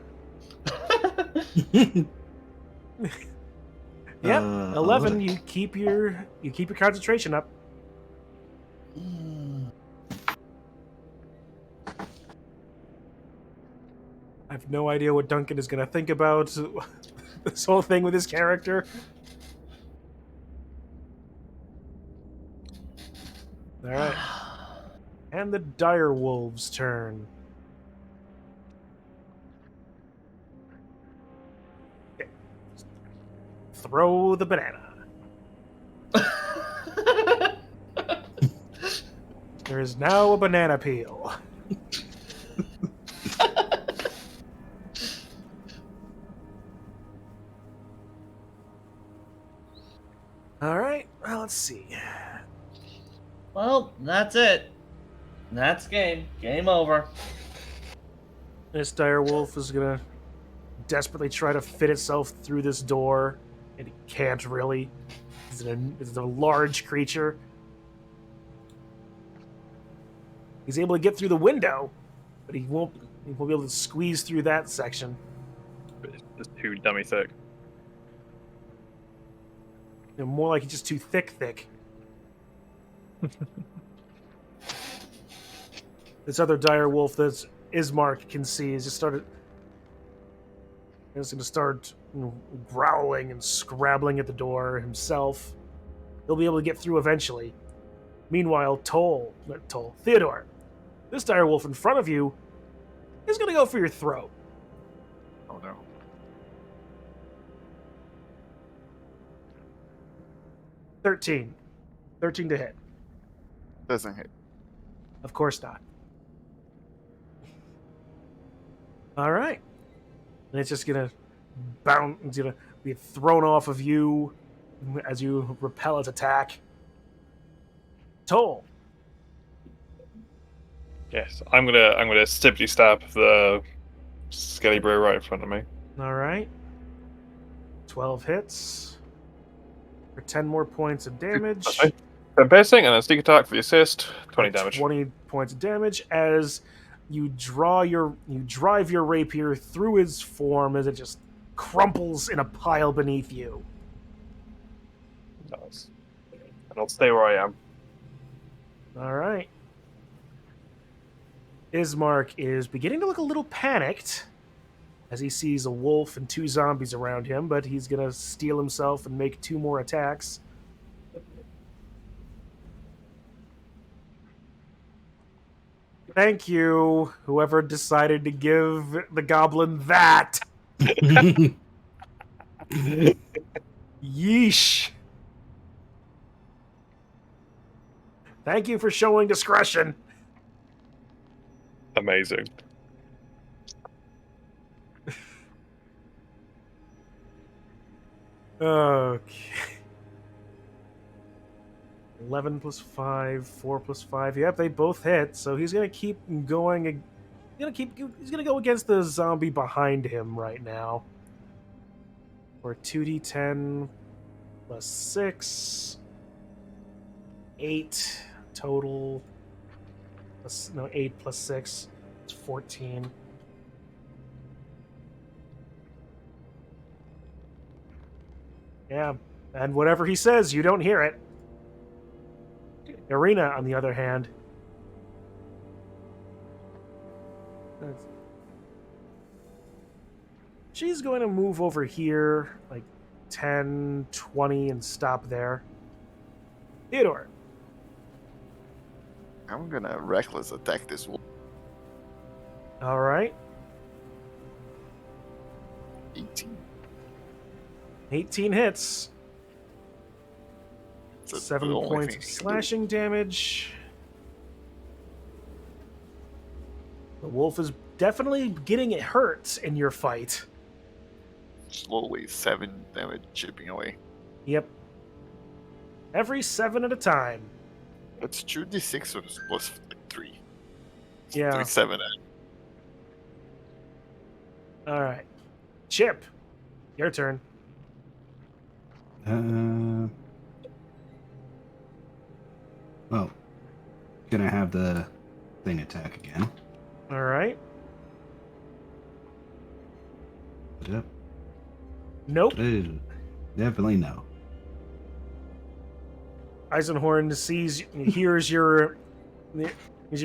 Yep, 11. You keep your concentration up. I have no idea what Duncan is going to think about this whole thing with his character. All right, and the dire wolves' turn. Okay. Throw the banana. There is now a banana peel. All right, well, let's see.
Well, that's it. That's game. Game over.
This direwolf is gonna desperately try to fit itself through this door, and it can't really. It's a large creature. He's able to get through the window, but he won't be able to squeeze through that section.
It's just too dummy thick.
More like he's just too thick. This other dire wolf that Ismark can see is just going to start growling and scrabbling at the door himself. He'll be able to get through eventually. Meanwhile, Theodore, this dire wolf in front of you is going to go for your throat.
Oh no.
13 to hit.
Doesn't hit.
Of course not. All right. And it's just going to bounce. It's going to be thrown off of you as you repel its attack. Toll.
Yes, I'm gonna stippity stab the skelly bro right in front of me.
All right. 12 hits for 10 more points of damage.
Okay. 10 piercing and then sneak attack for the assist. 20 damage.
20 points of damage as you drive your rapier through his form as it just crumples in a pile beneath you.
Nice. And I'll stay where I am.
All right. Ismark is beginning to look a little panicked as he sees a wolf and 2 zombies around him, but he's going to steel himself and make 2 more attacks. Thank you, whoever decided to give the goblin that. Yeesh. Thank you for showing discretion.
Amazing.
Okay. 11 plus 5, 4 plus 5. Yep, they both hit. So he's gonna keep going. He's gonna go against the zombie behind him right now. For 2d10 plus 6, 8 total. 8 plus 6. It's 14. Yeah, and whatever he says, you don't hear it. Irina, on the other hand, she's going to move over here, like 10, 20, and stop there. Theodore.
I'm gonna reckless attack this wolf.
All right.
18.
18 hits.
It's the
7
only
points
thing
of
he can do.
slashing damage. The wolf is definitely getting it hurt in your fight.
Slowly, 7 damage chipping away.
Yep. Every 7 at a time.
That's 2d6 plus 3.
Yeah.
3, 7.
All right. Chip, your turn.
Well, gonna have the thing attack again.
All right.
Yep.
Nope.
Definitely no.
Eisenhorn hears your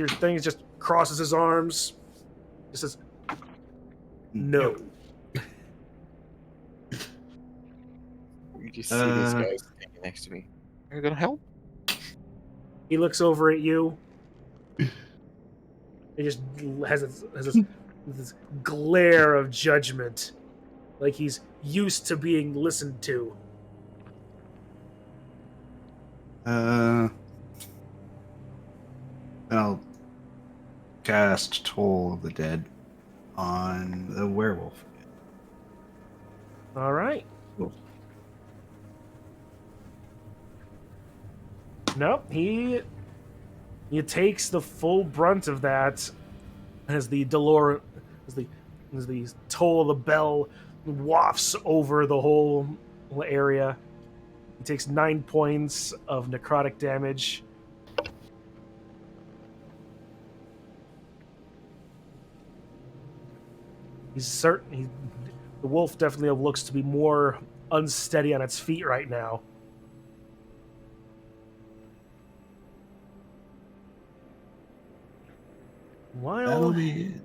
thing, just crosses his arms. Just says, no.
You just see this guy standing next to me. Are you gonna help?
He looks over at you. He just has this glare of judgment, like he's used to being listened to.
I'll cast Toll of the Dead on the werewolf.
All right.
Cool.
Nope, he He takes the full brunt of that as the as the toll of the bell wafts over the whole area. He takes 9 points of necrotic damage. He's certain the wolf definitely looks to be more unsteady on its feet right now.
That'll
While
be it.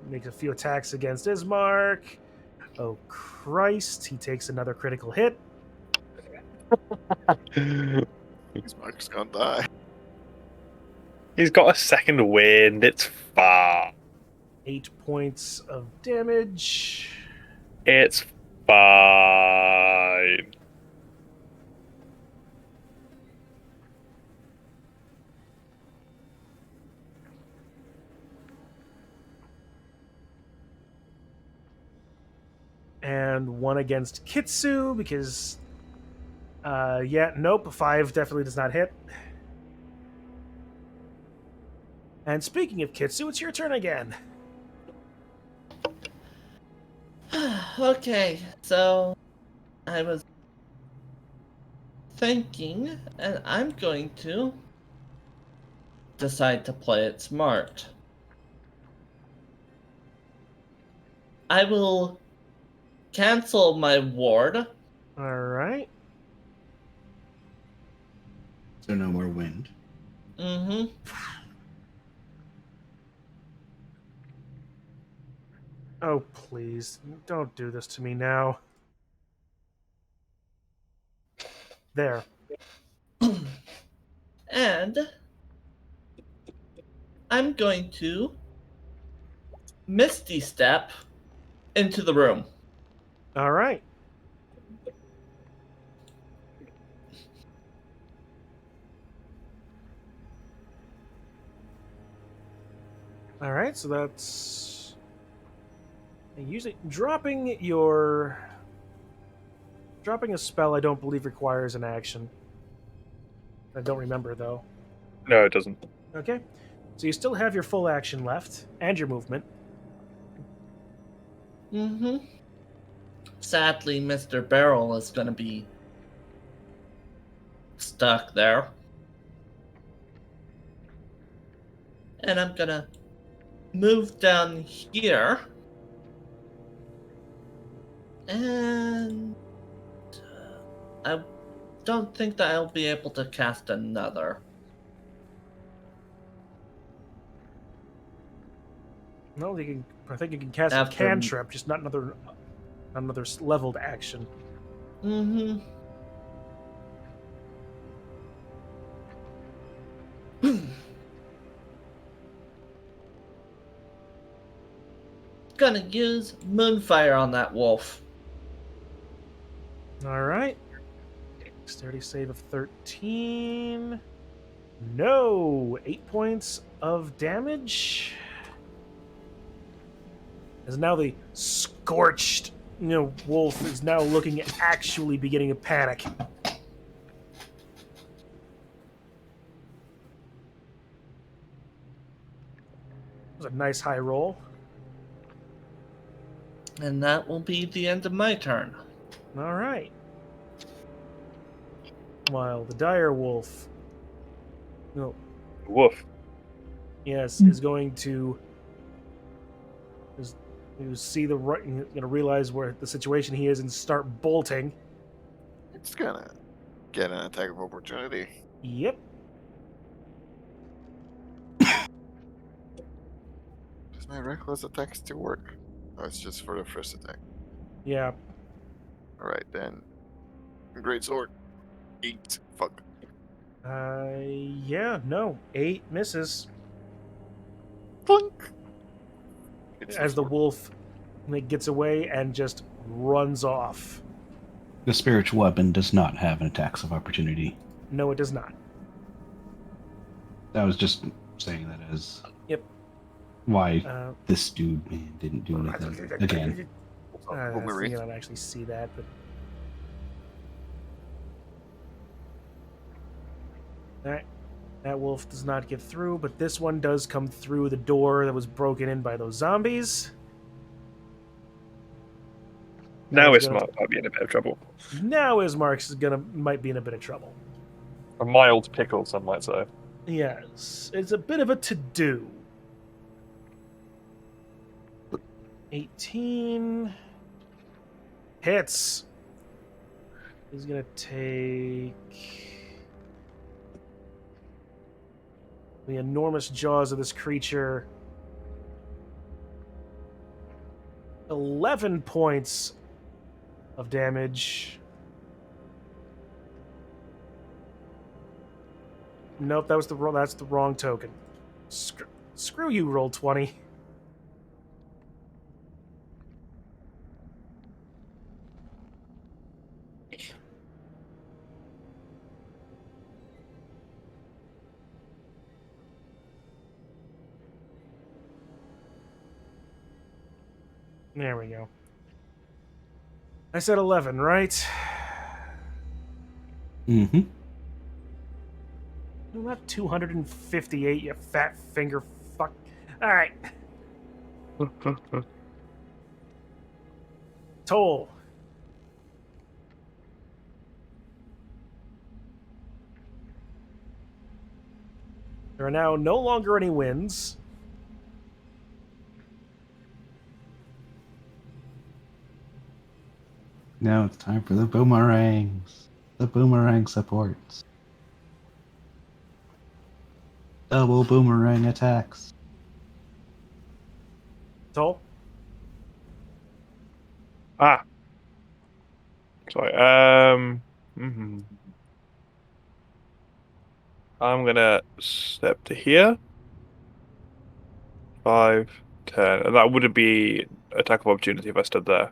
makes a few attacks against Ismark. Oh Christ! He takes another critical hit.
These Mark's gonna die.
He's got a second wind. It's fine.
8 points of damage.
It's fine.
And 1 against Kitsu because, nope, 5 definitely does not hit. And speaking of Kitsu, it's your turn again.
Okay, so I was thinking, and I'm going to decide to play it smart. I will cancel my ward.
All right.
So no more wind.
Mm-hmm.
Oh, please. Don't do this to me now. There.
And I'm going to Misty Step into the room.
All right. All right, so that's usually dropping a spell. I don't believe requires an action. I don't remember though.
No, it doesn't.
Okay, so you still have your full action left and your movement.
Mm-hmm. Sadly, Mr. Barrel is going to be stuck there. And I'm going to move down here. And I don't think that I'll be able to cast another.
No, you can. I think you can cast a
After-
cantrip, just not another leveled action.
Mm-hmm. Gonna use Moonfire on that wolf.
All right. Dexterity save of 13. No, 8 points of damage. As now the scorched, wolf is now looking at actually beginning to panic. It was a nice high roll.
And that will be the end of my turn.
All right. While the dire wolf,
Woof.
yes, is going to you see the right, going to realize where the situation he is and start bolting.
It's gonna get an attack of opportunity.
Yep.
Does my reckless attack still work? Oh, it's just for the first attack.
Yeah.
Alright then. Great sword. 8. Fuck.
Yeah, no. 8 misses.
Plunk.
As the wolf gets away and just runs off.
The spiritual weapon does not have an attacks of opportunity.
No, it does not.
I was just saying that as
Yep.
why this dude didn't do anything again.
I was
Boomerang.
thinking I'd actually see that, but that wolf does not get through, but this one does come through the door that was broken in by those zombies.
Now
He's
Ismark might be in a bit of trouble.
Now Ismark might be in a bit of trouble.
A mild pickle, some might say.
Yes, it's a bit of a to-do. 18 hits. He's gonna take the enormous jaws of this creature. 11 points of damage. Nope, that's the wrong token. Screw you, roll 20. There we go. I said 11, right?
Mm-hmm.
Not 258, you fat finger fuck. Alright. Toll. There are now no longer any winds.
Now it's time for the boomerangs. The boomerang supports. Double boomerang attacks.
Toll.
Ah. Sorry. mhm. I'm gonna step to here. 5, 10. And that wouldn't be attack of opportunity if I stood there.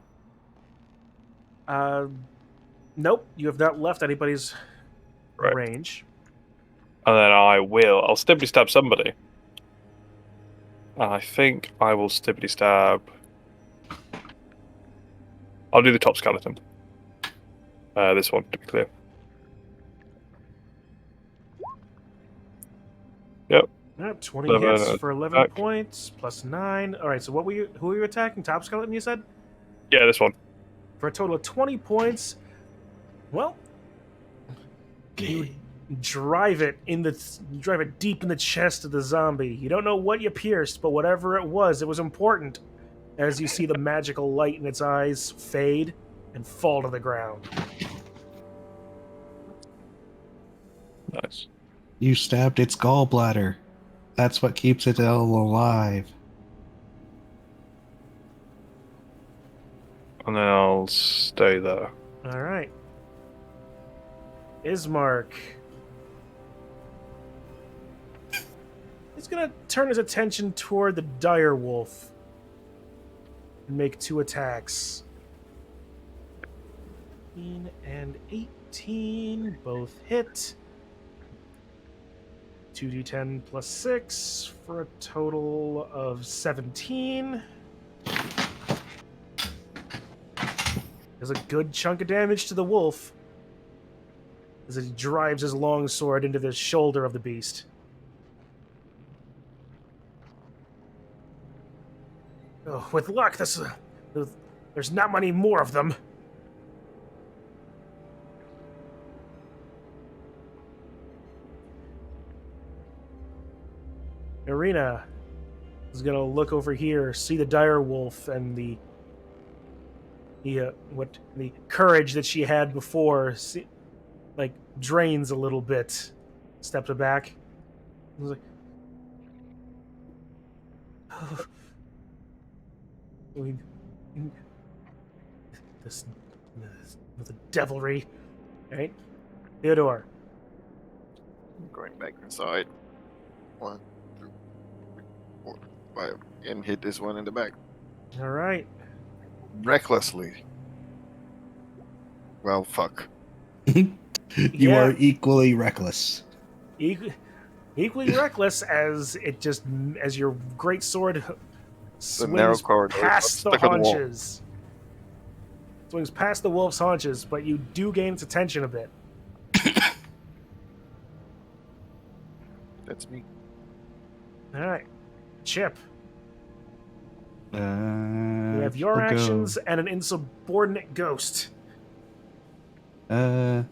Nope, you have not left anybody's
Right.
range.
And then I'll stibbity stab somebody. And I think I will stibbity stab. I'll do the top skeleton. This one, to be clear. Yep.
20
11
hits for 11
attack.
points, plus 9. Alright, so who were you attacking? Top skeleton, you said?
Yeah, this one.
For a total of 20 points. Well, you drive it deep in the chest of the zombie. You don't know what you pierced, but whatever it was important. As you see the magical light in its eyes fade and fall to the ground.
Nice.
You stabbed its gallbladder. That's what keeps it all alive.
And then I'll stay there.
Alright. Ismark. He's gonna turn his attention toward the dire wolf and make 2 attacks. 18 and 18 both hit. 2d10 plus 6 for a total of 17. There's a good chunk of damage to the wolf as he drives his long sword into the shoulder of the beast. Oh, with luck, there's not many more of them. Irina is gonna look over here, see the dire wolf and the courage that she had before, drains a little bit. Steps back. He's like, oh, this the devilry, right? Theodore.
Going back inside. 1, 2, 3, 4, 5. And hit this one in the back.
All right.
Recklessly. Well, fuck.
You
Yeah.
are equally reckless.
Equally reckless as your great sword
The narrow
swings
corridor
past the
stuck on the wall.
haunches. Swings past the wolf's haunches, but you do gain its attention a bit.
That's me.
All right, Chip.
We
We have your actions and an insubordinate ghost.
That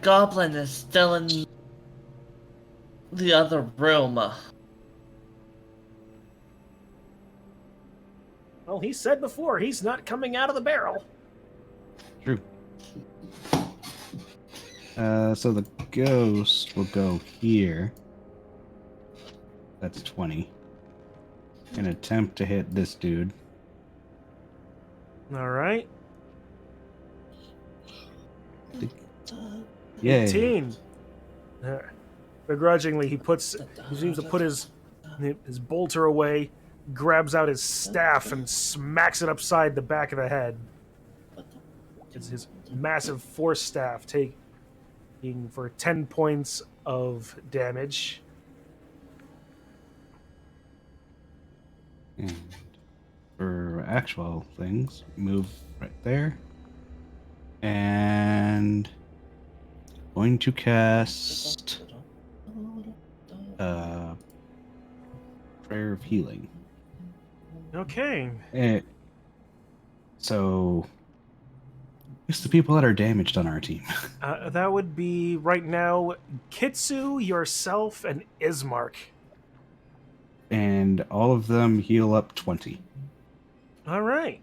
goblin is still in the other room.
Well, he said before he's not coming out of the barrel.
True. So the ghost will go here. That's 20. And attempt to hit this dude.
All right.
Yay.
18. Begrudgingly, he seems to put his bolter away, grabs out his staff, and smacks it upside the back of the head. It's his massive force staff, taking for 10 points of damage.
And for actual things, move right there. And going to cast Prayer of Healing.
Okay.
So it's the people that are damaged on our team.
That would be right now Kitsu, yourself, and Ismark.
And all of them heal up 20.
All right.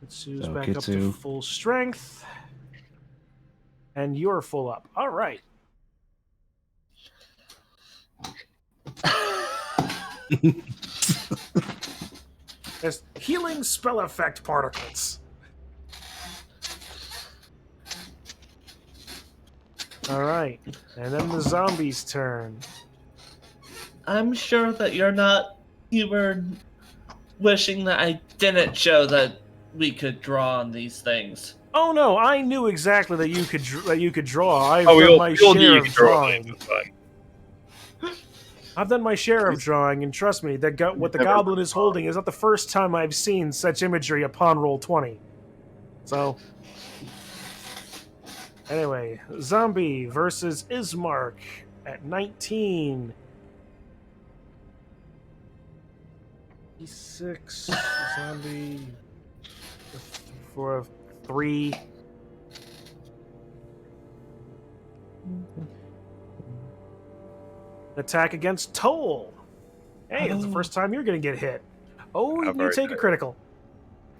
Kitsu's
So
back up to
Kitsu.
full strength. And you're full up. All right. There's healing spell effect particles. All right. And then the zombie's turn.
I'm sure that you were wishing that I didn't show that we could draw on these things.
Oh no, I knew exactly that you could draw. I've
we
done
all,
my
we all knew
share
you
of
could draw.
drawing.
That's fine.
I've done my share of drawing, and trust me, what the goblin is holding is not the first time I've seen such imagery upon roll 20. So, anyway, zombie versus Ismark at 19. 6 zombie for a 3. Attack against Toll. Hey, it's the first time you're going to get hit. Oh, you
very
take a critical.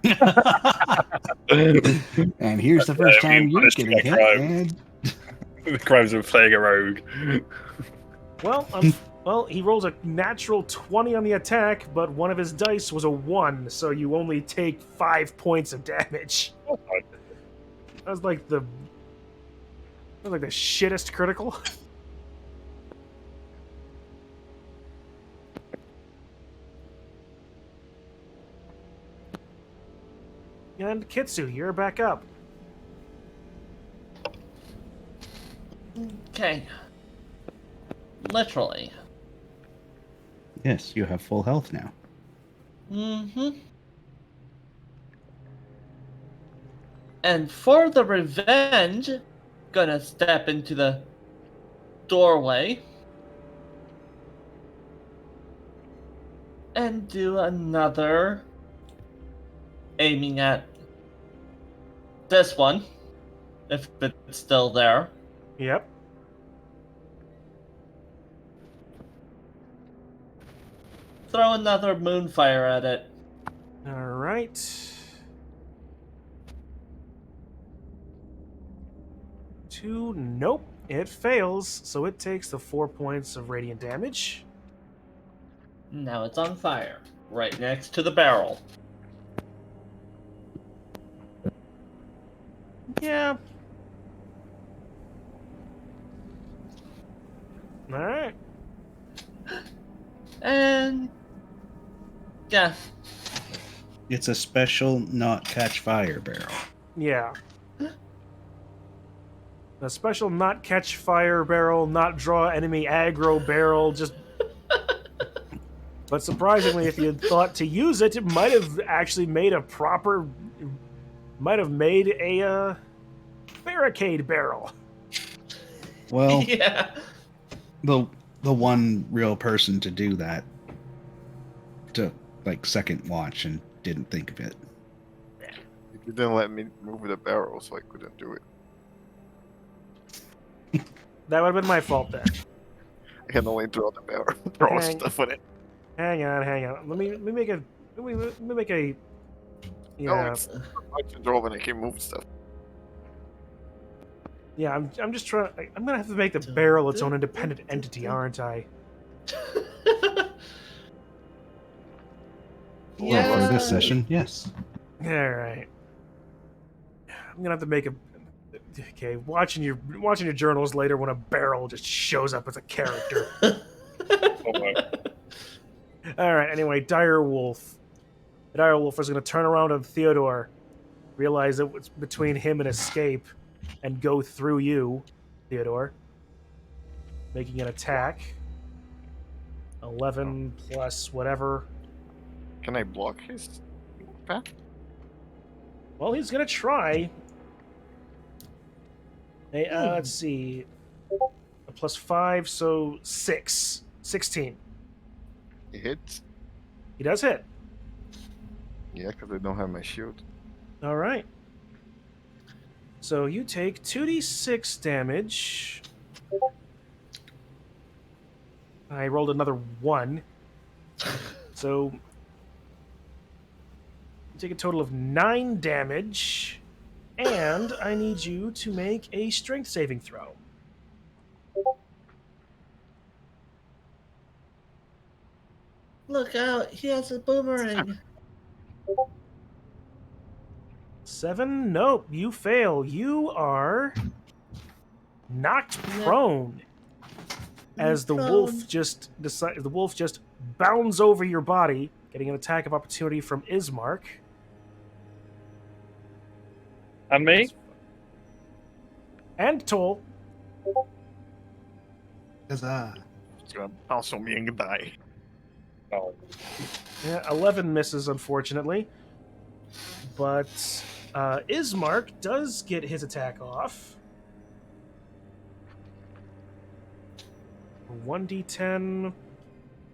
And here's the first time you're
Honest to
getting
my
hit.
crimes.
And
The crimes of playing a rogue.
Well, he rolls a natural 20 on the attack, but one of his dice was a 1, so you only take 5 points of damage. That was like the shittest critical. And Kitsu, you're back up.
Okay. Literally.
yes, you have full health now.
Mm-hmm. And for the revenge, gonna step into the doorway and do another aiming at this one, if it's still there.
Yep.
Throw another moonfire at it.
All right. 2, nope. It fails, so it takes the 4 points of radiant damage.
Now it's on fire, right next to the barrel.
Yeah. All right.
And yeah,
It's a special not catch fire barrel.
Yeah. A special not catch fire barrel, not draw enemy aggro barrel, just... But surprisingly, if you had thought to use it, it might have actually made a proper... Might have made a barricade barrel.
Well,
Yeah.
the one real person to do that took like second watch and didn't think of it.
You didn't let me move the barrel, so I couldn't do it.
That would have been my fault then.
I can only draw the barrel, throw
Hang-
stuff on it.
Hang on. Let me make a... Let me make a...
No,
Yeah,
it's hard to draw when I can move stuff.
yeah. I'm just trying... I'm gonna have to make the barrel its own independent entity, aren't I?
Well, for this session, yes.
Alright. I'm gonna have to make a... Okay, watching your journals later when a barrel just shows up as a character.
Oh my.
Alright, anyway, Dire Wolf. The Dire Wolf is gonna turn around on Theodore, realize that it's between him and escape, and go through you, Theodore. Making an attack. 11 plus whatever.
Can I block his path?
Well, he's gonna try. Hey, let's see. A plus 5, so 6. 16.
He hits?
He does hit.
Yeah, because I don't have my shield.
Alright. So you take 2d6 damage. I rolled another 1. So you take a total of 9 damage. And I need you to make a strength saving throw.
Look out, he has a boomerang.
7? Nope, you fail. You are knocked prone. As the wolf just bounds over your body, getting an attack of opportunity from Ismark.
And me?
And Toll.
Huzzah.
It's gonna bounce on me and die.
Oh.
Yeah, 11 misses, unfortunately. But Ismark does get his attack off. 1d10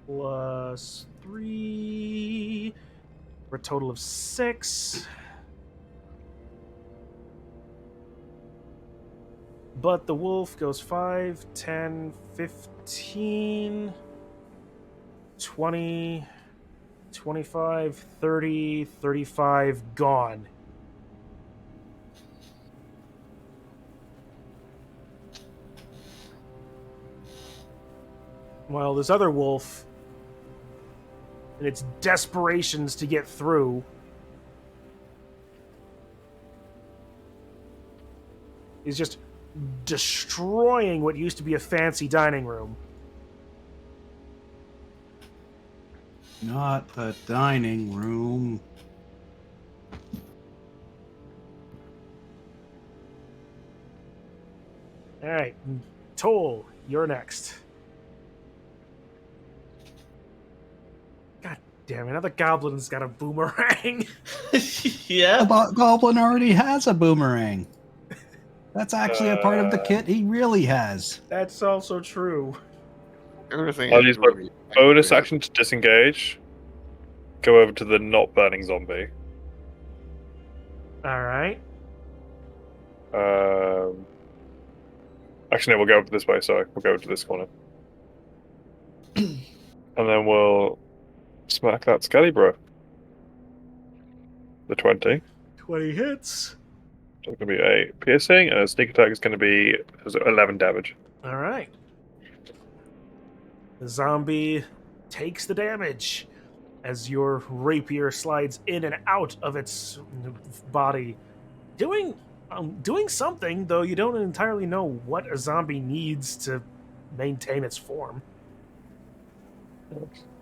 plus 3 for a total of 6. But the wolf goes 5, 10, 15, 20, 25, 30, 35, gone. While this other wolf, in its desperations to get through, is just destroying what used to be a fancy dining room.
Not the dining room.
Alright, Toll, you're next. God damn it, another goblin's got a boomerang.
Yeah.
The goblin already has a boomerang. That's actually a part of the kit he really has.
That's also true.
Everything
I'll
is
use my
really
bonus
accurate.
action to disengage. Go over to the not burning zombie.
Alright.
Actually, no, we'll go over this way. Sorry, we'll go over to this corner, and then we'll smack that Scally bro. The 20.
20 hits.
So it's going to be a piercing, and a sneak attack is going to be 11 damage.
Alright. The zombie takes the damage as your rapier slides in and out of its body. Doing something, though you don't entirely know what a zombie needs to maintain its form.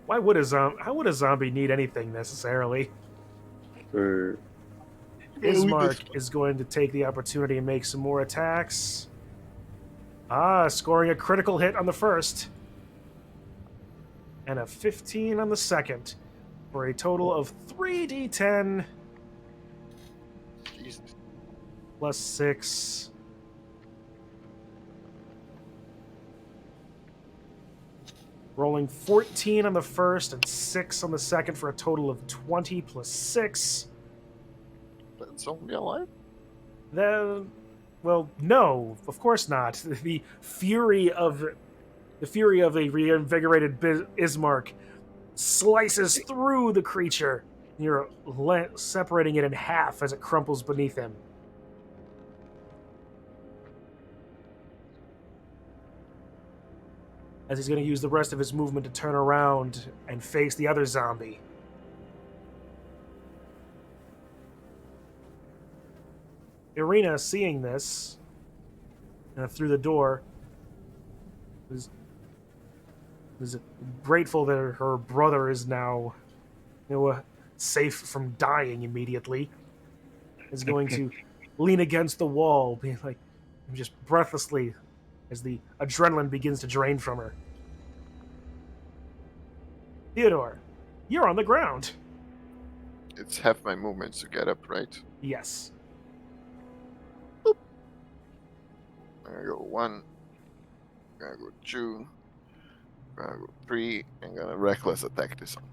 How would a zombie need anything necessarily?
Ooh.
Ismark is going to take the opportunity and make some more attacks. Scoring a critical hit on the first. And a 15 on the second. For a total of 3d10
Jesus.
plus 6. Rolling 14 on the first and 6 on the second for a total of 20 plus 6.
That zombie alive?
Then, well, no, of course not. The fury of a reinvigorated Ismark slices through the creature. You're separating it in half as it crumples beneath him. As he's going to use the rest of his movement to turn around and face the other zombie. Irina, seeing this through the door, is grateful that her brother is now, safe from dying immediately. Is going to lean against the wall, being like, just breathlessly, as the adrenaline begins to drain from her. Theodore, you're on the ground.
It's half my movements to get up, right?
Yes.
I'm gonna go 1. I'm gonna go 2. I'm gonna go 3. I'm gonna reckless attack this one.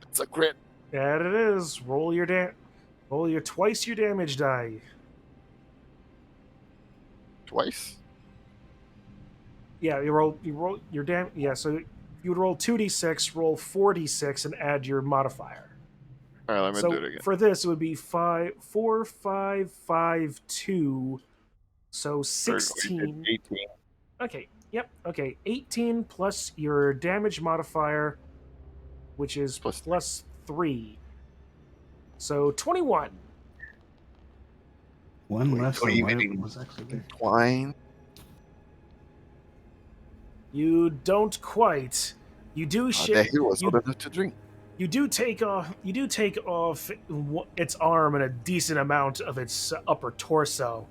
It's a crit.
That it is. Roll your twice your damage die.
Twice?
Yeah, you roll your damage. Yeah, so you would roll 2d6, roll 4d6, and add your modifier.
Alright, let me
So
do it again.
for this, it would be 4, 5, 5, 2. So 16.
18.
Okay. Yep. Okay. 18 plus your damage modifier, which is plus 3. So 21.
One less than what it
Tween.
was actually.
Twine.
You don't quite. You do
The
shit.
hero was old enough to drink.
You do take off its arm and a decent amount of its upper torso.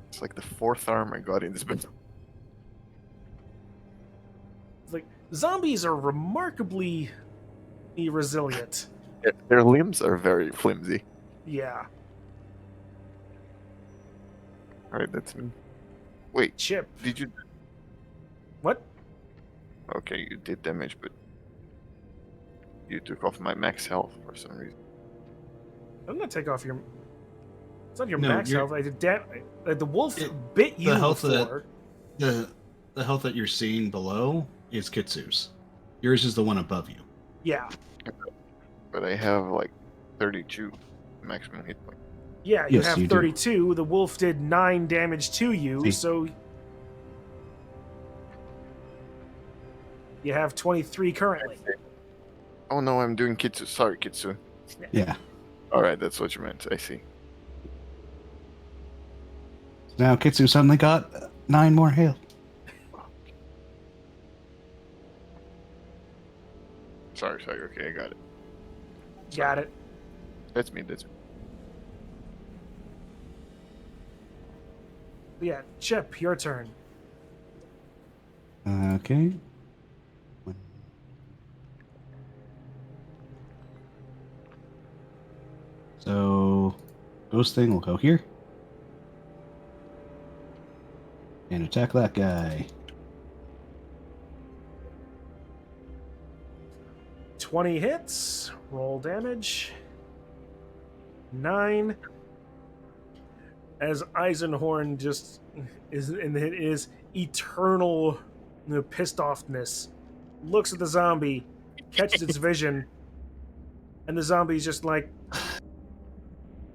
It's like the 4th arm I got in this bit.
Like, zombies are remarkably resilient.
Their limbs are very flimsy.
Yeah.
Alright, that's me. Wait,
Chip.
did you...
What?
Okay, you did damage, but... You took off my max health for some reason.
I'm gonna take off your... It's not your
No,
max
you're-
health. I did the wolf bit you
the health
before.
The health that you're seeing below is Kitsu's. Yours is the one above you.
Yeah.
But I have like 32 maximum hit point.
Yeah, you
Yes,
have
you do.
32. The wolf did 9 damage to you,
See?
so... You have 23 currently.
Oh no, I'm doing Kitsu. Sorry, Kitsu.
Yeah.
Alright, that's what you meant. I see.
Now Kitsu suddenly got 9 more health.
Sorry. Okay, I got it.
Got it.
That's me. That's me.
Yeah, Chip, your turn.
Okay. So, ghost thing will go here. And attack that guy.
20 hits. Roll damage. 9. As Eisenhorn just is in his eternal pissed offness, looks at the zombie, catches its vision, and the zombie's just like,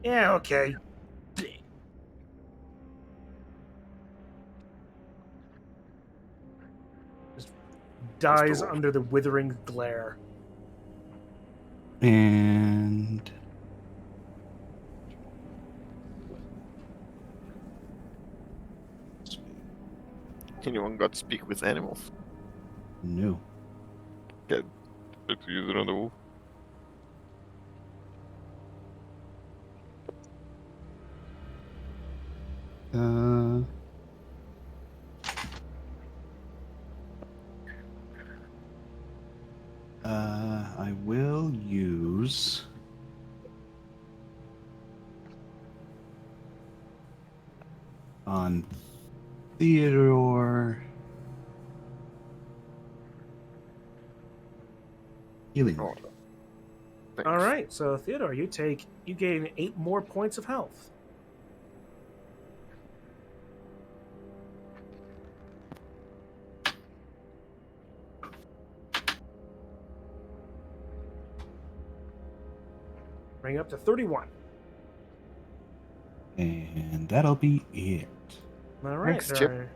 yeah, okay. Just dies
Mr. Wolf.
under the withering glare.
And
Anyone got to speak with animals?
no.
Let's use it on the wolf.
I will use on Theodore healing.
Oh, thanks.
All right, so Theodore, you gain 8 more points of health. Bring it up to 31.
And that'll be it.
All right,
Thanks,
there
Chip.
are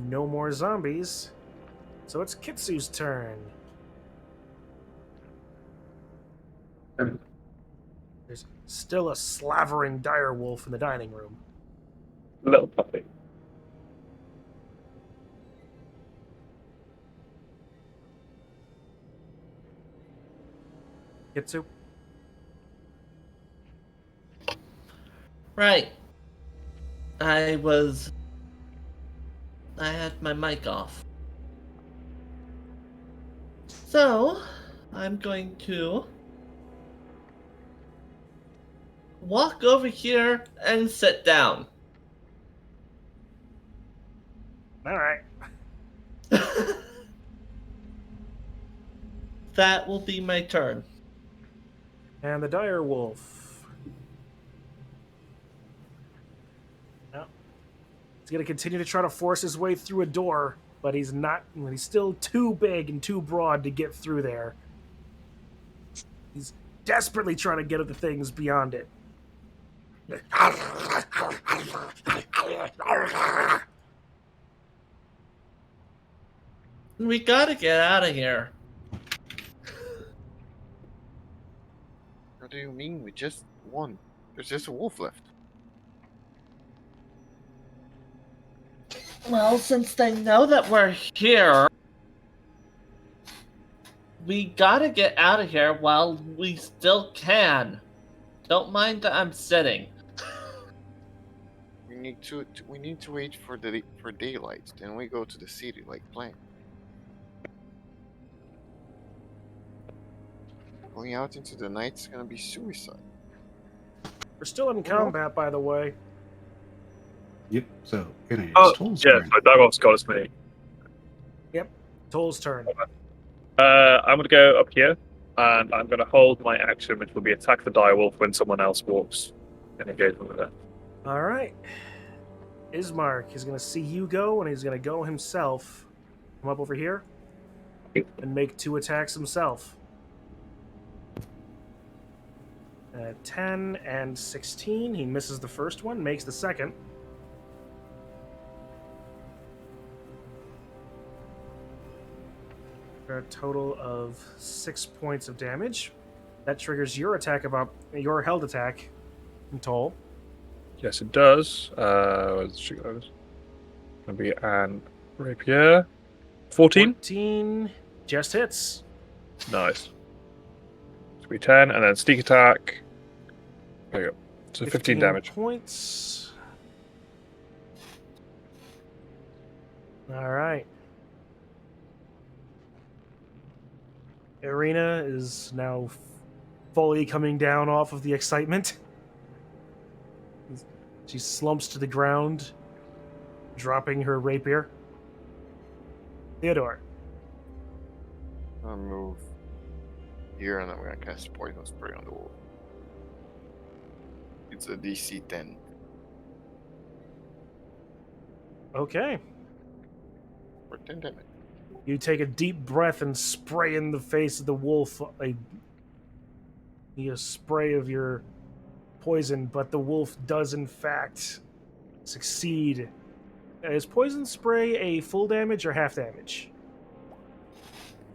no more zombies, so it's Kitsu's turn. There's still a slavering dire wolf in the dining room.
Little puppy.
Kitsu?
Right. I had my mic off. So, I'm going to walk over here and sit down.
All right.
That will be my turn.
And the dire wolf. Well, he's going to continue to try to force his way through a door, but he's not. He's still too big and too broad to get through there. He's desperately trying to get at the things beyond it.
We gotta get out of here.
What do you mean? We just won. There's just a wolf left.
Well, since they know that we're here, we gotta get out of here while we still can. Don't mind that I'm sitting.
We need to wait for daylight. Then we go to the city like planned. Going out into the night is gonna be suicide.
We're still in combat, by the way.
Yep. So it is
Oh,
Toll's
yeah,
turn.
so Dagov's got us me.
Toll's turn.
I'm going to go up here, and I'm going to hold my action, which will be attack the direwolf when someone else walks in engagement with it.
All right. Ismark is going to see you go, and he's going to go himself. Come up over here and make 2 attacks himself. 10 and 16. He misses the first one, makes the second. For a total of 6 points of damage. That triggers your your held attack, Toll.
Yes, it does. Where's the shoot goes? Going to be an rapier. 14?
14 just hits.
Nice. It's be 10, and then sneak attack. There you go. So 15 damage.
Points. All right. Irina is now fully coming down off of the excitement. She slumps to the ground, dropping her rapier. Theodore.
I'll move here and I'm gonna cast poison spray on the wolf. It's a DC 10.
Okay.
For 10 damage.
You take a deep breath and spray in the face of the wolf a spray of your poison, but the wolf does in fact succeed. Is poison spray a full damage or half damage?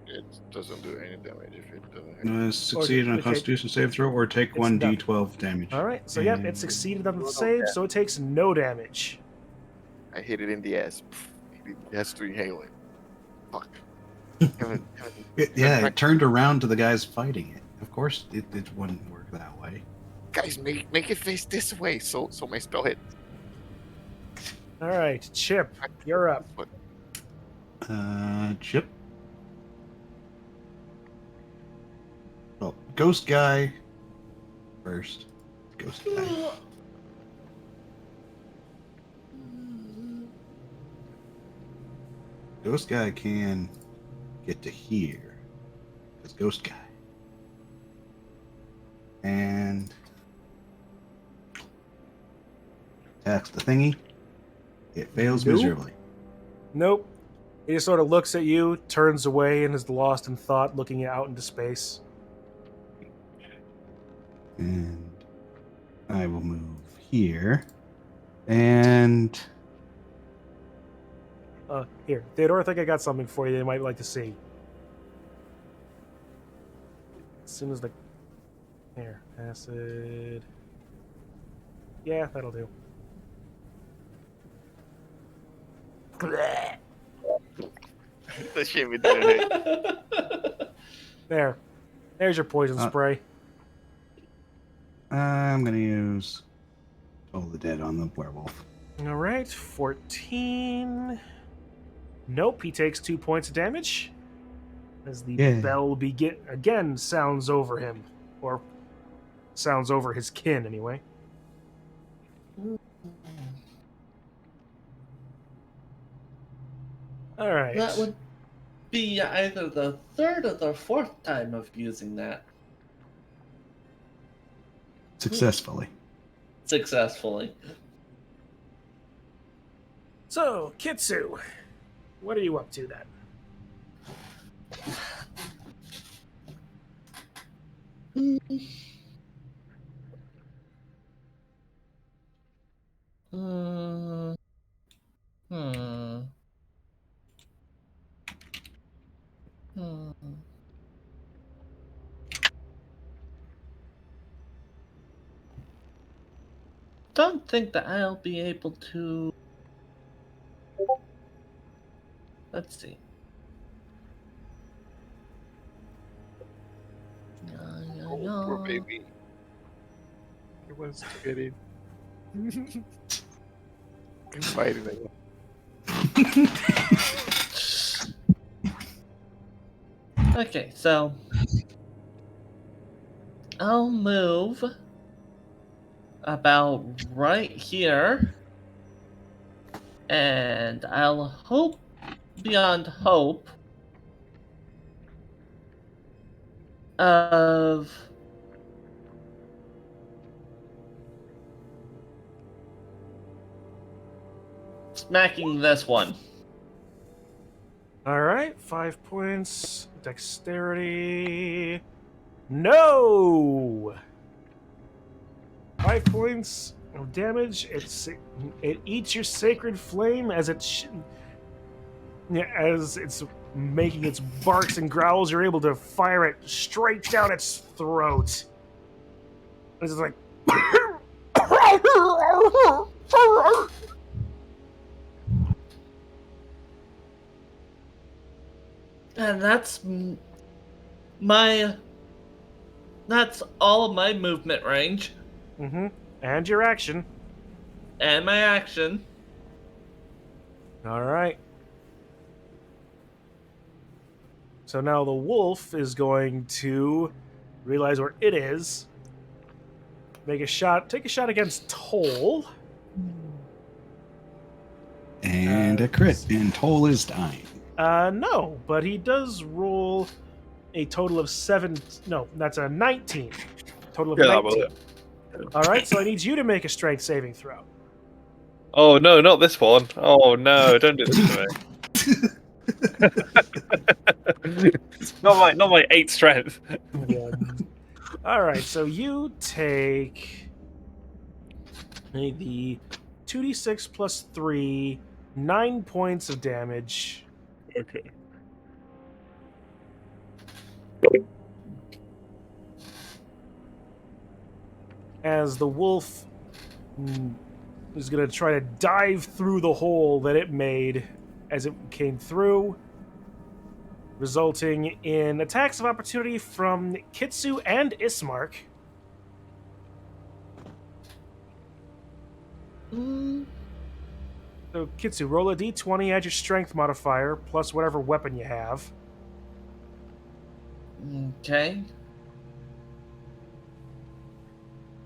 It doesn't do any damage if it doesn't.
Succeed on a Constitution save throw or take
It's
1d12 damage.
All right, so yep, it succeeded on the save, so it takes no damage.
I hit it in the ass. It has to inhale it. Fuck.
It turned around to the guys fighting it. Of course, it wouldn't work that way.
Guys, make it face this way so my spell hit.
All right, Chip, you're up.
Chip. Well, ghost guy first. Ghost guy. Ghost guy can get to here. Because ghost guy. And attacks the thingy. It fails
Nope.
miserably.
Nope. He just sort of looks at you, turns away, and is lost in thought, looking out into space.
And I will move here. And
Here, Theodore, I think I got something for you they might like to see. As soon as the... Here, acid... Yeah, that'll do.
The shit we did.
There. There's your poison spray.
I'm going to use Toll the Dead on the werewolf.
Alright, 14... Nope, he takes 2 points of damage. As the
Yay.
bell again sounds over him. Or sounds over his kin, anyway. Alright.
That would be either the third or the fourth time of using that
Successfully.
successfully.
So, Kitsu, what are you up to then?
Don't think that I'll be able to. Let's see.
Poor baby. It was kidding. I'm fighting it.
Okay, so I'll move about right here, and I'll hope beyond hope of smacking this one.
Alright, 5 points. Dexterity. No! 5 points of damage. It eats your sacred flame as as it's making its barks and growls. You're able to fire it straight down its throat. It's just like.
And that's all of my movement range
Mm-hmm. And your action.
and my action.
Alright. So now the wolf is going to realize where it is. Take a shot against Toll.
And a crit. And Toll is dying.
No, but he does roll a total of 7. No, that's a 19. Total of 19. Alright, so I need you to make a strength saving throw.
Oh no, not this one. Oh no, don't do this to me. not my 8 strength.
Alright, so you take the 2d6 plus 3, 9 points of damage.
Okay.
As the wolf is going to try to dive through the hole that it made as it came through, resulting in attacks of opportunity from Kitsu and Ismark. So, Kitsu, roll a d20, add your strength modifier, plus whatever weapon you have.
Okay.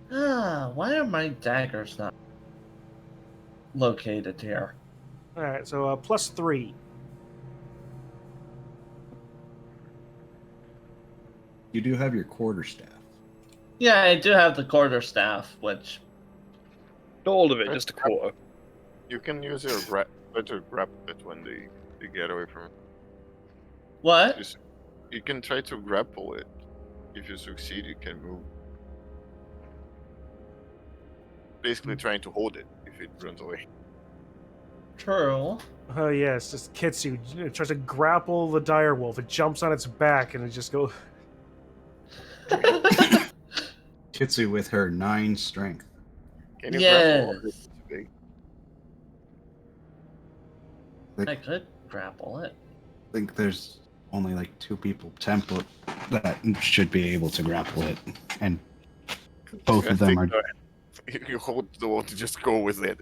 Why are my daggers not located here?
Alright, so plus 3.
You do have your quarterstaff.
Yeah, I do have the quarterstaff, which...
Not all of it, just a quarter.
You can use your try to grapple it when they get away from it.
What?
You can try to grapple it. If you succeed, you can move. Basically trying to hold it if it runs away.
True.
Oh yeah, it's just Kitsu. It tries to grapple the direwolf. It jumps on its back and it just goes...
Kitsu with her 9 strength.
Can you grapple it?
Yes.
Big?
I could grapple it.
I think there's only like 2 people template that should be able to grapple it, and both
I
of them
think
are.
You hold the one to just go with it.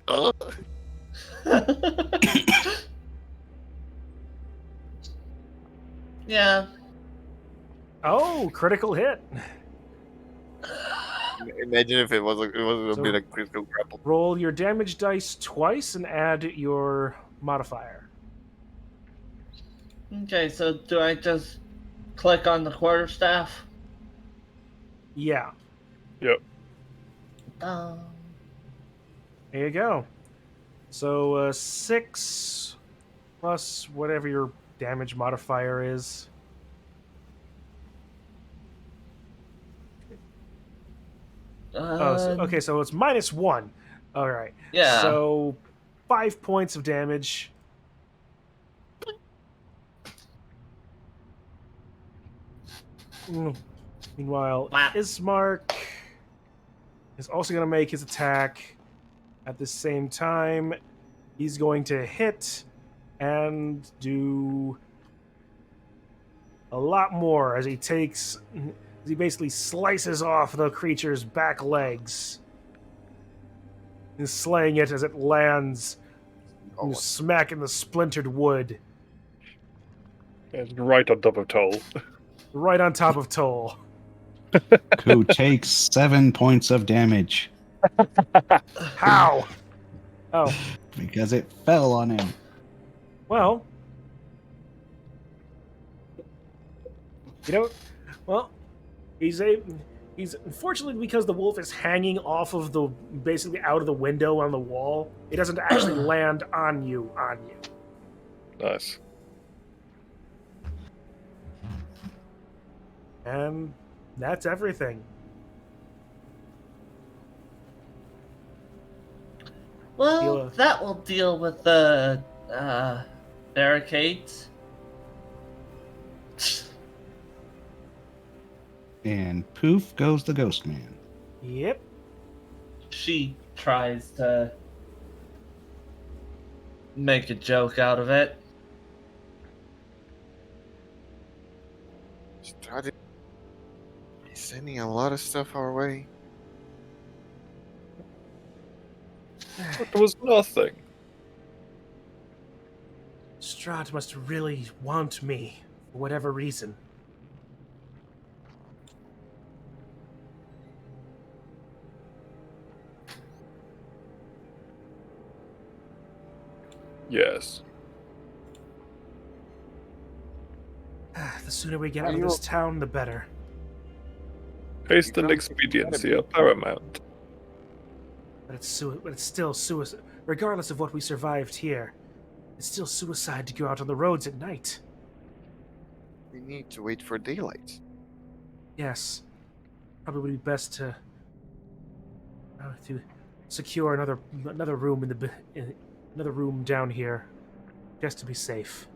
Yeah.
Oh, critical hit.
Imagine if it was a
So-
bit of critical grapple.
Roll your damage dice twice and add your modifier.
Okay, so do I just click on the quarterstaff?
Yeah,
Yep.
Um,
there you go. So 6 plus whatever your damage modifier is. Okay, so it's -1. All right.
Yeah.
So 5 points of damage. Meanwhile,
Wow.
Ismark is also going to make his attack. At the same time, he's going to hit and do a lot more as he basically slices off the creature's back legs. He's slaying it as it lands, smack in the splintered wood,
It's right on top of Toll.
right on top of Toll.
Who takes 7 points of damage
How? Oh,
because it fell on him.
well. Well, he's unfortunately, because the wolf is hanging off of basically out of the window on the wall, it doesn't actually land on you.
Nice.
And that's everything.
well, that will deal with the barricades.
And poof goes the ghost man.
Yep.
She tries to make a joke out of it.
Strahd is sending a lot of stuff our way.
But there was nothing.
Strahd must really want me, for whatever reason.
Yes.
The sooner we get out of this town, the better.
Haste and expediency are paramount.
But it's still suicide. Regardless of what we survived here, it's still suicide to go out on the roads at night.
We need to wait for daylight.
Yes, probably would be best to secure another room another room down here, just to be safe,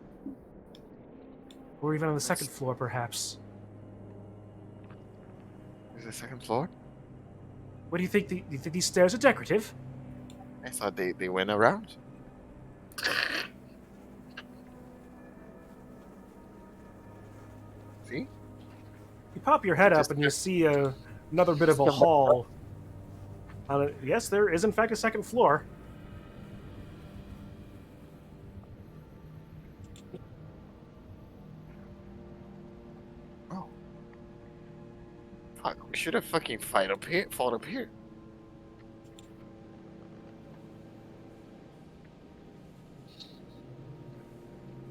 or even on the second floor, perhaps.
Is the second floor?
What do you think? Do you think these stairs are decorative?
I thought they went around. See?
You pop your head up and you see another bit of a hall. Yes, there is in fact a second floor.
should have fucking fought up here.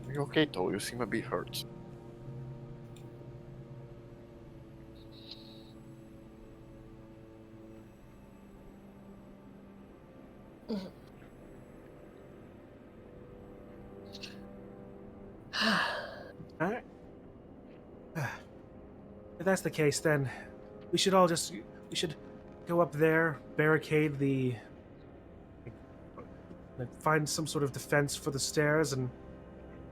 Are you okay, though? You seem a bit hurt.
Alright. If that's the case, then we should go up there, barricade the, find some sort of defense for the stairs, and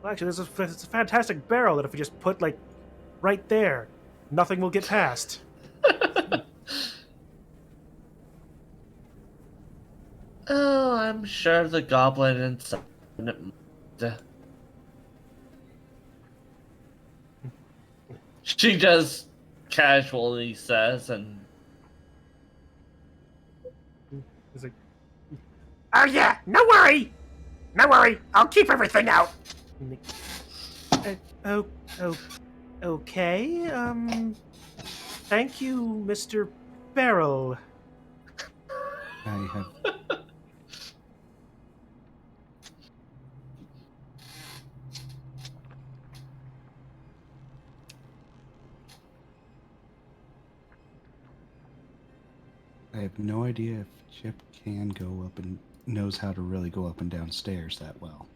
well, actually, there's a fantastic barrel that if we just put like right there, nothing will get past.
Oh, I'm sure the goblin inside. She just casually says, and
He's like, "Oh yeah, no worry, I'll keep everything out." Oh, okay. Thank you, Mr. Barrel.
I have. I have no idea if Chip can go up and knows how to really go up and down stairs that well.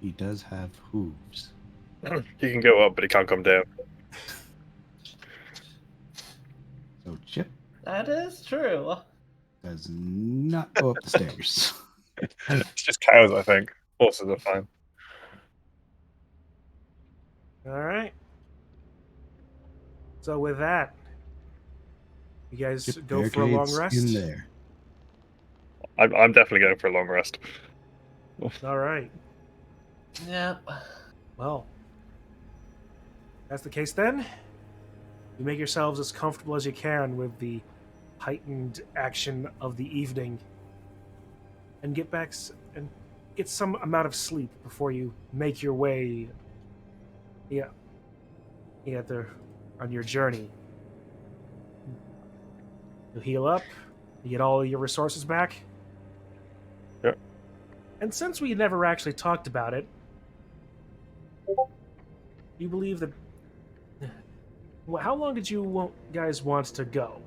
He does have hooves.
He can go up, but he can't come down.
So Chip
that is true.
does not go up the stairs.
It's just cows, I think. Horses are fine.
All right. So with that, you guys
Chip
go for a long
barricades
rest.
in there.
I'm definitely going for a long rest.
All right.
Yep.
Well, that's the case then. You make yourselves as comfortable as you can with the heightened action of the evening, and get back and get some amount of sleep before you make your way. On your journey. You heal up. You get all your resources back.
Yep.
And since we never actually talked about it, you believe that. Well, how long did you guys want to go?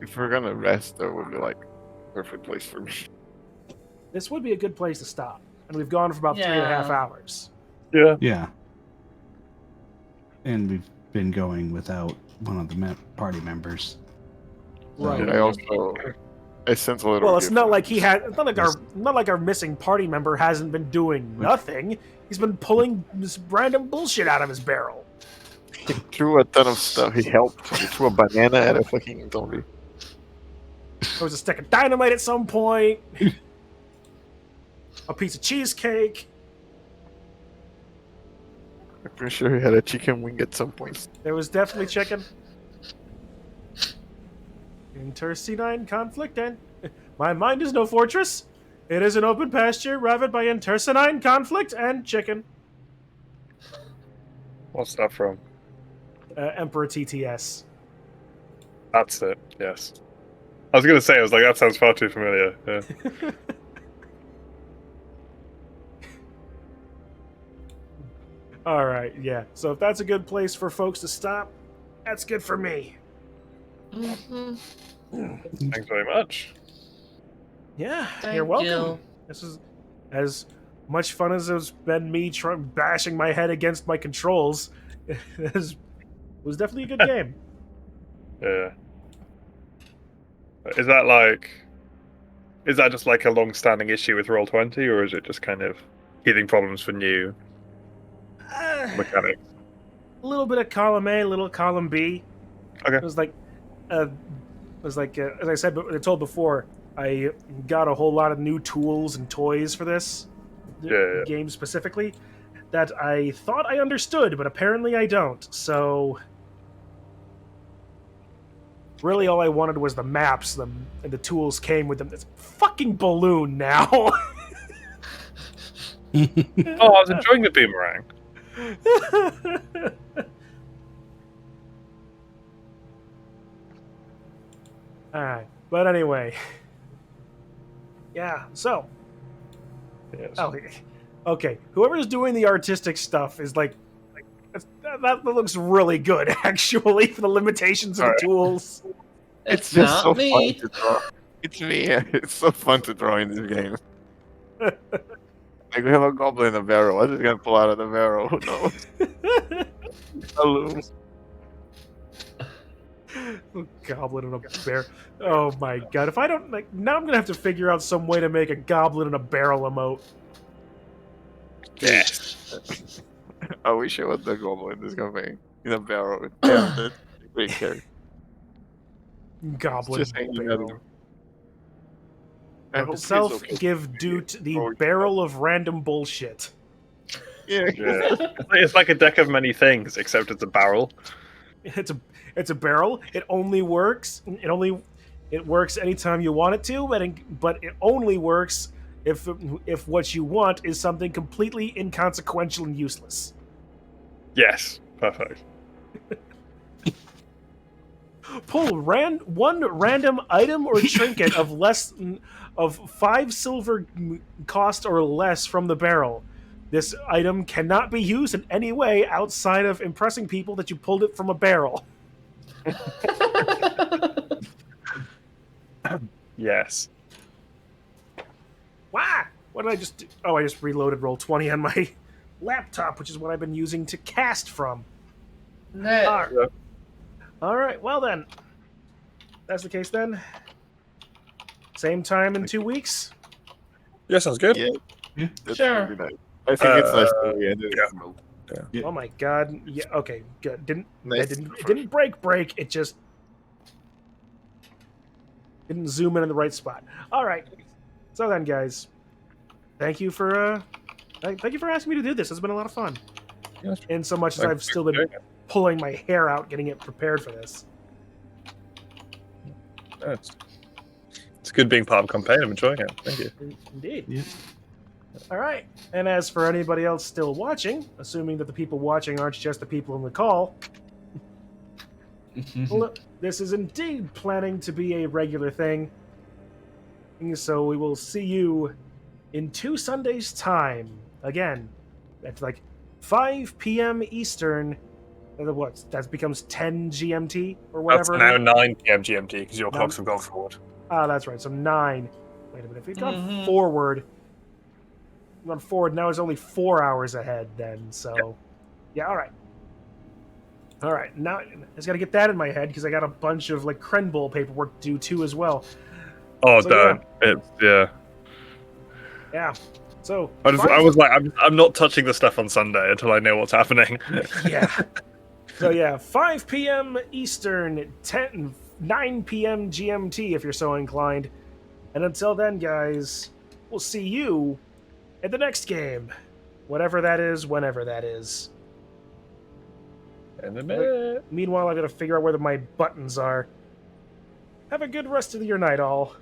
If we're gonna rest, that would be like perfect place for me.
This would be a good place to stop. And we've gone for about 3.5
Yeah.
hours.
Yeah.
Yeah. And we've been going without one of the party members.
Right.
And I sense a little.
Well, it's
gift.
not like he had. It's not like our missing party member hasn't been doing nothing. He's been pulling this random bullshit out of his barrel.
He threw a ton of stuff. He helped. He threw a banana at a fucking zombie.
There was a stick of dynamite at some point. A piece of cheesecake.
I'm pretty sure he had a chicken wing at some point.
There was definitely chicken. Intercedine conflict, and my mind is no fortress. It is an open pasture ravaged by intercedine conflict and chicken.
What's that from?
Emperor TTS.
That's it, yes. I was going to say, I was like, that sounds far too familiar. Yeah.
All right, yeah. So if that's a good place for folks to stop, that's good for me.
Mm-hmm.
Thanks very much.
Yeah,
Thank
you're welcome.
you.
This is as much fun as it's been me bashing my head against my controls. It was definitely a good game.
Yeah. Is that just like a long-standing issue with Roll20, or is it just kind of teething problems for new mechanics?
A little bit of column A, a little column B.
Okay.
It was like, as I said, I told before, I got a whole lot of new tools and toys for this game specifically that I thought I understood, but apparently I don't. So really, all I wanted was the maps, and the tools came with them. This fucking balloon now.
Oh, I was enjoying the boomerang.
Alright. But anyway. Yeah, so.
Yes.
Oh, okay. Whoever's doing the artistic stuff is like that looks really good, actually, for the limitations of the
Alright.
tools.
It's
just
not
so
me.
fun to draw. It's me. It's so fun to draw in this game. Like we have a goblin in a barrel. What is it gonna pull out of the barrel? Who knows? A loom.
Goblin and a bear. Oh my god! If I don't like, now I'm gonna have to figure out some way to make a goblin in a barrel emote.
Yes.
I wish I was the goblin in this campaign. In a barrel. Damn, that's a great character.
Goblin
Just hanging out in
barrel.
I
Note
hope
to
he's
self:
okay.
give Doot the
Oh,
barrel of random bullshit.
Yeah.
Yeah. It's like a deck of many things, except it's a barrel.
It's a barrel. It only works. It works anytime you want it to, but it only works if what you want is something completely inconsequential and useless.
Yes. Perfect.
Pull one random item or trinket of 5 silver cost or less from the barrel. This item cannot be used in any way outside of impressing people that you pulled it from a barrel.
Yes.
Wah! What did I just do? Oh, I just reloaded Roll20 on my laptop, which is what I've been using to cast from.
Nick,
All right, well then. That's the case then. Same time in 2 weeks.
Yeah, sounds good.
Yeah. That's
Sure.
really nice. I think it's nice that we ended
yeah.
it.
Yeah.
Oh my god. Yeah, okay, good.
Nice.
It didn't break. It just didn't zoom in the right spot. All right. So then, guys, thank you for asking me to do this. It's been a lot of fun.
Yes.
In so much as
Thank
I've still been pulling my hair out, getting it prepared for this.
It's good being part of the campaign. I'm enjoying it. Thank you.
Indeed.
Yeah.
All right. And as for anybody else still watching, assuming that the people watching aren't just the people in the call, well, this is indeed planning to be a regular thing. So we will see you in 2 Sundays' time. Again, at like 5 p.m. Eastern. What? That becomes 10 GMT or
That's
whatever.
now 9 p.m. GMT because your
Nine-
clocks have gone forward.
Ah, that's right. So 9. Wait a minute. If we've gone
Mhm.
forward, now it's only 4 hours ahead then. So, yeah, all right. All right. Now I just got to get that in my head because I got a bunch of like Krenbull paperwork to do too as well.
Oh,
So,
don't. Yeah.
Yeah. So,
I was like, I'm not touching the stuff on Sunday until I know what's happening.
yeah. So yeah, 5 p.m. Eastern, 9 p.m. GMT if you're so inclined. And until then, guys, we'll see you at the next game. Whatever that is, whenever that is.
In a minute.
Meanwhile, I gotta figure out where my buttons are. Have a good rest of your night, all.